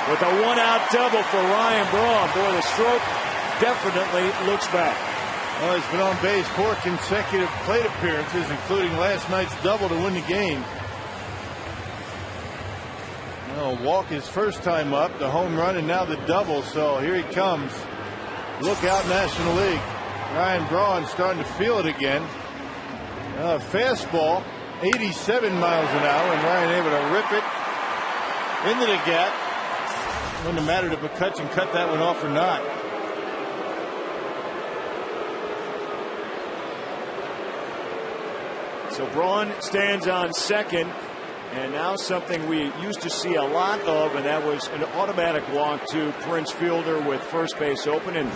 [SPEAKER 7] with a one-out double for Ryan Braun. Boy, the stroke definitely looks back.
[SPEAKER 4] Well, he's been on base 4 consecutive plate appearances, including last night's double to win the game. Walk his first time up, the home run, and now the double. So here he comes. Look out, National League. Ryan Braun starting to feel it again. Fastball, 87 miles an hour, and Ryan able to rip it into the gap. Wouldn't have mattered if McCutchen cut that one off or not.
[SPEAKER 7] So Braun stands on second. And now something we used to see a lot of, and that was an automatic walk to Prince Fielder with first base open, and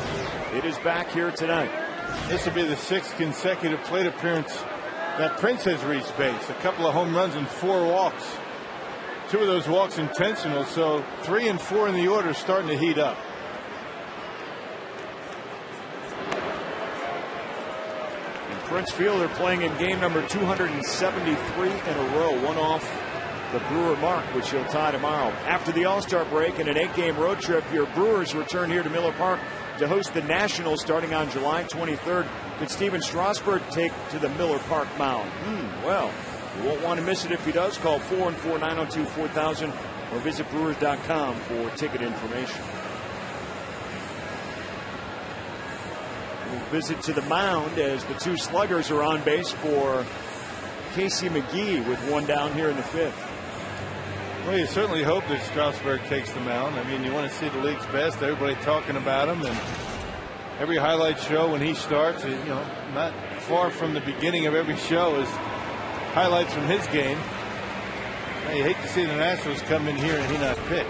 [SPEAKER 7] it is back here tonight.
[SPEAKER 4] This will be the 6th consecutive plate appearance that Prince has reached base. A couple of home runs and 4 walks. 2 of those walks intentional, so 3 and 4 in the order starting to heat up.
[SPEAKER 7] Prince Fielder playing in game number 273 in a row, one off the Brewer mark, which he'll tie tomorrow. After the All-Star break and an 8-game road trip, your Brewers return here to Miller Park to host the Nationals starting on July 23rd. Could Steven Strasburg take to the Miller Park mound? Well, you won't want to miss it if he does. Call 414-902-4000 or visit Brewers.com for ticket information. Visit to the mound as the 2 sluggers are on base for Casey McGee with one down here in the 5th.
[SPEAKER 4] Well, you certainly hope that Strasburg takes the mound. I mean, you want to see the league's best. Everybody talking about him, and every highlight show when he starts, not far from the beginning of every show is highlights from his game. Now, you hate to see the Nationals come in here and he not pitch.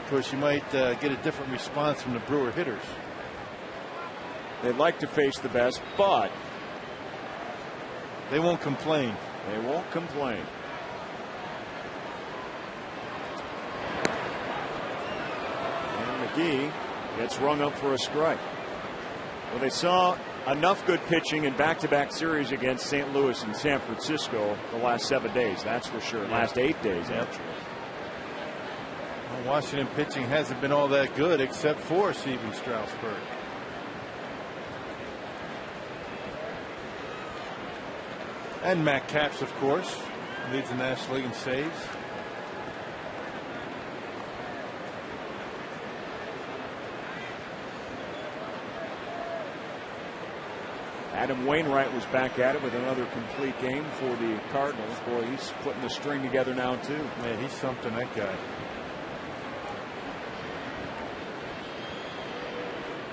[SPEAKER 4] Of course, you might get a different response from the Brewer hitters.
[SPEAKER 7] They'd like to face the best, but
[SPEAKER 4] they won't complain.
[SPEAKER 7] They won't complain. And McGee gets rung up for a strike. Well, they saw enough good pitching in back-to-back series against St. Louis and San Francisco the last 7 days. That's for sure. Last 8 days, actually.
[SPEAKER 4] Washington pitching hasn't been all that good except for Steven Strasburg. And Matt Capps, of course, leads the National League in saves.
[SPEAKER 7] Adam Wainwright was back at it with another complete game for the Cardinals. Boy, he's putting the string together now, too.
[SPEAKER 4] Man, he's something, that guy.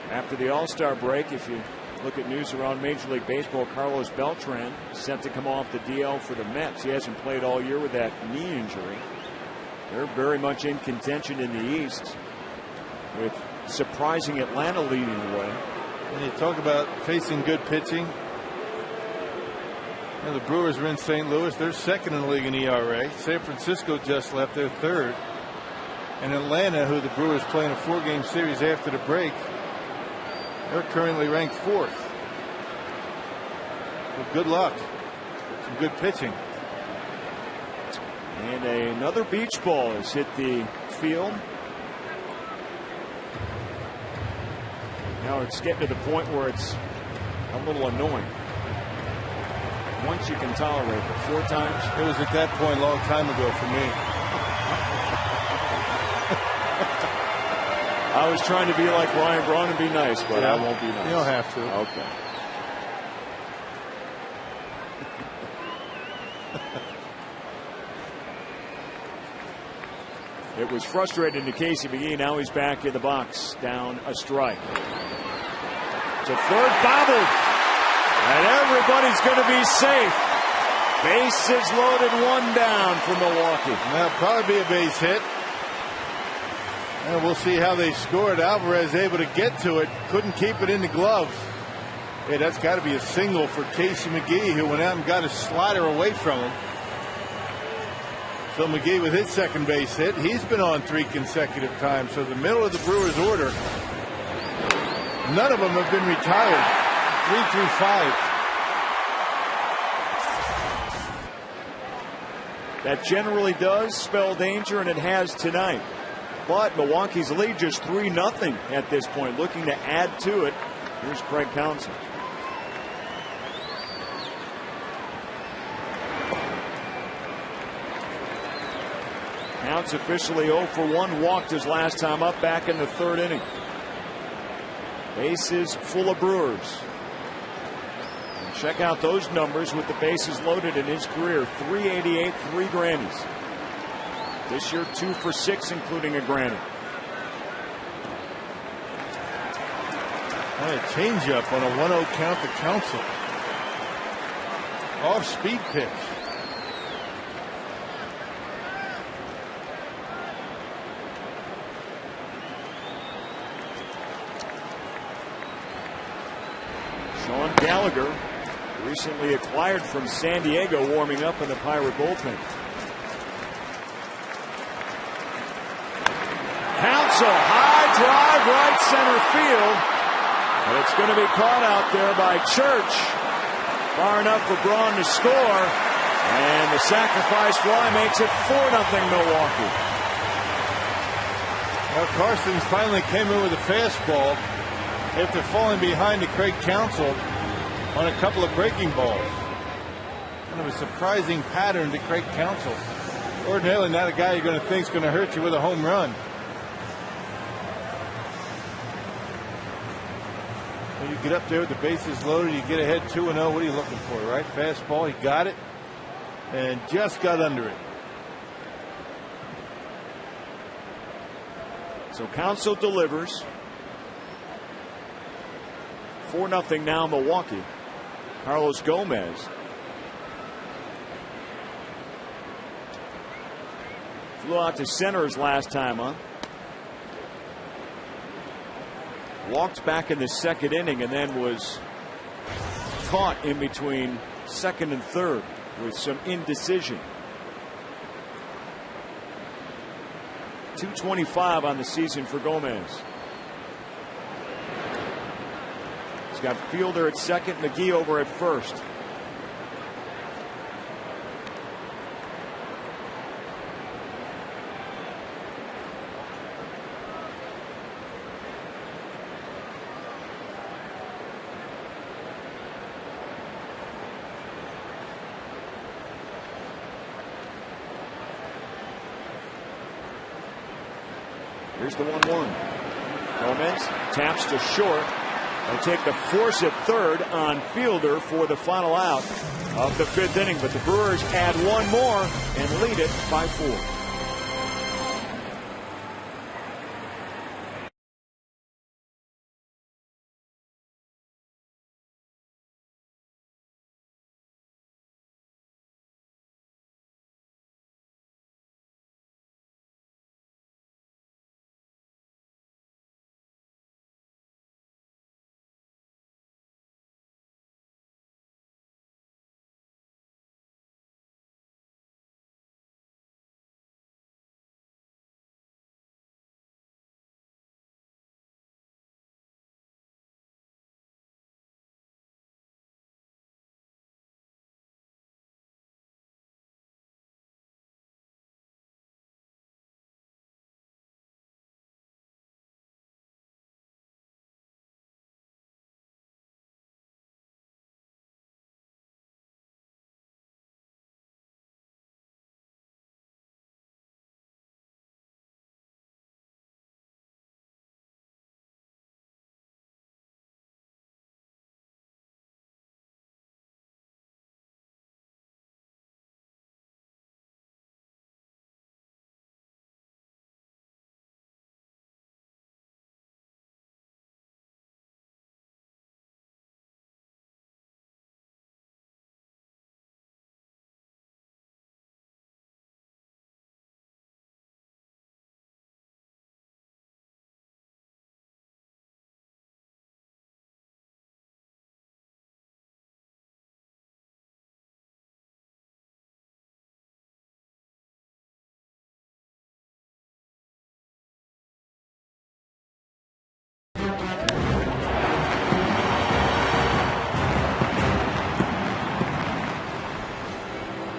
[SPEAKER 7] After the All-Star break, if you look at news around Major League Baseball, Carlos Beltran set to come off the DL for the Mets. He hasn't played all year with that knee injury. They're very much in contention in the East, with surprising Atlanta leading the way.
[SPEAKER 4] When you talk about facing good pitching, the Brewers are in St. Louis. They're second in the league in ERA. San Francisco just left. They're third. And Atlanta, who the Brewers play in a 4-game series after the break, they're currently ranked 4th. So good luck. Some good pitching.
[SPEAKER 7] And another beach ball has hit the field. Now it's getting to the point where it's a little annoying. Once you can tolerate it, 4 times.
[SPEAKER 4] It was at that point a long time ago for me.
[SPEAKER 7] I was trying to be like Ryan Braun and be nice, but I won't be nice.
[SPEAKER 4] You don't have to.
[SPEAKER 7] Okay. It was frustrating to Casey McGehee. Now he's back in the box, down a strike. To third, bobbled. And everybody's going to be safe. Bases loaded, 1 down for Milwaukee.
[SPEAKER 4] That'll probably be a base hit. And we'll see how they scored. Alvarez able to get to it. Couldn't keep it in the glove. Hey, that's got to be a single for Casey McGehee, who went out and got his slider away from him. So McGehee with his second base hit. He's been on 3 consecutive times. So the middle of the Brewers order, none of them have been retired. 3 through 5.
[SPEAKER 7] That generally does spell danger, and it has tonight. But Milwaukee's lead just 3-0 at this point. Looking to add to it. Here's Craig Counsell. Counts officially 0 for 1. Walked his last time up back in the 3rd inning. Bases full of Brewers. And check out those numbers with the bases loaded in his career. 388, 3 Grammys. This year 2 for 6, including a Grammy.
[SPEAKER 4] A changeup on a 1-0 count to Counsell. Off speed pitch.
[SPEAKER 7] Sean Gallagher, recently acquired from San Diego, warming up in the Pirate bullpen. Counsell, high drive, right center field. And it's going to be caught out there by Church. Far enough for Braun to score. And the sacrifice fly makes it 4-0 Milwaukee.
[SPEAKER 4] Well, Carson finally came in with a fastball after falling behind to Craig Counsell on a couple of breaking balls. Kind of a surprising pattern to Craig Counsell. Ordinarily not a guy you're going to think is going to hurt you with a home run. When you get up there with the bases loaded, you get ahead 2-0. What are you looking for, right? Fastball, he got it and just got under it.
[SPEAKER 7] So Counsell delivers. 4-0 now Milwaukee. Carlos Gomez flew out to center his last time, huh? Walked back in the 2nd inning and then was caught in between 2nd and 3rd with some indecision. 225 on the season for Gomez. He's got Fielder at 2nd, McGehee over at 1st. Here's the 1-1. Gomez taps to short. They'll take the force at 3rd on Fielder for the final out of the 5th inning. But the Brewers add 1 more and lead it by 4.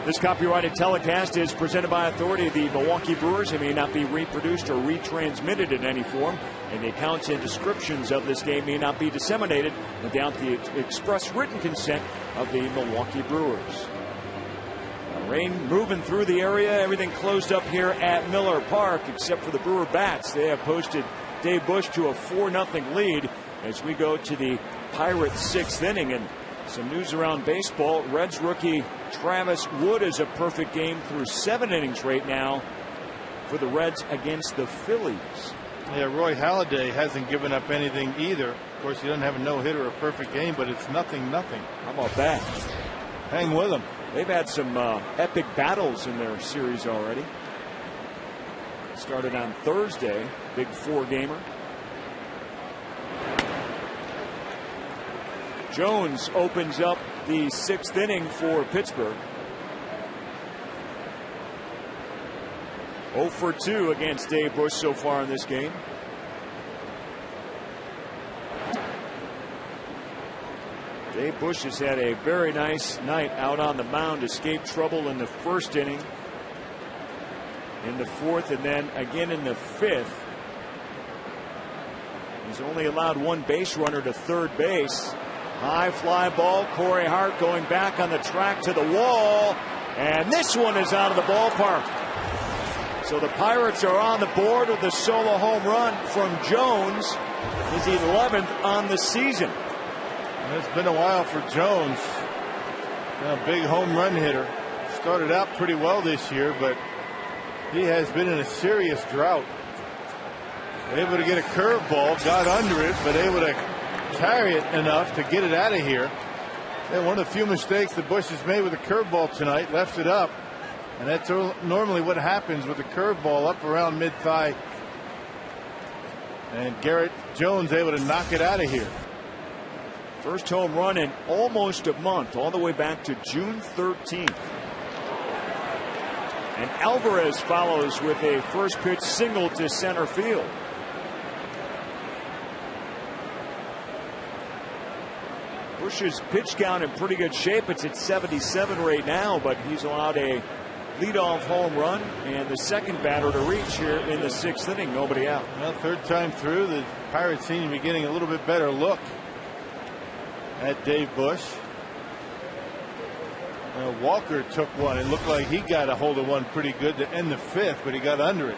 [SPEAKER 7] This copyrighted telecast is presented by authority of the Milwaukee Brewers. It may not be reproduced or retransmitted in any form, and the accounts and descriptions of this game may not be disseminated without the express written consent of the Milwaukee Brewers. Rain moving through the area. Everything closed up here at Miller Park except for the Brewer bats. They have posted Dave Bush to a 4-0 lead as we go to the Pirates' sixth inning. And some news around baseball. Reds rookie Travis Wood is a perfect game through 7 innings right now for the Reds against the Phillies.
[SPEAKER 4] Yeah, Roy Halladay hasn't given up anything either. Of course, he doesn't have a no-hitter or a perfect game, but it's 0-0.
[SPEAKER 7] How about that?
[SPEAKER 4] Hang with him.
[SPEAKER 7] They've had some epic battles in their series already. Started on Thursday, big 4-gamer. Jones opens up the 6th inning for Pittsburgh. 0 for 2 against Dave Bush so far in this game. Dave Bush has had a very nice night out on the mound. Escaped trouble in the 1st inning, in the 4th, and then again in the 5th. He's only allowed 1 base runner to 3rd base. High fly ball. Corey Hart going back on the track to the wall. And this one is out of the ballpark. So the Pirates are on the board with a solo home run from Jones. His 11th on the season.
[SPEAKER 4] It's been a while for Jones. A big home run hitter. Started out pretty well this year, but he has been in a serious drought. Able to get a curveball, got under it, but able to carry it enough to get it out of here. And one of the few mistakes that Bush has made with the curveball tonight, left it up. And that's normally what happens with the curveball up around mid-thigh. And Garrett Jones able to knock it out of here.
[SPEAKER 7] First home run in almost a month, all the way back to June 13th. And Alvarez follows with a first pitch single to center field. Bush's pitch count in pretty good shape. It's at 77 right now, but he's allowed a leadoff home run and the second batter to reach here in the 6th inning. Nobody out.
[SPEAKER 4] Well, 3rd time through, the Pirates seem to be getting a little bit better look at Dave Bush. Walker took one. It looked like he got a hold of one pretty good to end the 5th, but he got under it.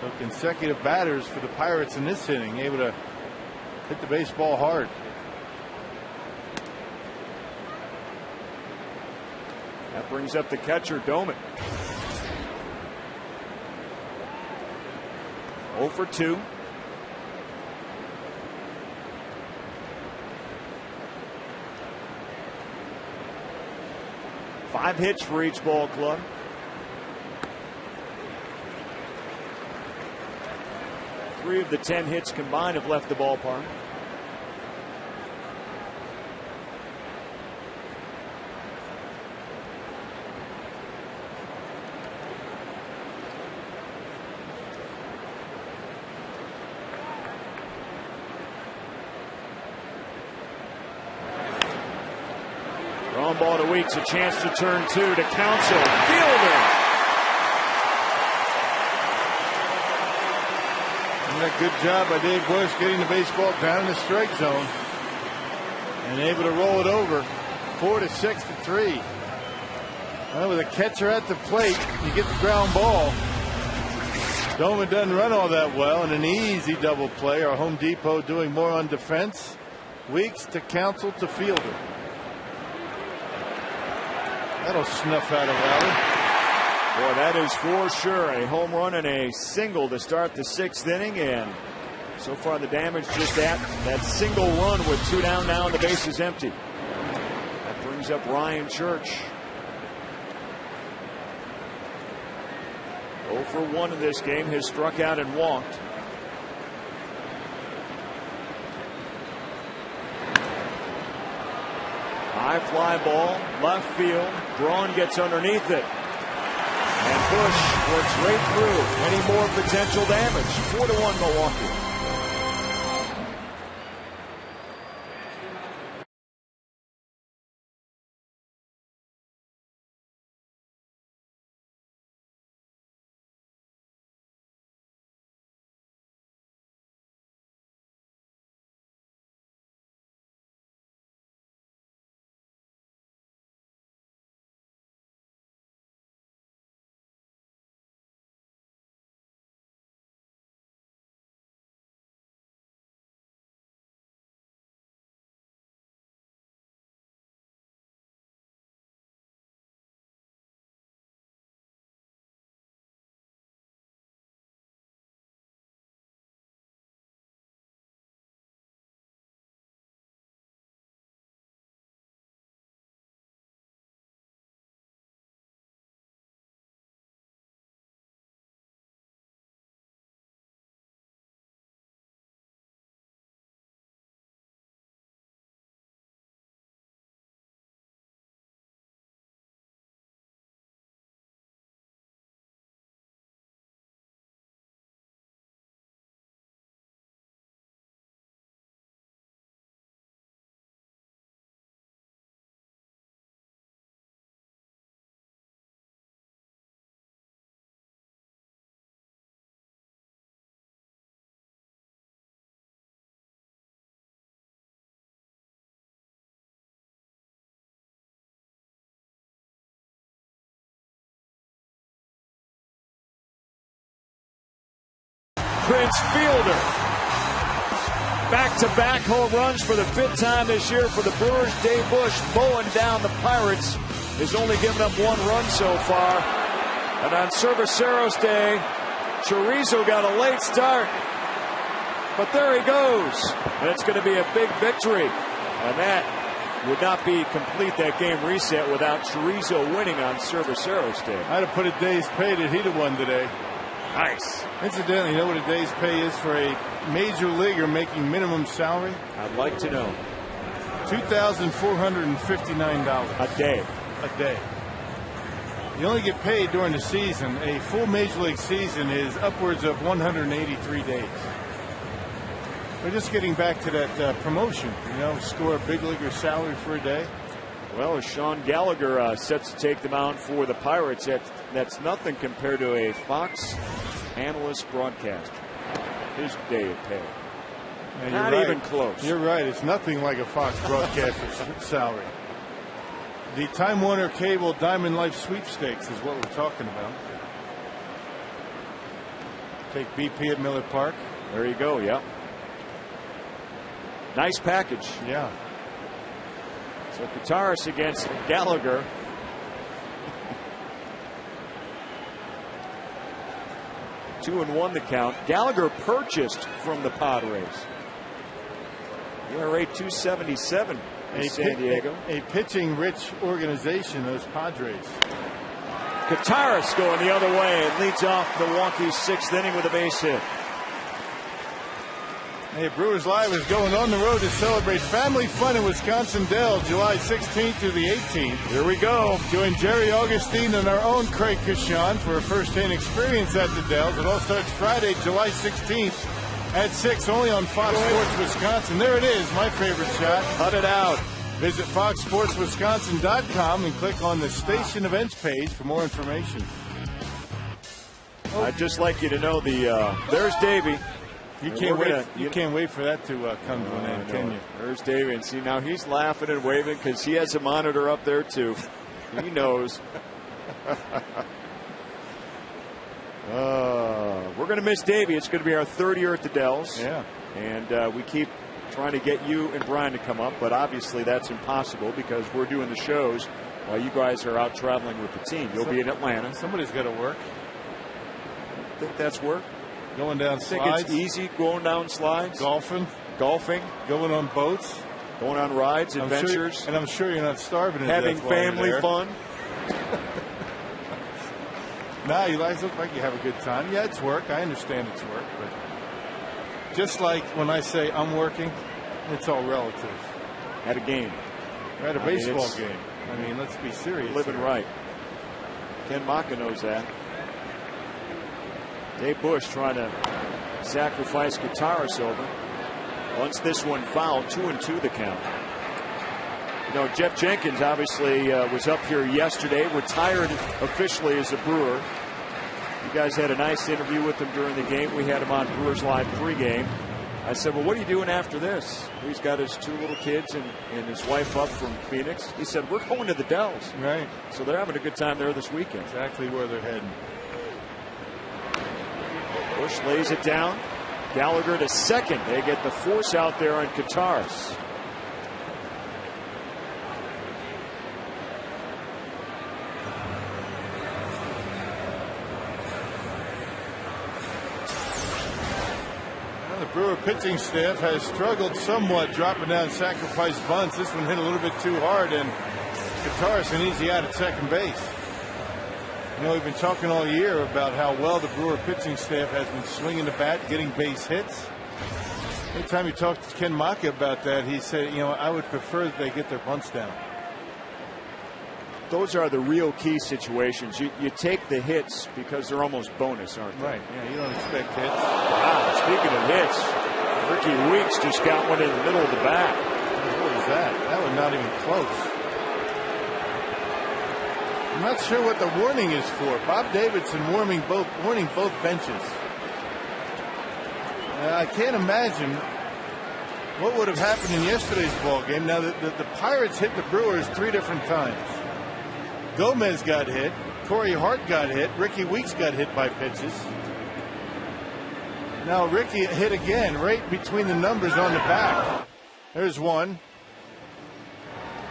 [SPEAKER 4] So consecutive batters for the Pirates in this inning, able to hit the baseball hard.
[SPEAKER 7] That brings up the catcher, Doman. 0 for 2. Five hits for each ball club. Three of the 10 hits combined have left the ballpark. Ground ball to Weeks, a chance to turn 2 to Counsell. Fielder.
[SPEAKER 4] And a good job by Dave Bush getting the baseball down in the strike zone and able to roll it over 4-6-3. Well, with a catcher at the plate, you get the ground ball. Doman doesn't run all that well, and an easy double play. Our Home Depot doing more on defense. Weeks to Counsell to Fielder. That'll snuff out a rally.
[SPEAKER 7] Boy, that is for sure a home run and a single to start the 6th inning. And so far the damage just that single run with 2 down now and the base is empty. That brings up Ryan Church. 0 for 1 in this game. Has struck out and walked. High fly ball, left field. Braun gets underneath it. And Bush works right through any more potential damage. 4-1 Milwaukee. Prince Fielder. Back-to-back home runs for the 5th time this year for the Brewers. Dave Bush mowing down the Pirates. Has only given up 1 run so far. And on Cerveceros Day, Chorizo got a late start. But there he goes. And it's going to be a big victory. And that would not be complete, that game reset, without Chorizo winning on Cerveceros Day.
[SPEAKER 4] I'd have put a day's pay that he'd have won today.
[SPEAKER 7] Nice.
[SPEAKER 4] Incidentally, you know what a day's pay is for a major leaguer making minimum salary?
[SPEAKER 7] I'd like to know.
[SPEAKER 4] $2,459
[SPEAKER 7] a day.
[SPEAKER 4] A day. You only get paid during the season. A full major league season is upwards of 183 days. We're just getting back to that promotion, score a big leaguer salary for a day.
[SPEAKER 7] Well, as Sean Gallagher sets to take the mound for the Pirates, that's nothing compared to a Fox analyst broadcaster. His day of pay. Not
[SPEAKER 4] right.
[SPEAKER 7] even close.
[SPEAKER 4] You're right. It's nothing like a Fox broadcaster's salary. The Time Warner Cable Diamond Life Sweepstakes is what we're talking about. Take BP at Miller Park.
[SPEAKER 7] There you go, yeah. Nice package.
[SPEAKER 4] Yeah.
[SPEAKER 7] So Kotaris against Gallagher. Two and 1 the count. Gallagher purchased from the Padres. ERA 2.77 in San Diego.
[SPEAKER 4] A pitching-rich organization, those Padres.
[SPEAKER 7] Kotaris going the other way and leads off Milwaukee's 6th inning with a base hit.
[SPEAKER 4] Hey, Brewers Live is going on the road to celebrate Family Fun in Wisconsin Dells, July 16th through the 18th.
[SPEAKER 7] Here we go.
[SPEAKER 4] Join Jerry Augustine and our own Craig Kashan for a first-hand experience at the Dells. It all starts Friday, July 16th at 6, only on Fox Sports Wisconsin. There it is, my favorite shot.
[SPEAKER 7] Cut it out.
[SPEAKER 4] Visit foxsportswisconsin.com and click on the station events page for more information.
[SPEAKER 7] I'd just like you to know there's Davey.
[SPEAKER 4] You can't wait. You can't wait for that to come to an end, can you?
[SPEAKER 7] There's David. And see, now he's laughing and waving because he has a monitor up there too. He knows. We're going to miss Davey. It's going to be our 3rd year at the Dells.
[SPEAKER 4] Yeah.
[SPEAKER 7] And we keep trying to get you and Brian to come up, but obviously that's impossible because we're doing the shows while you guys are out traveling with the team. You'll be in Atlanta.
[SPEAKER 4] Somebody's got to work.
[SPEAKER 7] Think that's work?
[SPEAKER 4] Going down slides.
[SPEAKER 7] I think it's easy going down slides.
[SPEAKER 4] Golfing.
[SPEAKER 7] Going
[SPEAKER 4] on boats.
[SPEAKER 7] Going on rides, adventures.
[SPEAKER 4] I'm sure you're not starving.
[SPEAKER 7] Having family fun.
[SPEAKER 4] Nah, you guys look like you have a good time. Yeah, it's work. I understand it's work. But just like when I say I'm working, it's all relative.
[SPEAKER 7] At a game.
[SPEAKER 4] At a baseball game. I mean, let's be serious.
[SPEAKER 7] Living right. Ken Maka knows that. Dave Bush trying to sacrifice Kotaris over. Once this one fouled, 2-2 the count. Jeff Jenkins obviously was up here yesterday, retired officially as a Brewer. You guys had a nice interview with him during the game. We had him on Brewers Live pregame. I said, well, what are you doing after this? He's got his 2 little kids and his wife up from Phoenix. He said, we're going to the Dells.
[SPEAKER 4] Right.
[SPEAKER 7] So they're having a good time there this weekend.
[SPEAKER 4] Exactly where they're heading.
[SPEAKER 7] Bush lays it down. Gallagher to second. They get the force out there on Kotaris.
[SPEAKER 4] The Brewer pitching staff has struggled somewhat dropping down sacrifice bunts. This one hit a little bit too hard, and Kotaris an easy out at second base. We've been talking all year about how well the Brewer pitching staff has been swinging the bat, getting base hits. Anytime you talk to Ken Maka about that, he said, I would prefer that they get their bunts down.
[SPEAKER 7] Those are the real key situations. You take the hits because they're almost bonus, aren't they?
[SPEAKER 4] Right. Yeah, you don't expect hits.
[SPEAKER 7] Wow, speaking of hits, Ricky Weeks just got one in the middle of the bat.
[SPEAKER 4] What was that? That was not even close. I'm not sure what the warning is for. Bob Davidson warning both benches. I can't imagine what would have happened in yesterday's ball game. Now, the Pirates hit the Brewers 3 different times. Gomez got hit. Corey Hart got hit. Ricky Weeks got hit by pitches. Now Ricky hit again, right between the numbers on the back. There's one.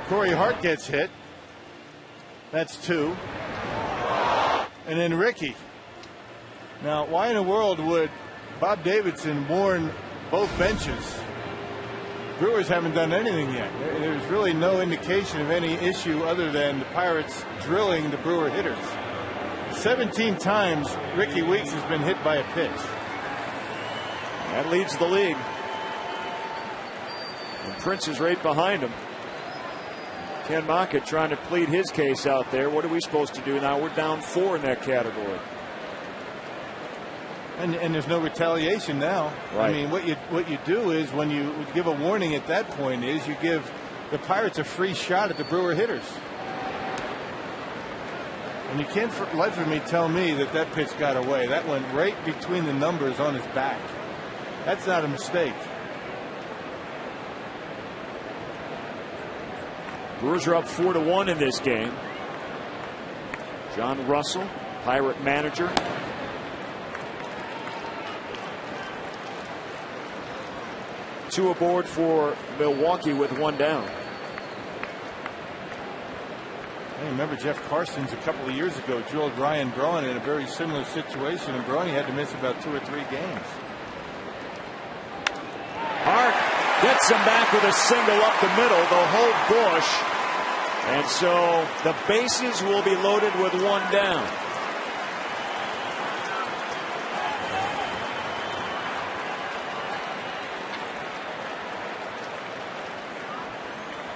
[SPEAKER 4] Corey Hart gets hit. That's two. And then Ricky. Now, why in the world would Bob Davidson warn both benches? Brewers haven't done anything yet. There's really no indication of any issue other than the Pirates drilling the Brewer hitters. 17 times Ricky Weeks has been hit by a pitch.
[SPEAKER 7] That leads the league. And Prince is right behind him. Ken Moffitt trying to plead his case out there. What are we supposed to do now? We're down 4 in that category.
[SPEAKER 4] And there's no retaliation now.
[SPEAKER 7] Right.
[SPEAKER 4] I mean, what you do is when you give a warning at that point is you give the Pirates a free shot at the Brewer hitters. And you can't for life of me tell me that pitch got away. That went right between the numbers on his back. That's not a mistake.
[SPEAKER 7] Brewers are up 4-1 in this game. John Russell, Pirate manager. Two aboard for Milwaukee with one down.
[SPEAKER 4] I remember Jeff Carstens a couple of years ago drilled Ryan Braun in a very similar situation, and Braun had to miss about 2 or 3 games.
[SPEAKER 7] Hart gets him back with a single up the middle. They'll hold Bush. And so the bases will be loaded with one down.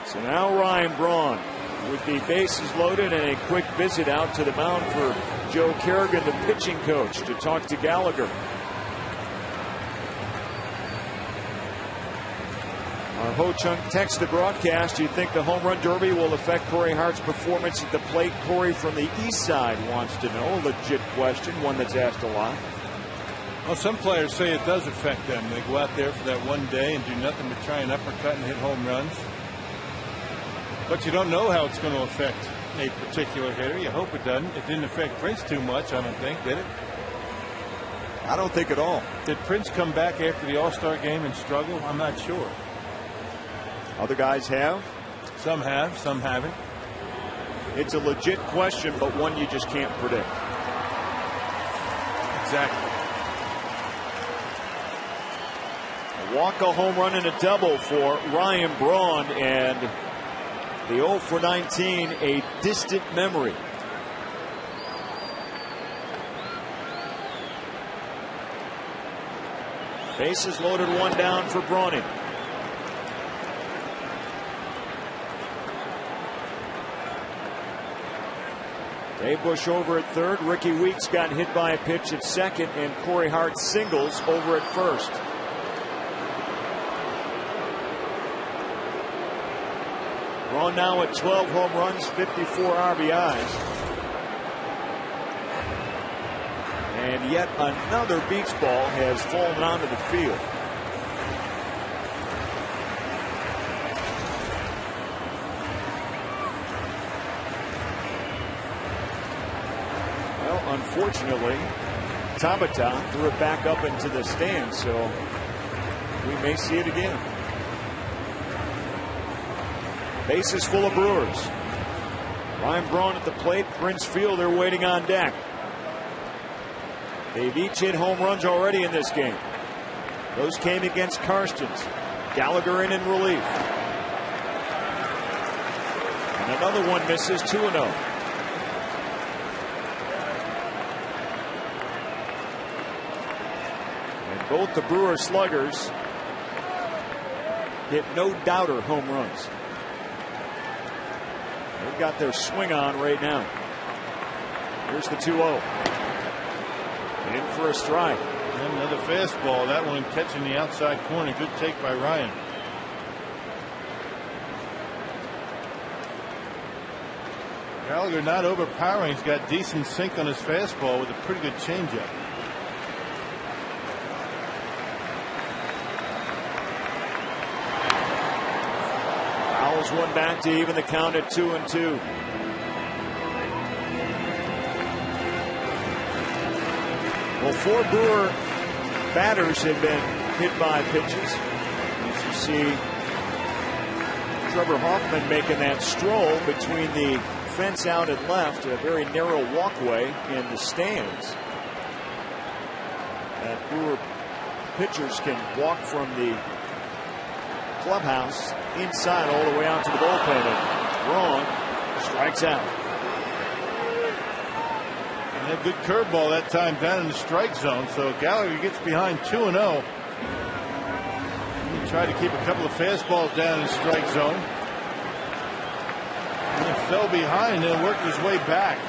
[SPEAKER 7] So now Ryan Braun with the bases loaded and a quick visit out to the mound for Joe Kerrigan, the pitching coach, to talk to Gallagher. Ho Chunk texts the broadcast. Do you think the home run derby will affect Corey Hart's performance at the plate? Corey from the east side wants to know. A legit question, one that's asked a lot.
[SPEAKER 4] Well, some players say it does affect them. They go out there for that one day and do nothing but try and uppercut and hit home runs. But you don't know how it's going to affect a particular hitter. You hope it doesn't. It didn't affect Prince too much, I don't think, did it?
[SPEAKER 7] I don't think at all.
[SPEAKER 4] Did Prince come back after the All-Star game and struggle? I'm not sure.
[SPEAKER 7] Other guys have.
[SPEAKER 4] Some have, some haven't.
[SPEAKER 7] It's a legit question, but one you just can't predict.
[SPEAKER 4] Exactly.
[SPEAKER 7] A walk, a home run, and a double for Ryan Braun, and the 0 for 19, a distant memory. Bases loaded, one down for Browning. Dave Bush over at third. Ricky Weeks got hit by a pitch at second, and Corey Hart singles over at first. Braun now at 12 home runs, 54 RBIs. And yet another beach ball has fallen onto the field. Unfortunately, Tabata threw it back up into the stands, so we may see it again. Bases full of Brewers. Ryan Braun at the plate, Prince Fielder waiting on deck. They've each hit home runs already in this game. Those came against Karstens. Gallagher in relief. And another one misses, 2-0. Both the Brewer sluggers hit no-doubter home runs. They've got their swing on right now. Here's the 2-0. In for a strike.
[SPEAKER 4] And another fastball. That one catching the outside corner. Good take by Ryan. Gallagher not overpowering. He's got decent sink on his fastball with a pretty good changeup.
[SPEAKER 7] One back to even the count at 2-2. Well, 4 Brewer batters have been hit by pitches. As you see Trevor Hoffman making that stroll between the fence out and left, a very narrow walkway in the stands. That Brewer pitchers can walk from the clubhouse inside all the way out to the bullpen. And Braun strikes out.
[SPEAKER 4] And a good curveball that time down in the strike zone. So Gallagher gets behind 2-0. He tried to keep a couple of fastballs down in the strike zone. And then fell behind and worked his way back.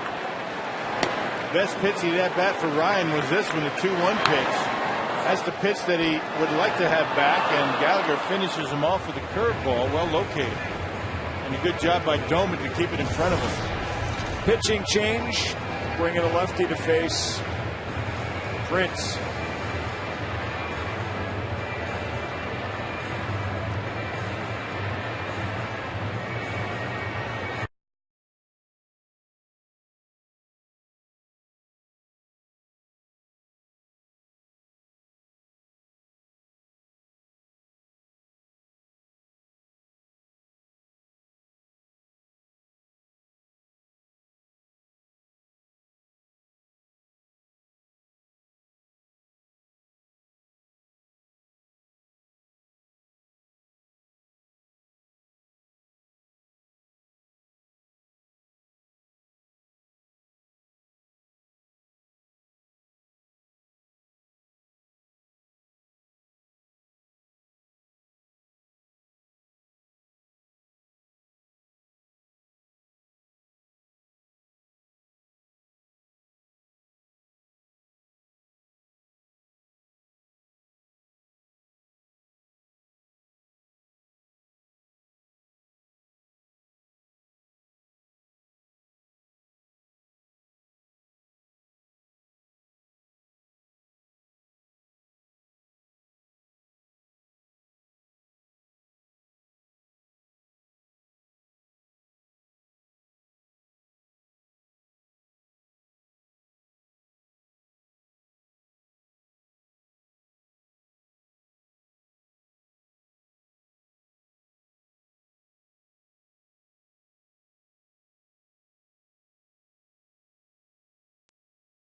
[SPEAKER 4] Best pitch he had at bat for Ryan was this one, the 2-1 pitch. That's the pitch that he would like to have back, and Gallagher finishes him off with a curveball, well located. And a good job by Doman to keep it in front of him.
[SPEAKER 7] Pitching change, bringing a lefty to face Prince.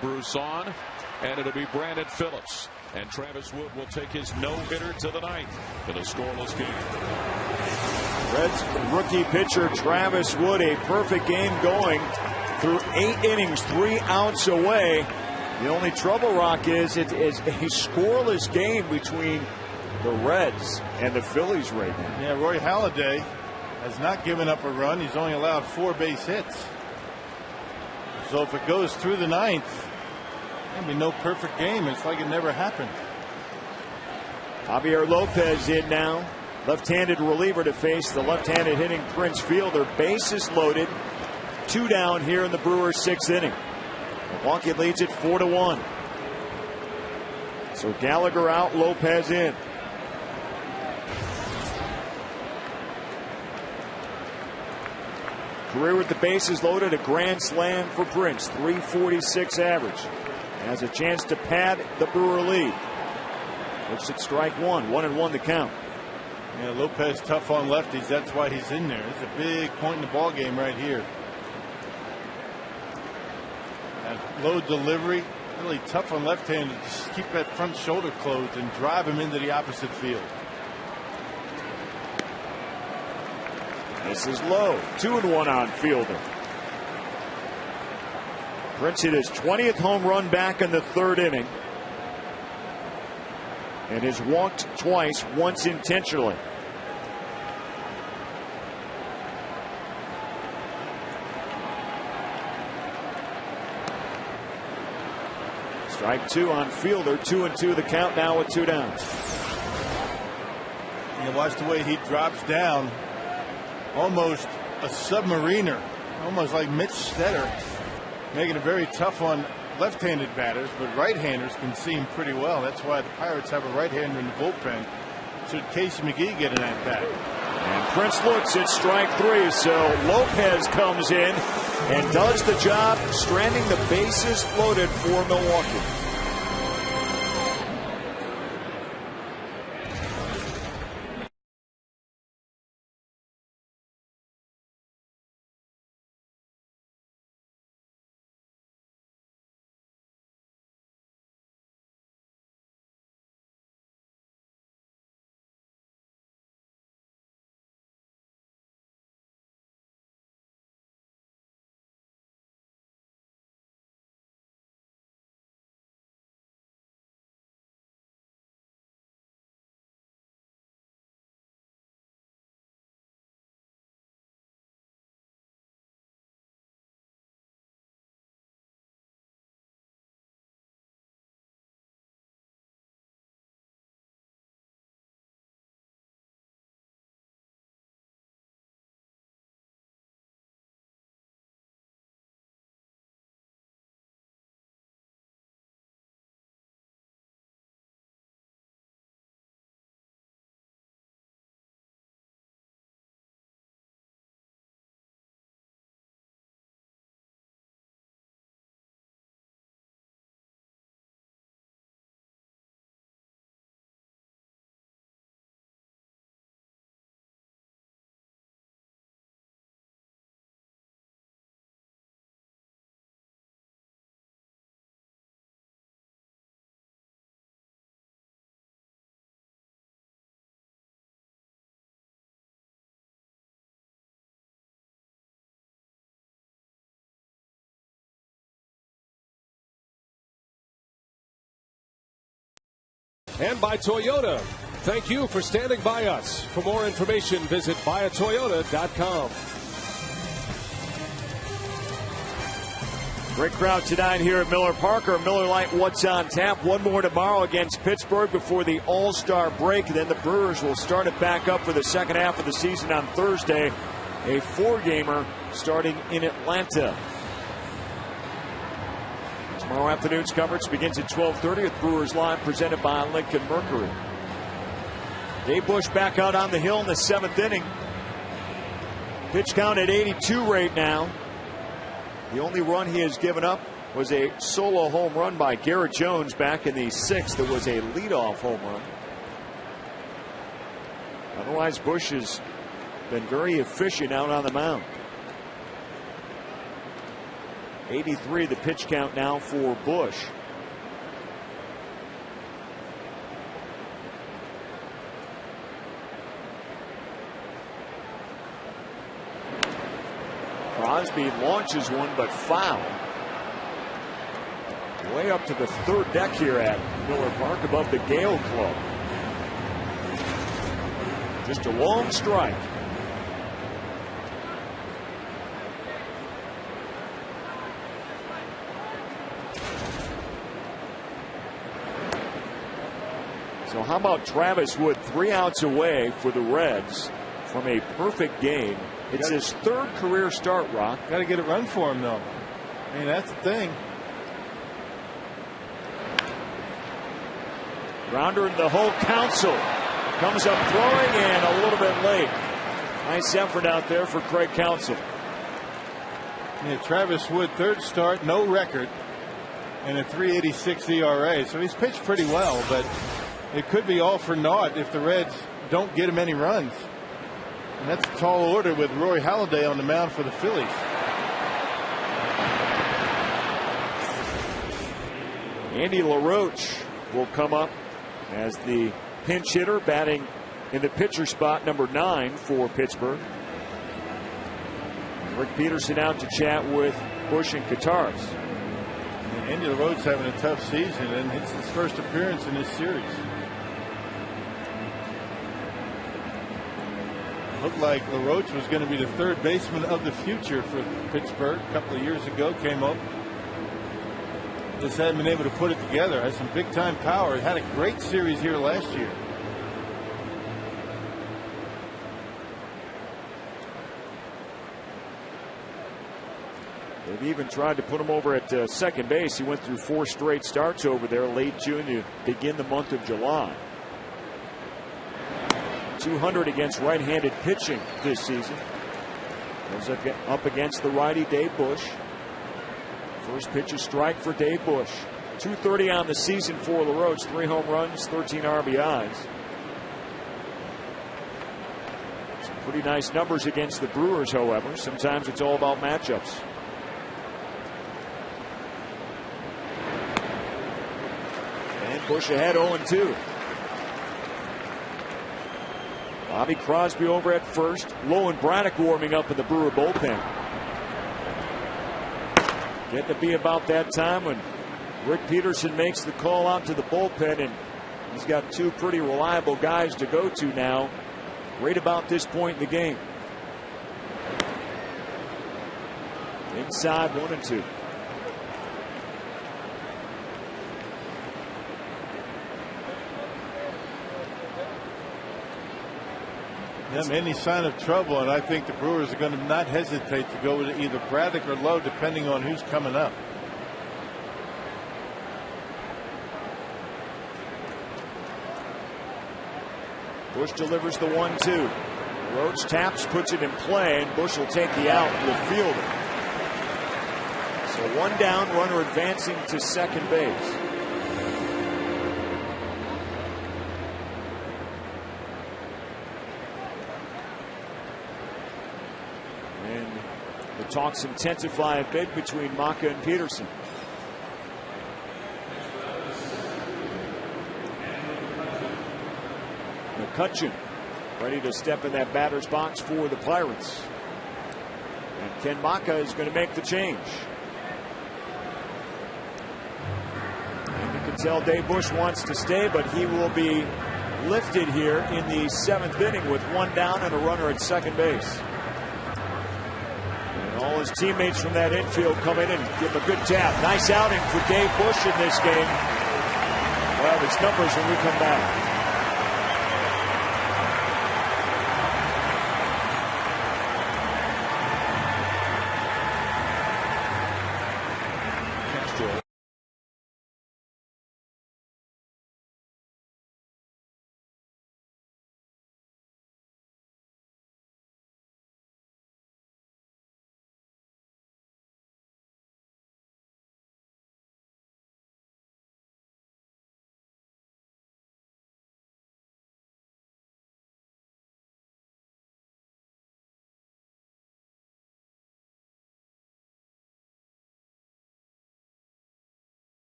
[SPEAKER 10] Bruce on, and it'll be Brandon Phillips. And Travis Wood will take his no-hitter to the ninth in a scoreless game.
[SPEAKER 7] Reds rookie pitcher Travis Wood, a perfect game going through 8 innings, 3 outs away. The only trouble, Rock, is it is a scoreless game between the Reds and the Phillies right now.
[SPEAKER 4] Yeah, Roy Halladay has not given up a run. He's only allowed 4 base hits. So if it goes through the ninth, there'll be no perfect game. It's like it never happened.
[SPEAKER 7] Javier Lopez in now. Left-handed reliever to face the left-handed hitting Prince Fielder. Bases loaded. 2 down here in the Brewers' 6th inning. Milwaukee leads it 4-1. So Gallagher out, Lopez in. Career with the bases loaded, a grand slam for Prince. 346 average. Has a chance to pad the Brewer lead. Looks at strike one. 1-1 the count.
[SPEAKER 4] Yeah, Lopez tough on lefties. That's why he's in there. It's a big point in the ball game right here. That low delivery, really tough on left-handed. Just keep that front shoulder closed and drive him into the opposite field.
[SPEAKER 7] This is low. 2-1 on Fielder. Prince hit his 20th home run back in the 3rd inning. And has walked twice, once intentionally. Strike 2 on Fielder. 2-2 the count now with 2 down.
[SPEAKER 4] You watch the way he drops down. Almost a submariner. Almost like Mitch Stetter. Making it very tough on left-handed batters, but right-handers can see him pretty well. That's why the Pirates have a right-hander in the bullpen. Should Casey McGee get an at-bat?
[SPEAKER 7] And Prince looks at strike 3, so Lopez comes in and does the job, stranding the bases loaded for Milwaukee.
[SPEAKER 10] And by Toyota. Thank you for standing by us. For more information, visit buyatoyota.com.
[SPEAKER 7] Great crowd tonight here at Miller Park. Our Miller Lite What's on Tap. One more tomorrow against Pittsburgh before the All-Star break. Then the Brewers will start it back up for the second half of the season on Thursday. A 4-gamer starting in Atlanta. Tomorrow afternoon's coverage begins at 12:30 with Brewers Live, presented by Lincoln Mercury. Dave Bush back out on the hill in the 7th inning. Pitch count at 82 right now. The only run he has given up was a solo home run by Garrett Jones back in the 6th. That was a leadoff home run. Otherwise, Bush has been very efficient out on the mound. 83 the pitch count now for Bush. Crosby launches one, but foul. Way up to the 3rd deck here at Miller Park above the Gale Club. Just a long strike. So how about Travis Wood, 3 outs away for the Reds from a perfect game. It's his 3rd career start, Rock.
[SPEAKER 4] Got to get a run for him, though. I mean, that's the thing.
[SPEAKER 7] Grounder in the hole. Counsell comes up throwing and a little bit late. Nice effort out there for Craig Counsell.
[SPEAKER 4] Yeah, Travis Wood, 3rd start, no record, and a 3.86 ERA. So he's pitched pretty well, but it could be all for naught if the Reds don't get him any runs. And that's a tall order with Roy Halladay on the mound for the Phillies.
[SPEAKER 7] Andy LaRoche will come up as the pinch hitter, batting in the pitcher spot, number 9 for Pittsburgh. Rick Peterson out to chat with Bush and Kataris.
[SPEAKER 4] And Andy LaRoche's having a tough season, and it's his first appearance in this series. Looked like LaRoche was going to be the 3rd baseman of the future for Pittsburgh a couple of years ago. Came up, just hadn't been able to put it together. Has some big time power. Had a great series here last year.
[SPEAKER 7] They've even tried to put him over at second base. He went through 4 straight starts over there late June to begin the month of July. 200 against right-handed pitching this season. Goes up against the righty Dave Bush. First pitch a strike for Dave Bush. 230 on the season for LaRoche. 3 home runs, 13 RBIs. Some pretty nice numbers against the Brewers, however. Sometimes it's all about matchups. And Bush ahead 0-2. Bobby Crosby over at first. Lowe and Braddock warming up in the Brewer bullpen. Getting to be about that time when Rick Peterson makes the call out to the bullpen, and he's got 2 pretty reliable guys to go to now right about this point in the game. Inside 1-2.
[SPEAKER 4] Any sign of trouble, and I think the Brewers are going to not hesitate to go with either Braddock or Lowe, depending on who's coming up.
[SPEAKER 7] Bush delivers the 1-2. Roach taps, puts it in play, and Bush will take the out with fielder. So 1 down, runner advancing to second base. Talks intensify a bit between Maka and Peterson. McCutchen ready to step in that batter's box for the Pirates. And Ken Maka is going to make the change. And you can tell Dave Bush wants to stay, but he will be lifted here in the 7th inning with 1 down and a runner at second base. And all his teammates from that infield come in and give him a good tap. Nice outing for Dave Bush in this game. We'll have his numbers when we come back.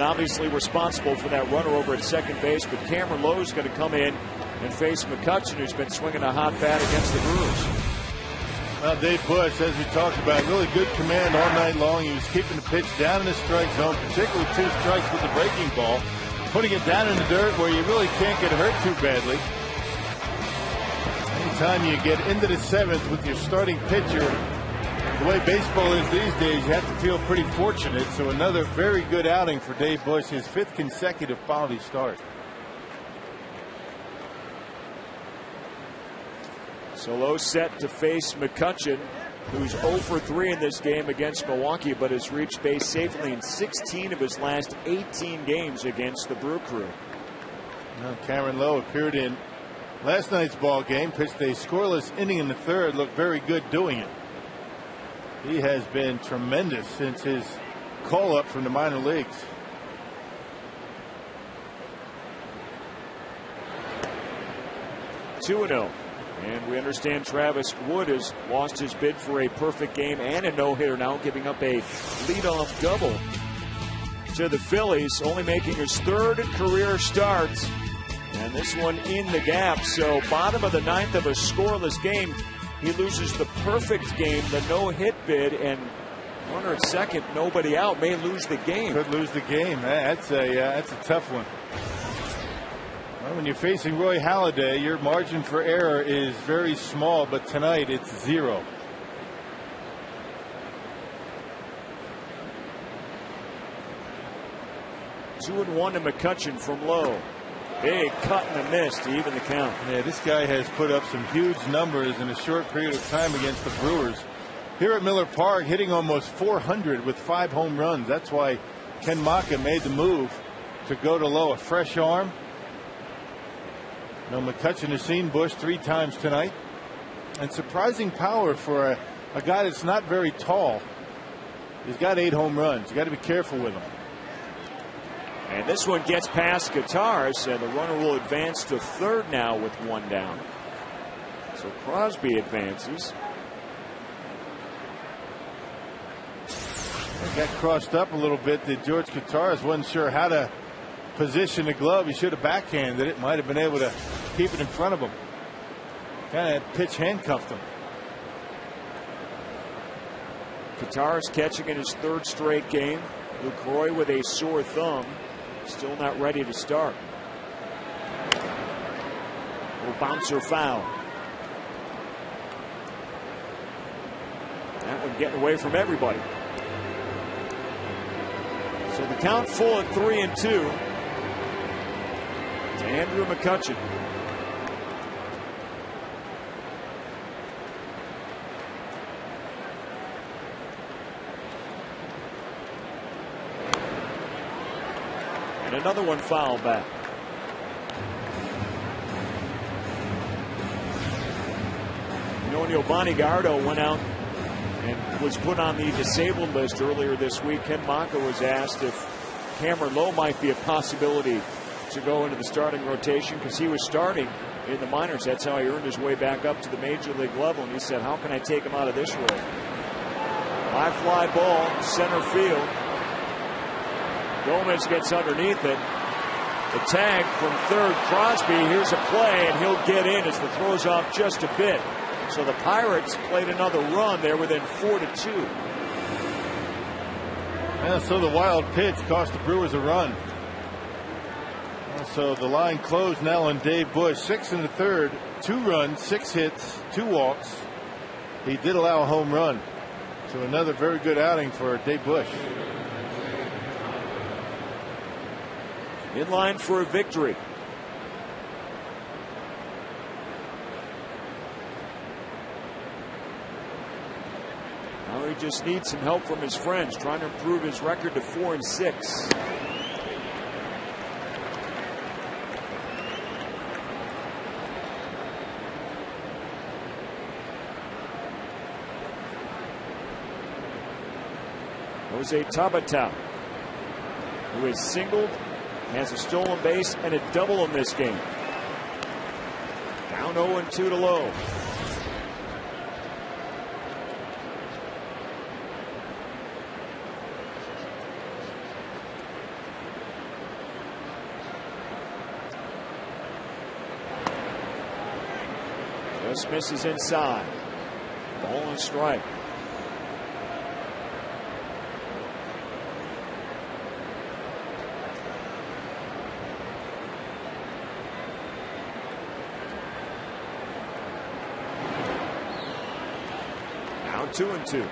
[SPEAKER 7] Obviously responsible for that runner over at second base, but Cameron Lowe is going to come in and face McCutchen, who's been swinging a hot bat against the Brewers.
[SPEAKER 4] Well, Dave Bush, as we talked about, really good command all night long. He was keeping the pitch down in the strike zone, particularly 2 strikes with the breaking ball, putting it down in the dirt where you really can't get hurt too badly. Anytime you get into the 7th with your starting pitcher, the way baseball is these days, you have to feel pretty fortunate. So another very good outing for Dave Bush, his 5th consecutive quality start.
[SPEAKER 7] So Lowe set to face McCutchen, who's 0 for 3 in this game against Milwaukee, but has reached base safely in 16 of his last 18 games against the Brew Crew.
[SPEAKER 4] Now, Cameron Lowe appeared in last night's ball game, pitched a scoreless inning in the 3rd, looked very good doing it. He has been tremendous since his call up from the minor leagues.
[SPEAKER 7] (2-0). And we understand Travis Wood has lost his bid for a perfect game and a no-hitter now, giving up a leadoff double to the Phillies, only making his 3rd career start. And this one in the gap. So bottom of the 9th of a scoreless game. He loses the perfect game, the no-hit bid, and runner at second, nobody out, may lose the game.
[SPEAKER 4] Could lose the game. That's a tough one. Well, when you're facing Roy Halladay, your margin for error is very small, but tonight it's 0.
[SPEAKER 7] Two and 1 to McCutchen from Lowe. Big cut and a miss to even the count.
[SPEAKER 4] Yeah, this guy has put up some huge numbers in a short period of time against the Brewers. Here at Miller Park, hitting almost 400 with 5 home runs. That's why Ken Maka made the move to go to Lowe. A fresh arm. Now, McCutchen has seen Bush 3 times tonight. And surprising power for a guy that's not very tall. He's got 8 home runs. You got to be careful with him.
[SPEAKER 7] And this one gets past Guitars, and the runner will advance to 3rd now with 1 down. So Crosby advances.
[SPEAKER 4] It got crossed up a little bit that George Guitars wasn't sure how to position the glove. He should have backhanded it. Might have been able to keep it in front of him. Kind of pitch handcuffed him.
[SPEAKER 7] Guitars catching in his 3rd straight game. Lucroy with a sore thumb. Still not ready to start. Little bouncer foul. That one getting away from everybody. The count full at 3-2 to Andrew McCutchen. And another one foul back. Giovanni Gallardo went out and was put on the disabled list earlier this week. Ken Maka was asked if Cameron Lowe might be a possibility to go into the starting rotation because he was starting in the minors. That's how he earned his way back up to the major league level. And he said, how can I take him out of this role? High fly ball, center field. Gomez gets underneath it. The tag from third, Crosby. Here's a play, and he'll get in as the throw's off just a bit. So the Pirates played another run there within 4-2.
[SPEAKER 4] Yeah, so the wild pitch cost the Brewers a run. So the line closed now on Dave Bush. 6 1/3, 2 runs, 6 hits, 2 walks. He did allow a home run. So another very good outing for Dave Bush.
[SPEAKER 7] In line for a victory. Now he just needs some help from his friends, trying to improve his record to 4-6. Jose Tabata, who has singled, has a stolen base and a double in this game. Down 0-2 to Lowe. Just misses inside. Ball and strike. Now 2-2.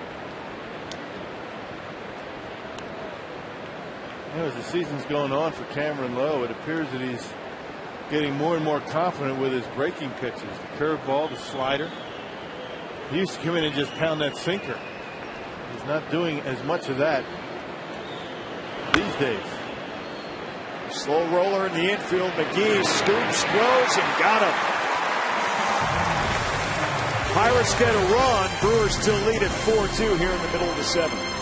[SPEAKER 4] As the season's going on for Cameron Lowe, it appears that he's getting more and more confident with his breaking pitches. The curveball, the slider. He used to come in and just pound that sinker. He's not doing as much of that these days.
[SPEAKER 7] Slow roller in the infield. McGee scoops, throws, and got him. Pirates get a run. Brewers still lead at 4-2 here in the middle of the 7th.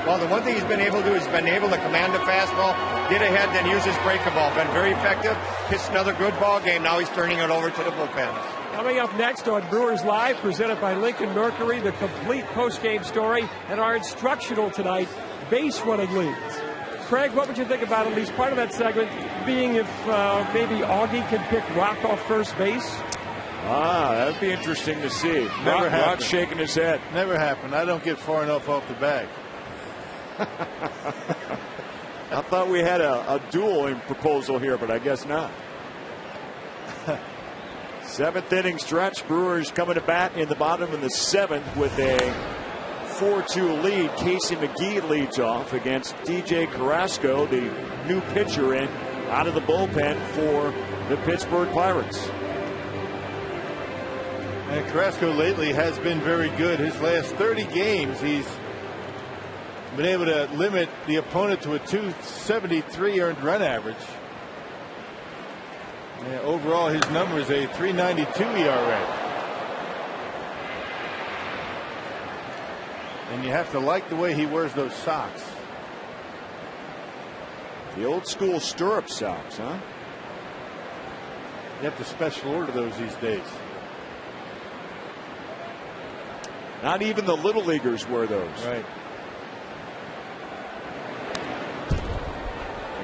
[SPEAKER 2] Well, the one thing he's been able to do is been able to command the fastball, get ahead, then use his breaking ball. Been very effective. Pitched another good ball game. Now he's turning it over to the bullpen.
[SPEAKER 1] Coming up next on Brewers Live, presented by Lincoln Mercury, the complete post-game story, and our instructional tonight, base running leads. Craig, what would you think about at least part of that segment being if maybe Augie can pick Rock off first base?
[SPEAKER 7] That'd be interesting to see.
[SPEAKER 4] Never happened.
[SPEAKER 7] Rock shaking his head.
[SPEAKER 4] Never happened. I don't get far enough off the bag.
[SPEAKER 7] I thought we had a duel in proposal here, but I guess not. 7th inning stretch. Brewers coming to bat in the bottom of the 7th with a 4-2 lead. Casey McGee leads off against DJ Carrasco, the new pitcher out of the bullpen for the Pittsburgh Pirates.
[SPEAKER 4] And Carrasco lately has been very good. His last 30 games, he's been able to limit the opponent to a 273 earned run average. And overall, his number is a 3.92 ERA. And you have to like the way he wears those socks.
[SPEAKER 7] The old school stirrup socks, huh?
[SPEAKER 4] You have to special order those these days.
[SPEAKER 7] Not even the little leaguers wear those.
[SPEAKER 4] Right.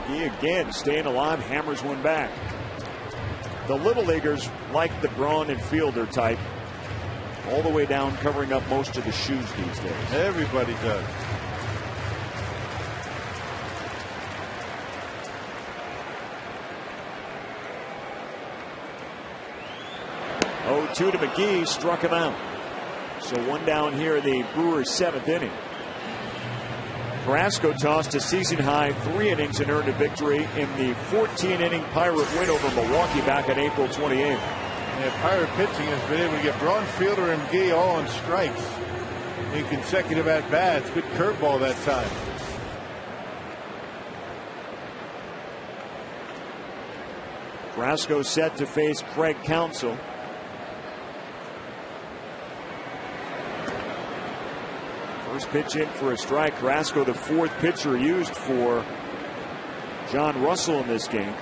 [SPEAKER 7] McGee again staying alive, hammers one back. The little leaguers like the Braun and Fielder type, all the way down, covering up most of the shoes these days.
[SPEAKER 4] Everybody does.
[SPEAKER 7] Oh, 2 to McGee, struck him out. So one down here in the Brewers' 7th inning. Carrasco tossed a season-high 3 innings and earned a victory in the 14-inning Pirate win over Milwaukee back on April 28th.
[SPEAKER 4] Yeah, Pirate pitching has been able to get Braun, Fielder, and McGee all on strikes in consecutive at-bats. Good curveball that time.
[SPEAKER 7] Carrasco set to face Craig Counsell. First pitch in for a strike. Carrasco, the 4th pitcher used for John Russell in this game.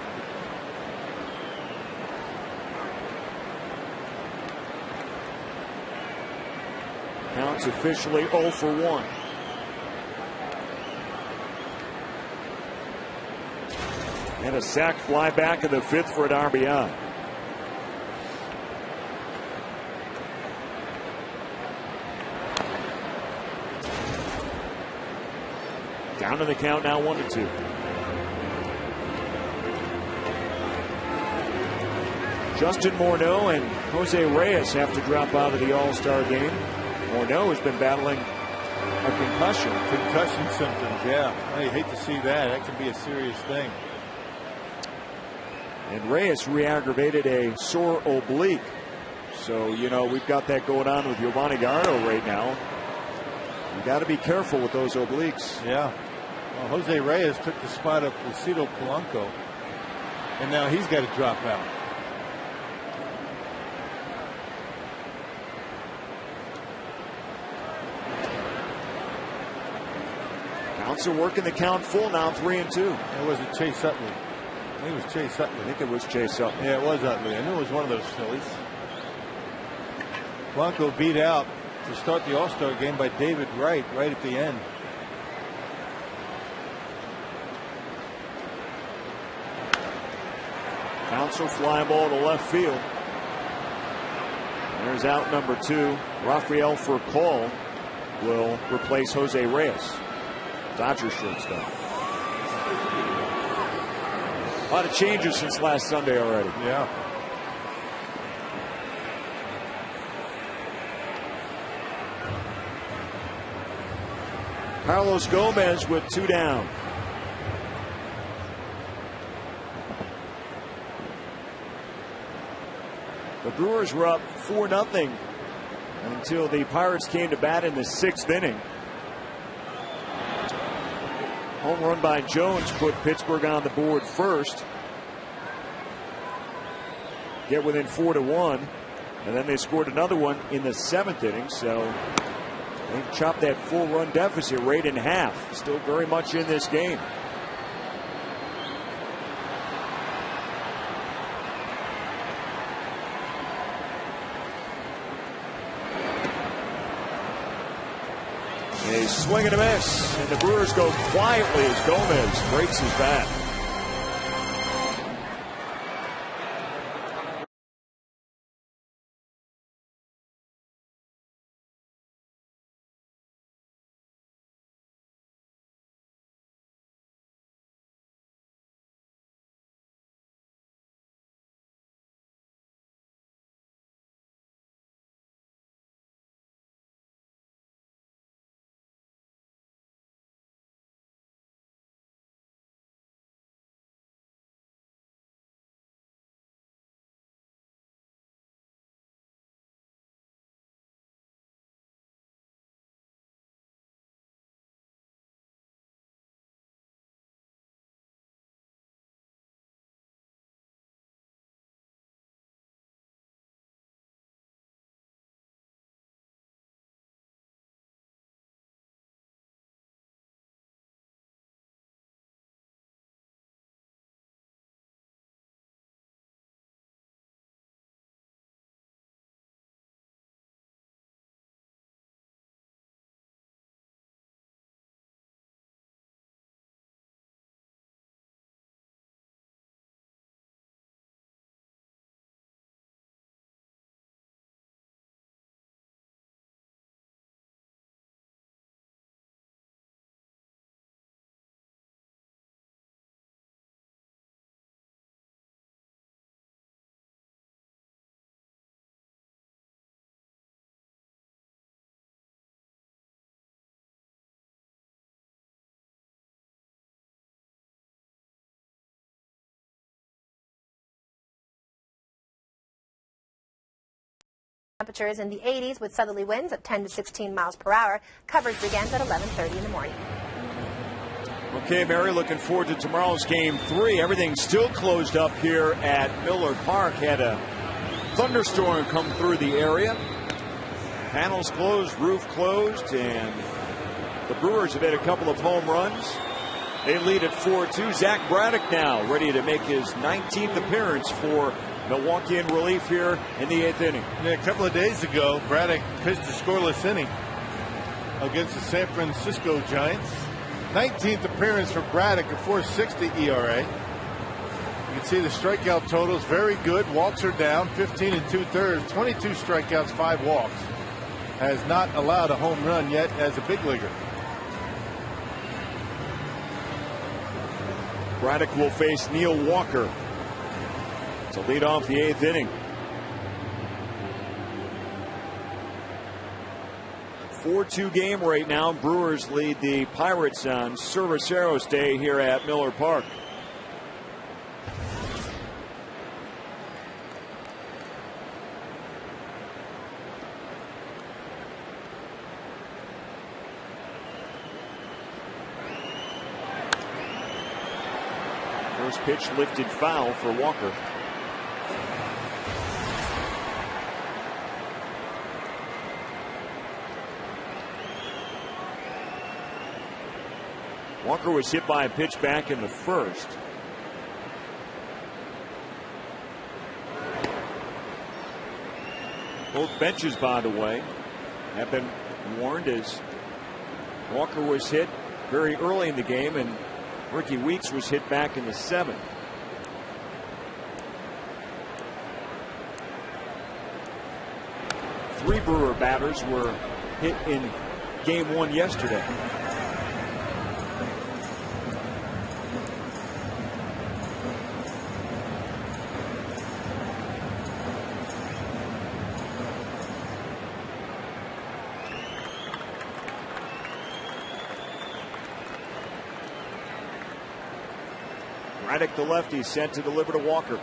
[SPEAKER 7] Counts officially 0 for 1. And a sac fly back in the 5th for an RBI. Down to the count now, 1-2. Justin Morneau and Jose Reyes have to drop out of the All-Star game. Morneau has been battling a concussion.
[SPEAKER 4] Concussion symptoms, yeah. I hate to see that. That can be a serious thing.
[SPEAKER 7] And Reyes re-aggravated a sore oblique. So, you know, we've got that going on with Giovanni Gallardo right now. You got to be careful with those obliques.
[SPEAKER 4] Yeah. Well, Jose Reyes took the spot of Placido Polanco, and now he's got to drop out.
[SPEAKER 7] Counsell working the count full now, 3-2.
[SPEAKER 4] It was it Chase Utley. I think it was Chase Utley.
[SPEAKER 7] I think it was Chase Utley.
[SPEAKER 4] Yeah, it was Utley. I knew it was one of those Phillies. Polanco beat out to start the All-Star game by David Wright right at the end.
[SPEAKER 7] Counsell fly ball to left field. There's out number 2. Rafael Furcal will replace Jose Reyes, Dodgers shortstop. A lot of changes since last Sunday already.
[SPEAKER 4] Yeah.
[SPEAKER 7] Carlos Gomez with 2 down. The Brewers were up 4-0 until the Pirates came to bat in the 6th inning. Home run by Jones put Pittsburgh on the board first. Get within 4-1. And then they scored another one in the 7th inning. So they chopped that full run deficit right in half. Still very much in this game. A swing and a miss, and the Brewers go quietly as Gomez breaks his bat.
[SPEAKER 11] Temperatures in the 80s with southerly winds at 10 to 16 miles per hour. Coverage begins at 11:30 in the morning.
[SPEAKER 7] Okay, Mary, looking forward to tomorrow's Game 3. Everything's still closed up here at Miller Park. Had a thunderstorm come through the area. Panels closed, roof closed, and the Brewers have had a couple of home runs. They lead at 4-2. Zach Braddock now ready to make his 19th appearance for Milwaukee in relief here in the 8th inning.
[SPEAKER 4] Yeah, a couple of days ago, Braddock pitched a scoreless inning against the San Francisco Giants. 19th appearance for Braddock, a 4.60 ERA. You can see the strikeout totals very good. Walks are down, 15 2/3, 22 strikeouts, 5 walks. Has not allowed a home run yet as a big leaguer.
[SPEAKER 7] Braddock will face Neil Walker to lead off the 8th inning. 4-2 game right now. Brewers lead the Pirates on Cerveceros Day here at Miller Park. First pitch lifted foul for Walker. Walker was hit by a pitch back in the first. Both benches, by the way, have been warned as Walker was hit very early in the game and Ricky Weeks was hit back in the 7th. Three Brewer batters were hit in Game 1 yesterday. Braddock, the lefty, sent to deliver to Walker.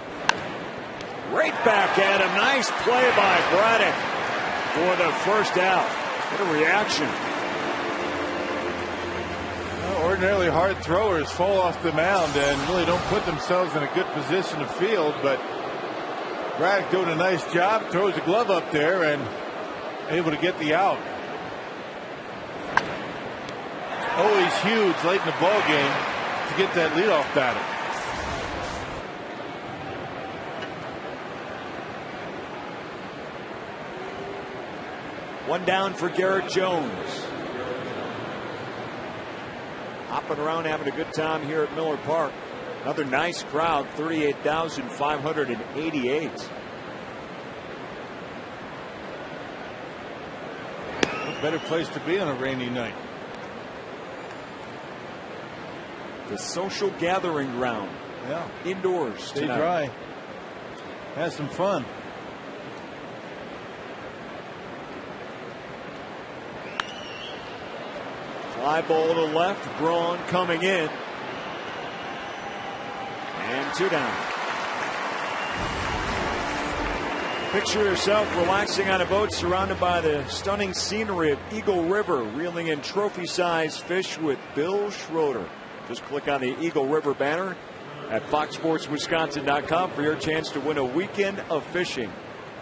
[SPEAKER 7] Right back at him. Nice play by Braddock for the first out. What a reaction.
[SPEAKER 4] Well, ordinarily hard throwers fall off the mound and really don't put themselves in a good position to field, but Braddock doing a nice job, throws a glove up there and able to get the out. Always huge late in the ball game to get that leadoff batter. One down for Garrett Jones.
[SPEAKER 7] hopping around, having a good time here at Miller Park. Another nice crowd, 38,588.
[SPEAKER 4] What better place to be on a rainy night?
[SPEAKER 7] The social gathering ground.
[SPEAKER 4] Yeah.
[SPEAKER 7] Indoors.
[SPEAKER 4] Stay
[SPEAKER 7] tonight.
[SPEAKER 4] dry. Have some fun.
[SPEAKER 7] Fly ball to left. Braun coming in. And 2 down. Picture yourself relaxing on a boat surrounded by the stunning scenery of Eagle River, reeling in trophy-sized fish with Bill Schroeder. Just click on the Eagle River banner at foxsportswisconsin.com for your chance to win a weekend of fishing.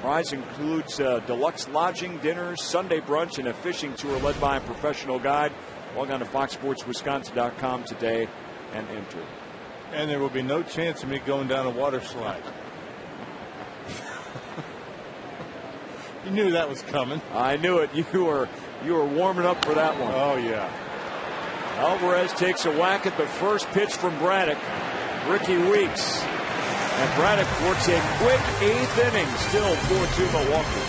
[SPEAKER 7] Prize includes deluxe lodging, dinners, Sunday brunch, and a fishing tour led by a professional guide. Log on to foxsportswisconsin.com today and enter.
[SPEAKER 4] And there will be no chance of me going down a water slide. You knew that was coming.
[SPEAKER 7] I knew it. You were warming up for that one.
[SPEAKER 4] Oh, yeah.
[SPEAKER 7] Alvarez takes a whack at the first pitch from Braddock. Ricky Weeks. And Braddock works a quick 8th inning. Still 4-2 Milwaukee.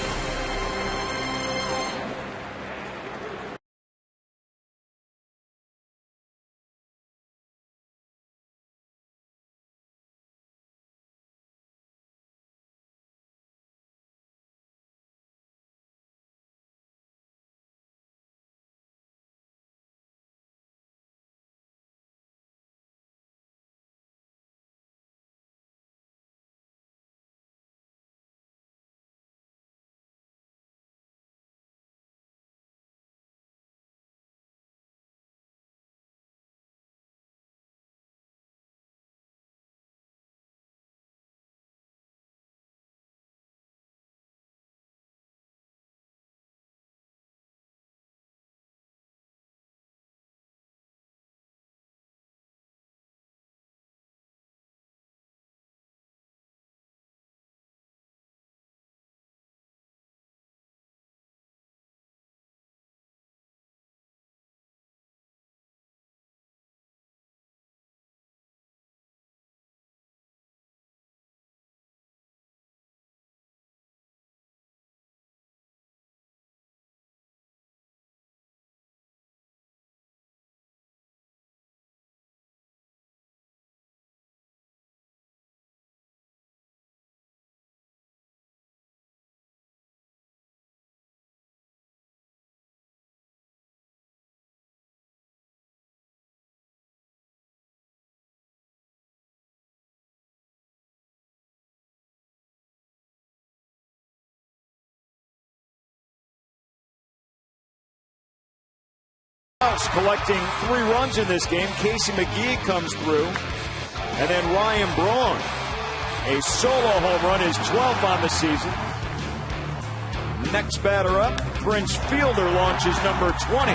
[SPEAKER 7] Collecting 3 runs in this game. Casey McGee comes through. And then Ryan Braun. A solo home run, his 12th on the season. Next batter up, Prince Fielder launches number 20.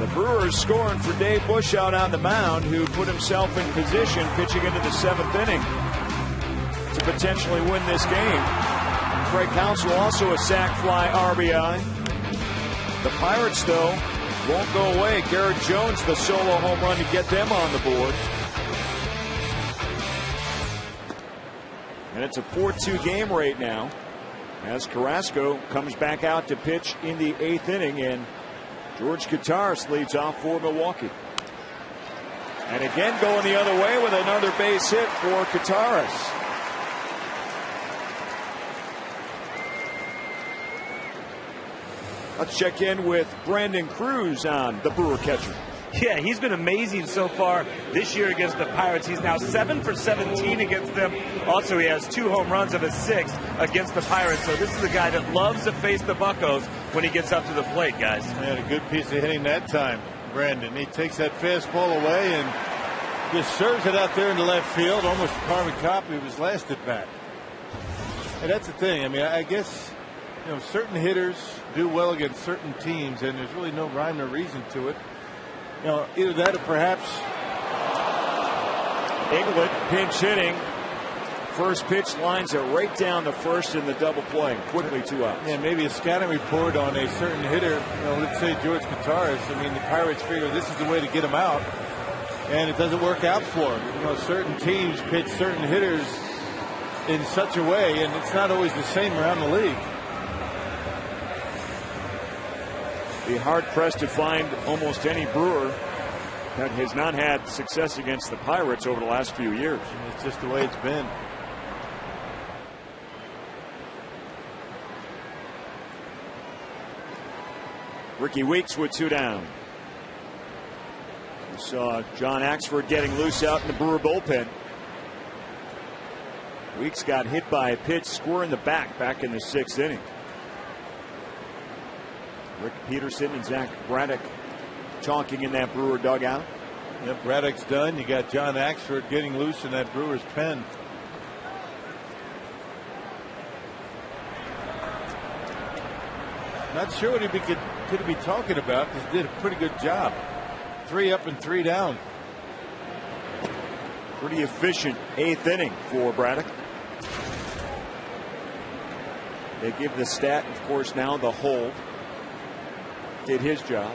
[SPEAKER 7] The Brewers scoring for Dave Bush out on the mound, who put himself in position pitching into the 7th inning to potentially win this game. Craig Counsell also a sac fly RBI. The Pirates, though, won't go away. Garrett Jones, the solo home run to get them on the board. And it's a 4-2 game right now as Carrasco comes back out to pitch in the 8th inning, and George Kottaras leads off for Milwaukee. And again going the other way with another base hit for Kottaras. Let's check in with Brandon Cruz on the Brewer catcher.
[SPEAKER 8] Yeah, he's been amazing so far this year against the Pirates. He's now 7 for 17 against them. Also, he has 2 home runs of his 6 against the Pirates. So this is a guy that loves to face the Buccos when he gets up to the plate, guys.
[SPEAKER 4] He had a good piece of hitting that time, Brandon. He takes that fastball away and just serves it out there in the left field, almost a carbon copy of his last at bat. And that's the thing. I mean, I guess, you know, certain hitters do well against certain teams, and there's really no rhyme or reason to it. You know, either that or perhaps
[SPEAKER 7] England pinch hitting First pitch lines it right down the first in the double play. Quickly 2 outs.
[SPEAKER 4] Yeah, maybe a scouting report on a certain hitter. Let's say George Kottaras. I mean, the Pirates figure this is the way to get him out, and it doesn't work out for him. Certain teams pitch certain hitters in such a way, and it's not always the same around the league.
[SPEAKER 7] Be hard-pressed to find almost any Brewer that has not had success against the Pirates over the last few years.
[SPEAKER 4] It's just the way it's been.
[SPEAKER 7] Ricky Weeks with 2 down. We saw John Axford getting loose out in the Brewer bullpen. Weeks got hit by a pitch square in the back in the 6th inning. Rick Peterson and Zach Braddock talking in that Brewer dugout.
[SPEAKER 4] Yep, Braddock's done. You got John Axford getting loose in that Brewers pen. Not sure what he could be talking about, because he did a pretty good job. 3 up and 3 down.
[SPEAKER 7] Pretty efficient 8th inning for Braddock. They give the stat, of course, now the hold. Did his job.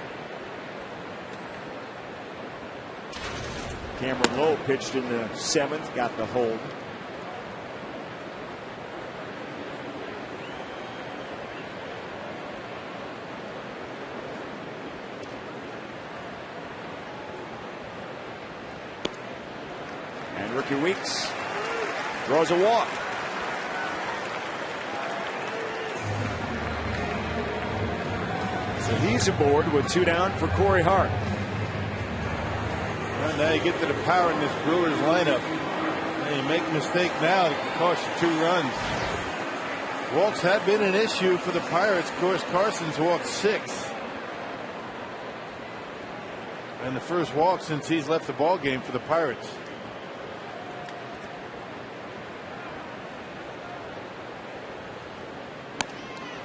[SPEAKER 7] Cameron Lowe pitched in the 7th, got the hold. And Ricky Weeks draws a walk. So he's aboard with 2 down for Corey Hart.
[SPEAKER 4] Well, now you get to the power in this Brewers lineup. And you make a mistake now, it can cost you 2 runs. Walks have been an issue for the Pirates. Of course, Carson's walked 6. And the first walk since he's left the ball game for the Pirates.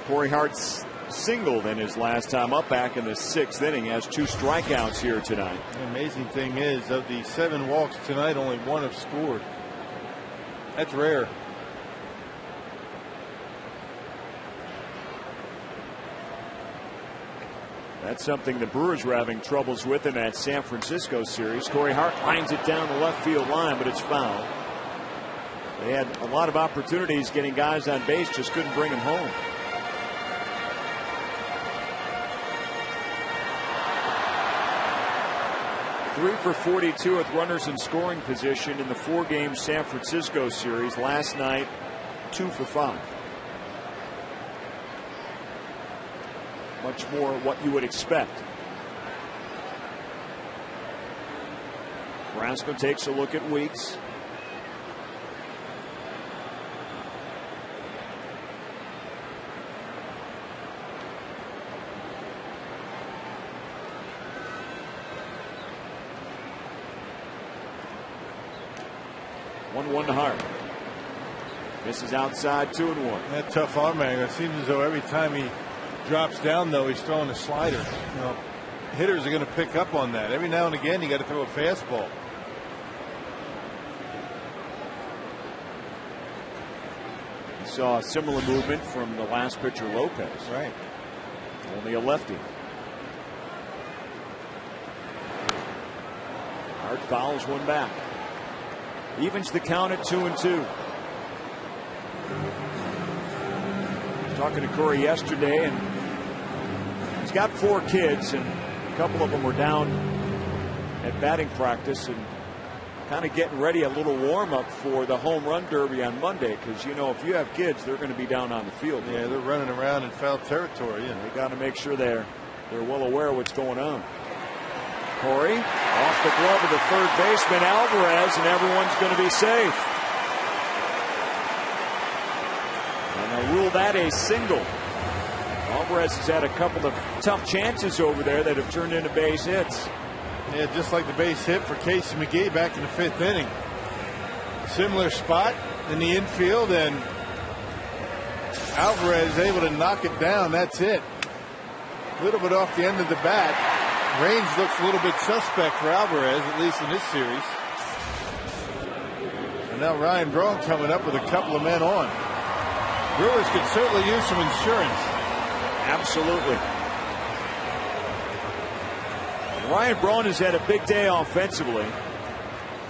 [SPEAKER 7] Corey Hart's singled in his last time up back in the 6th inning. Has 2 strikeouts here tonight.
[SPEAKER 4] The amazing thing is, of the 7 walks tonight, only 1 have scored. That's rare.
[SPEAKER 7] That's something the Brewers were having troubles with in that San Francisco series. Corey Hart lines it down the left field line, but it's foul. They had a lot of opportunities getting guys on base, just couldn't bring them home. Three for 42 with runners in scoring position in the 4-game San Francisco series. Last night, 2 for 5. Much more what you would expect. Carrasco takes a look at Weeks. One to Hart. This is outside 2-1.
[SPEAKER 4] That tough arm angle. It seems as though every time he drops down, though, he's throwing a slider. Hitters are going to pick up on that. Every now and again, you got to throw a fastball.
[SPEAKER 7] You saw a similar movement from the last pitcher, Lopez.
[SPEAKER 4] Right.
[SPEAKER 7] Only a lefty. Hart fouls one back. Evens the count at 2-2. Talking to Corey yesterday, and he's got 4 kids, and a couple of them were down at batting practice and kind of getting ready, a little warm up for the home run derby on Monday, because if you have kids, they're going to be down on the field.
[SPEAKER 4] Yeah, they're running around in foul territory, and
[SPEAKER 7] they got to make sure they're well aware of what's going on. Corey off the glove of the third baseman Alvarez, and everyone's going to be safe. And they'll rule that a single. Alvarez has had a couple of tough chances over there that have turned into base hits.
[SPEAKER 4] Yeah, just like the base hit for Casey McGee back in the 5th inning. Similar spot in the infield, and Alvarez able to knock it down. That's it. A little bit off the end of the bat. Range looks a little bit suspect for Alvarez, at least in this series. And now Ryan Braun coming up with a couple of men on. Brewers could certainly use some insurance.
[SPEAKER 7] Absolutely. Ryan Braun has had a big day offensively.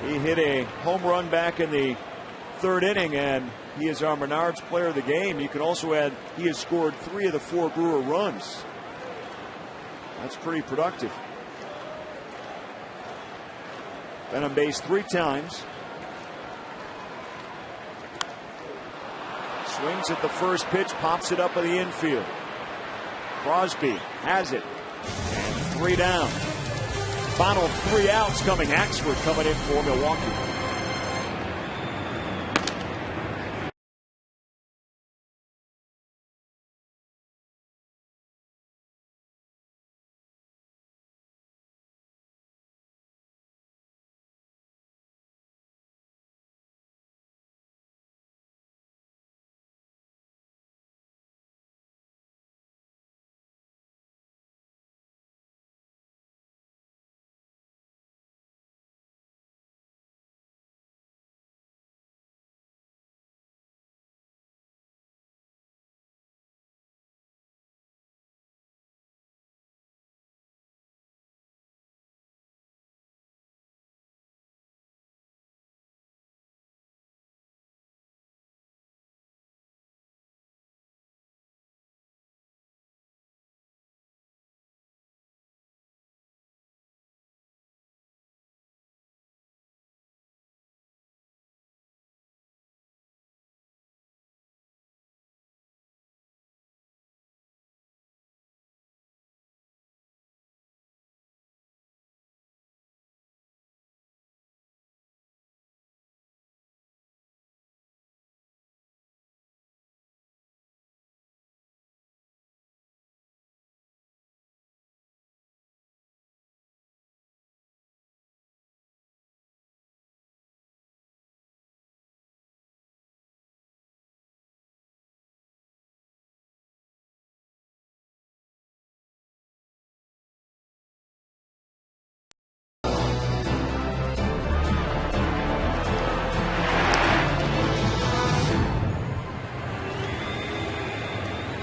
[SPEAKER 7] He hit a home run back in the third inning, and he is our Menards player of the game. You can also add he has scored 3 of the 4 Brewer runs. That's pretty productive. Been on base 3 times. Swings at the first pitch, pops it up in the infield. Crosby has it, and 3 down. Final 3 outs coming. Axford coming in for Milwaukee.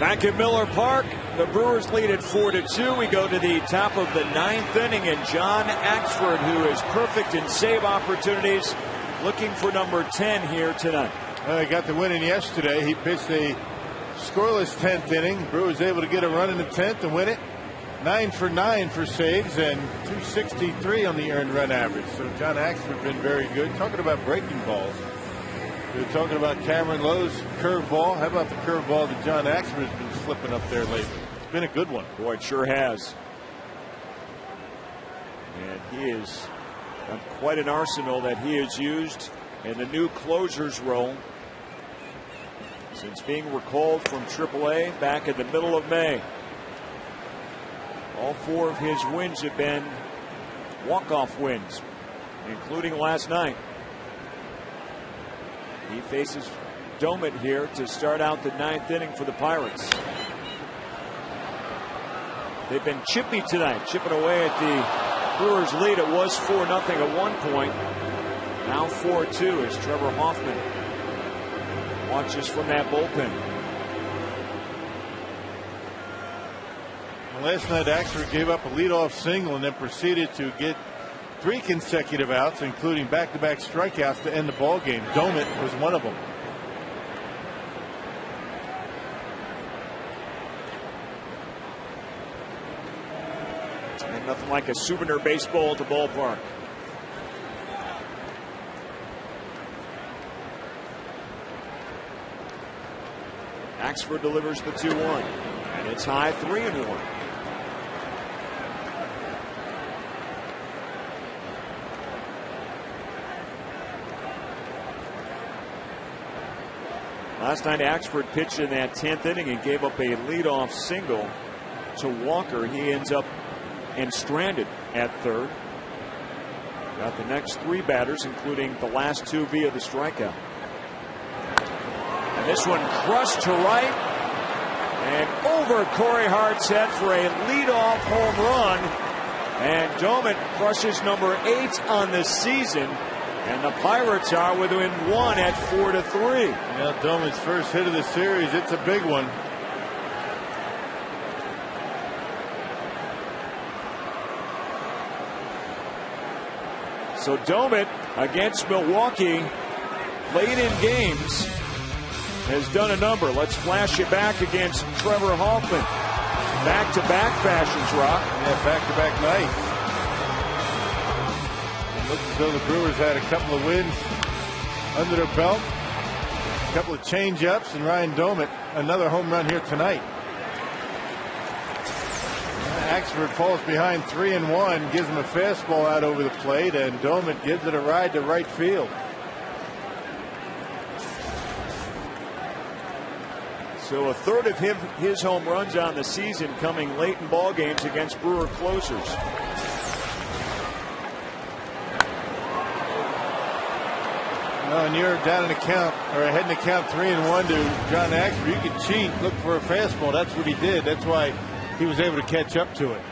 [SPEAKER 7] Back at Miller Park, the Brewers lead at 4-2. We go to the top of the 9th inning, and John Axford, who is perfect in save opportunities, looking for number 10 here tonight.
[SPEAKER 4] He got the win in yesterday. He pitched a scoreless 10th inning. Brewers able to get a run in the 10th and win it. 9 for 9 for saves and 263 on the earned run average. So John Axford been very good. Talking about breaking balls. We were talking about Cameron Lowe's curveball. How about the curveball that John Axford has been slipping up there lately? It's been a good one.
[SPEAKER 7] Boy, it sure has. And he is quite an arsenal that he has used in the new closer's role since being recalled from AAA back in the middle of May. All 4 of his wins have been walk-off wins, including last night. He faces Doumit here to start out the 9th inning for the Pirates. They've been chippy tonight, chipping away at the Brewers' lead. It was 4-0 at one point. Now 4-2 as Trevor Hoffman watches from that bullpen.
[SPEAKER 4] Last night, Axford gave up a leadoff single and then proceeded to get 3 consecutive outs, including back-to-back strikeouts to end the ball game. Doumit was one of them.
[SPEAKER 7] And nothing like a souvenir baseball at the ballpark. Axford delivers the 2-1, and it's high 3-1. Last night, Axford pitched in that 10th inning and gave up a leadoff single to Walker. He ends up and stranded at third. Got the next 3 batters, including the last 2 via the strikeout. And this one crushed to right and over Corey Hart's head for a leadoff home run. And Doumit crushes number 8 on the season. And the Pirates are within 1 at 4-3.
[SPEAKER 4] Yeah, Doman's first hit of the series. It's a big one.
[SPEAKER 7] So Doman against Milwaukee late in games has done a number. Let's flash it back against Trevor Hoffman. Back-to-back fashions, Rock.
[SPEAKER 4] Yeah, back-to-back nights. It looks as though the Brewers had a couple of wins under their belt. A couple of change-ups, and Ryan Doman, another home run here tonight. Axford falls behind 3-1, gives him a fastball out over the plate, and Doman gives it a ride to right field.
[SPEAKER 7] So a third of his home runs on the season coming late in ball games against Brewer closers.
[SPEAKER 4] When you're down in the count or ahead in the count 3-1 to John Axford, you can cheat, look for a fastball. That's what he did. That's why he was able to catch up to it.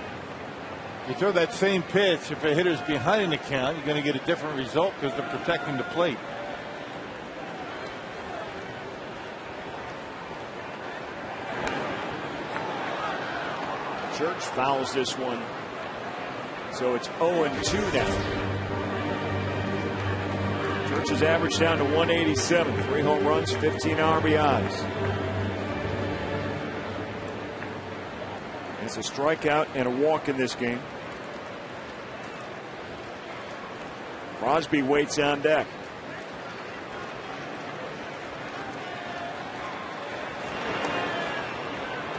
[SPEAKER 4] You throw that same pitch, if a hitter's behind in the count, you're going to get a different result because they're protecting the plate.
[SPEAKER 7] Church fouls this one. So it's 0-2 now. Church is averaged down to 187. 3 home runs, 15 RBIs. It's a strikeout and a walk in this game. Crosby waits on deck.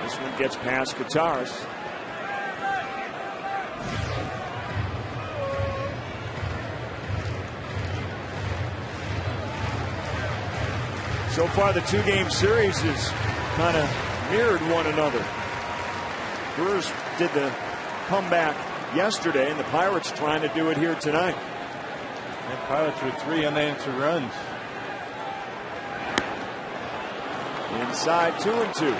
[SPEAKER 7] This one gets past Kataris. So far, the 2-game series has kind of mirrored one another. Brewers did the comeback yesterday, and the Pirates trying to do it here tonight.
[SPEAKER 4] And Pirates with 3 unanswered runs.
[SPEAKER 7] Inside 2-2.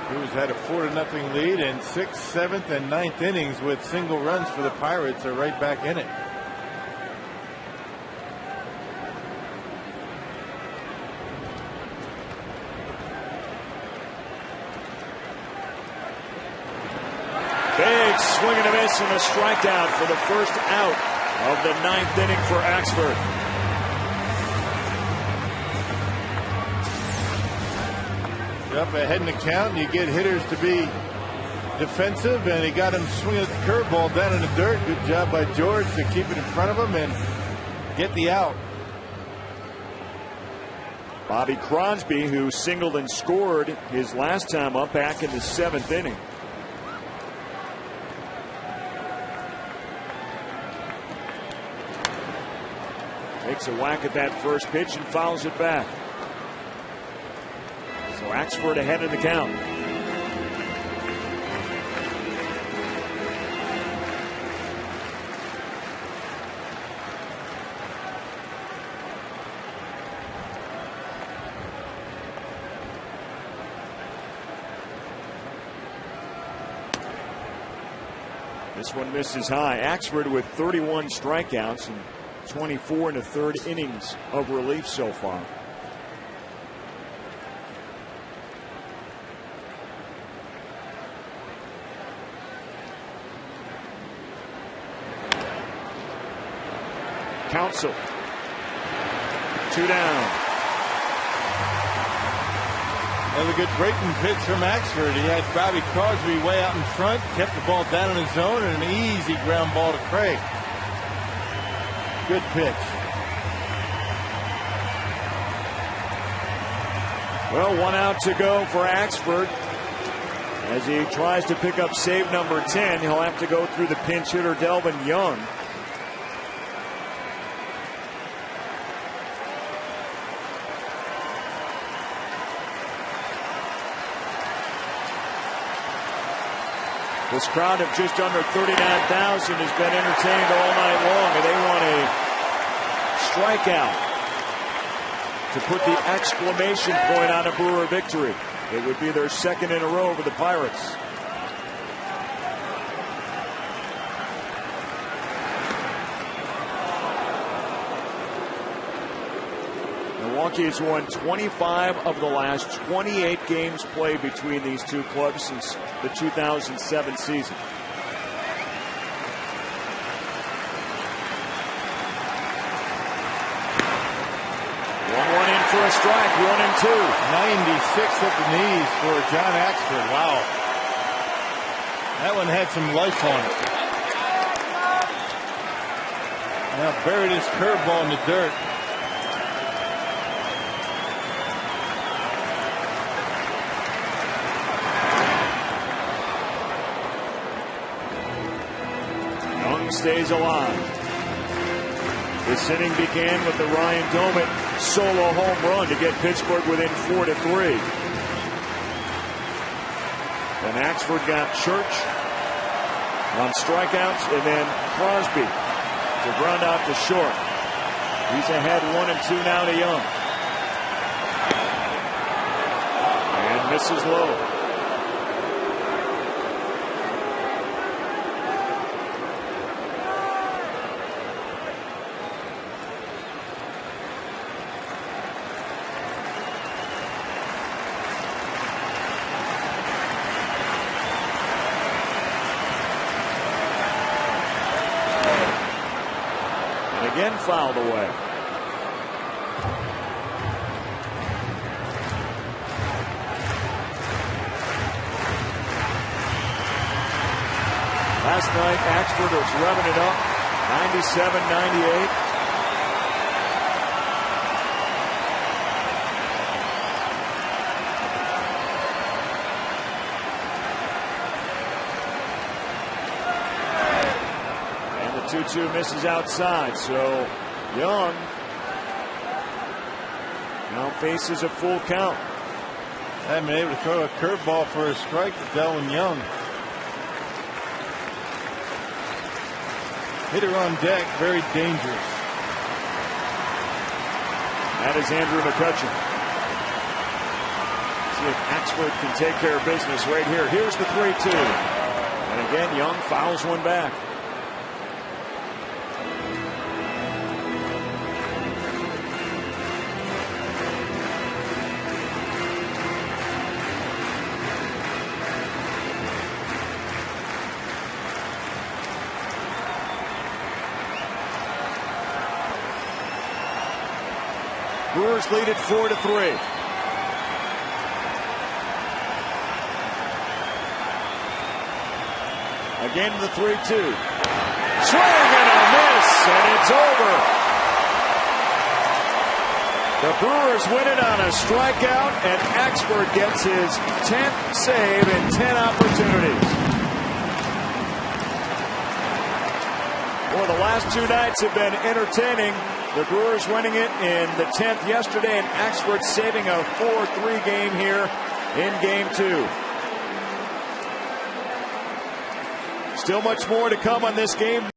[SPEAKER 4] Brewers had a 4-0 lead, and 6th, 7th, and 9th innings with single runs for the Pirates are right back in it.
[SPEAKER 7] Big swing and a miss and a strikeout for the first out of the 9th inning for Axford.
[SPEAKER 4] You're up ahead in the count, and you get hitters to be defensive, and he got him swinging at the curveball down in the dirt. Good job by George to keep it in front of him and get the out.
[SPEAKER 7] Bobby Crosby, who singled and scored his last time up back in the 7th inning. Takes a whack at that first pitch and fouls it back. So Axford ahead in the count. This one misses high. Axford with 31 strikeouts and 24 1/3 innings of relief so far. Counsell. 2 down.
[SPEAKER 4] Another good breaking pitch from Axford. He had Bobby Crosby way out in front, kept the ball down in his zone, and an easy ground ball to Craig. Good pitch.
[SPEAKER 7] Well, 1 out to go for Axford. As he tries to pick up save number 10, he'll have to go through the pinch hitter Delvin Young. This crowd of just under 39,000 has been entertained all night long, and they want a strikeout to put the exclamation point on a Brewer victory. It would be their 2nd in a row for the Pirates. Milwaukee has won 25 of the last 28 games played between these two clubs since the 2007 season. One in for a strike, 1-2.
[SPEAKER 4] 96 at the knees for John Axford. Wow. That one had some life on it. Now buried his curveball in the dirt.
[SPEAKER 7] Young stays alive. This inning began with the Ryan Doumit solo home run to get Pittsburgh within 4-3. Then Axford got Church on strikeouts, and then Crosby to ground out to short. He's ahead 1-2 now to Young. And misses low. Again fouled away. Last night, Axford was revving it up, 97-98. And the 2-2 misses outside, so Young now faces a full count.
[SPEAKER 4] Haven't been able to throw a curveball for a strike to Delwin Young. Hitter on deck, very dangerous.
[SPEAKER 7] That is Andrew McCutchen. See if Axford can take care of business right here. Here's the 3-2. And again, Young fouls one back. Brewers lead it 4-3. Again the 3-2. Swing and a miss, and it's over. The Brewers win it on a strikeout, and Axford gets his 10th save in 10 opportunities. Well, the last two nights have been entertaining. The Brewers winning it in the 10th yesterday, and Axford saving a 4-3 game here in Game 2. Still much more to come on this game.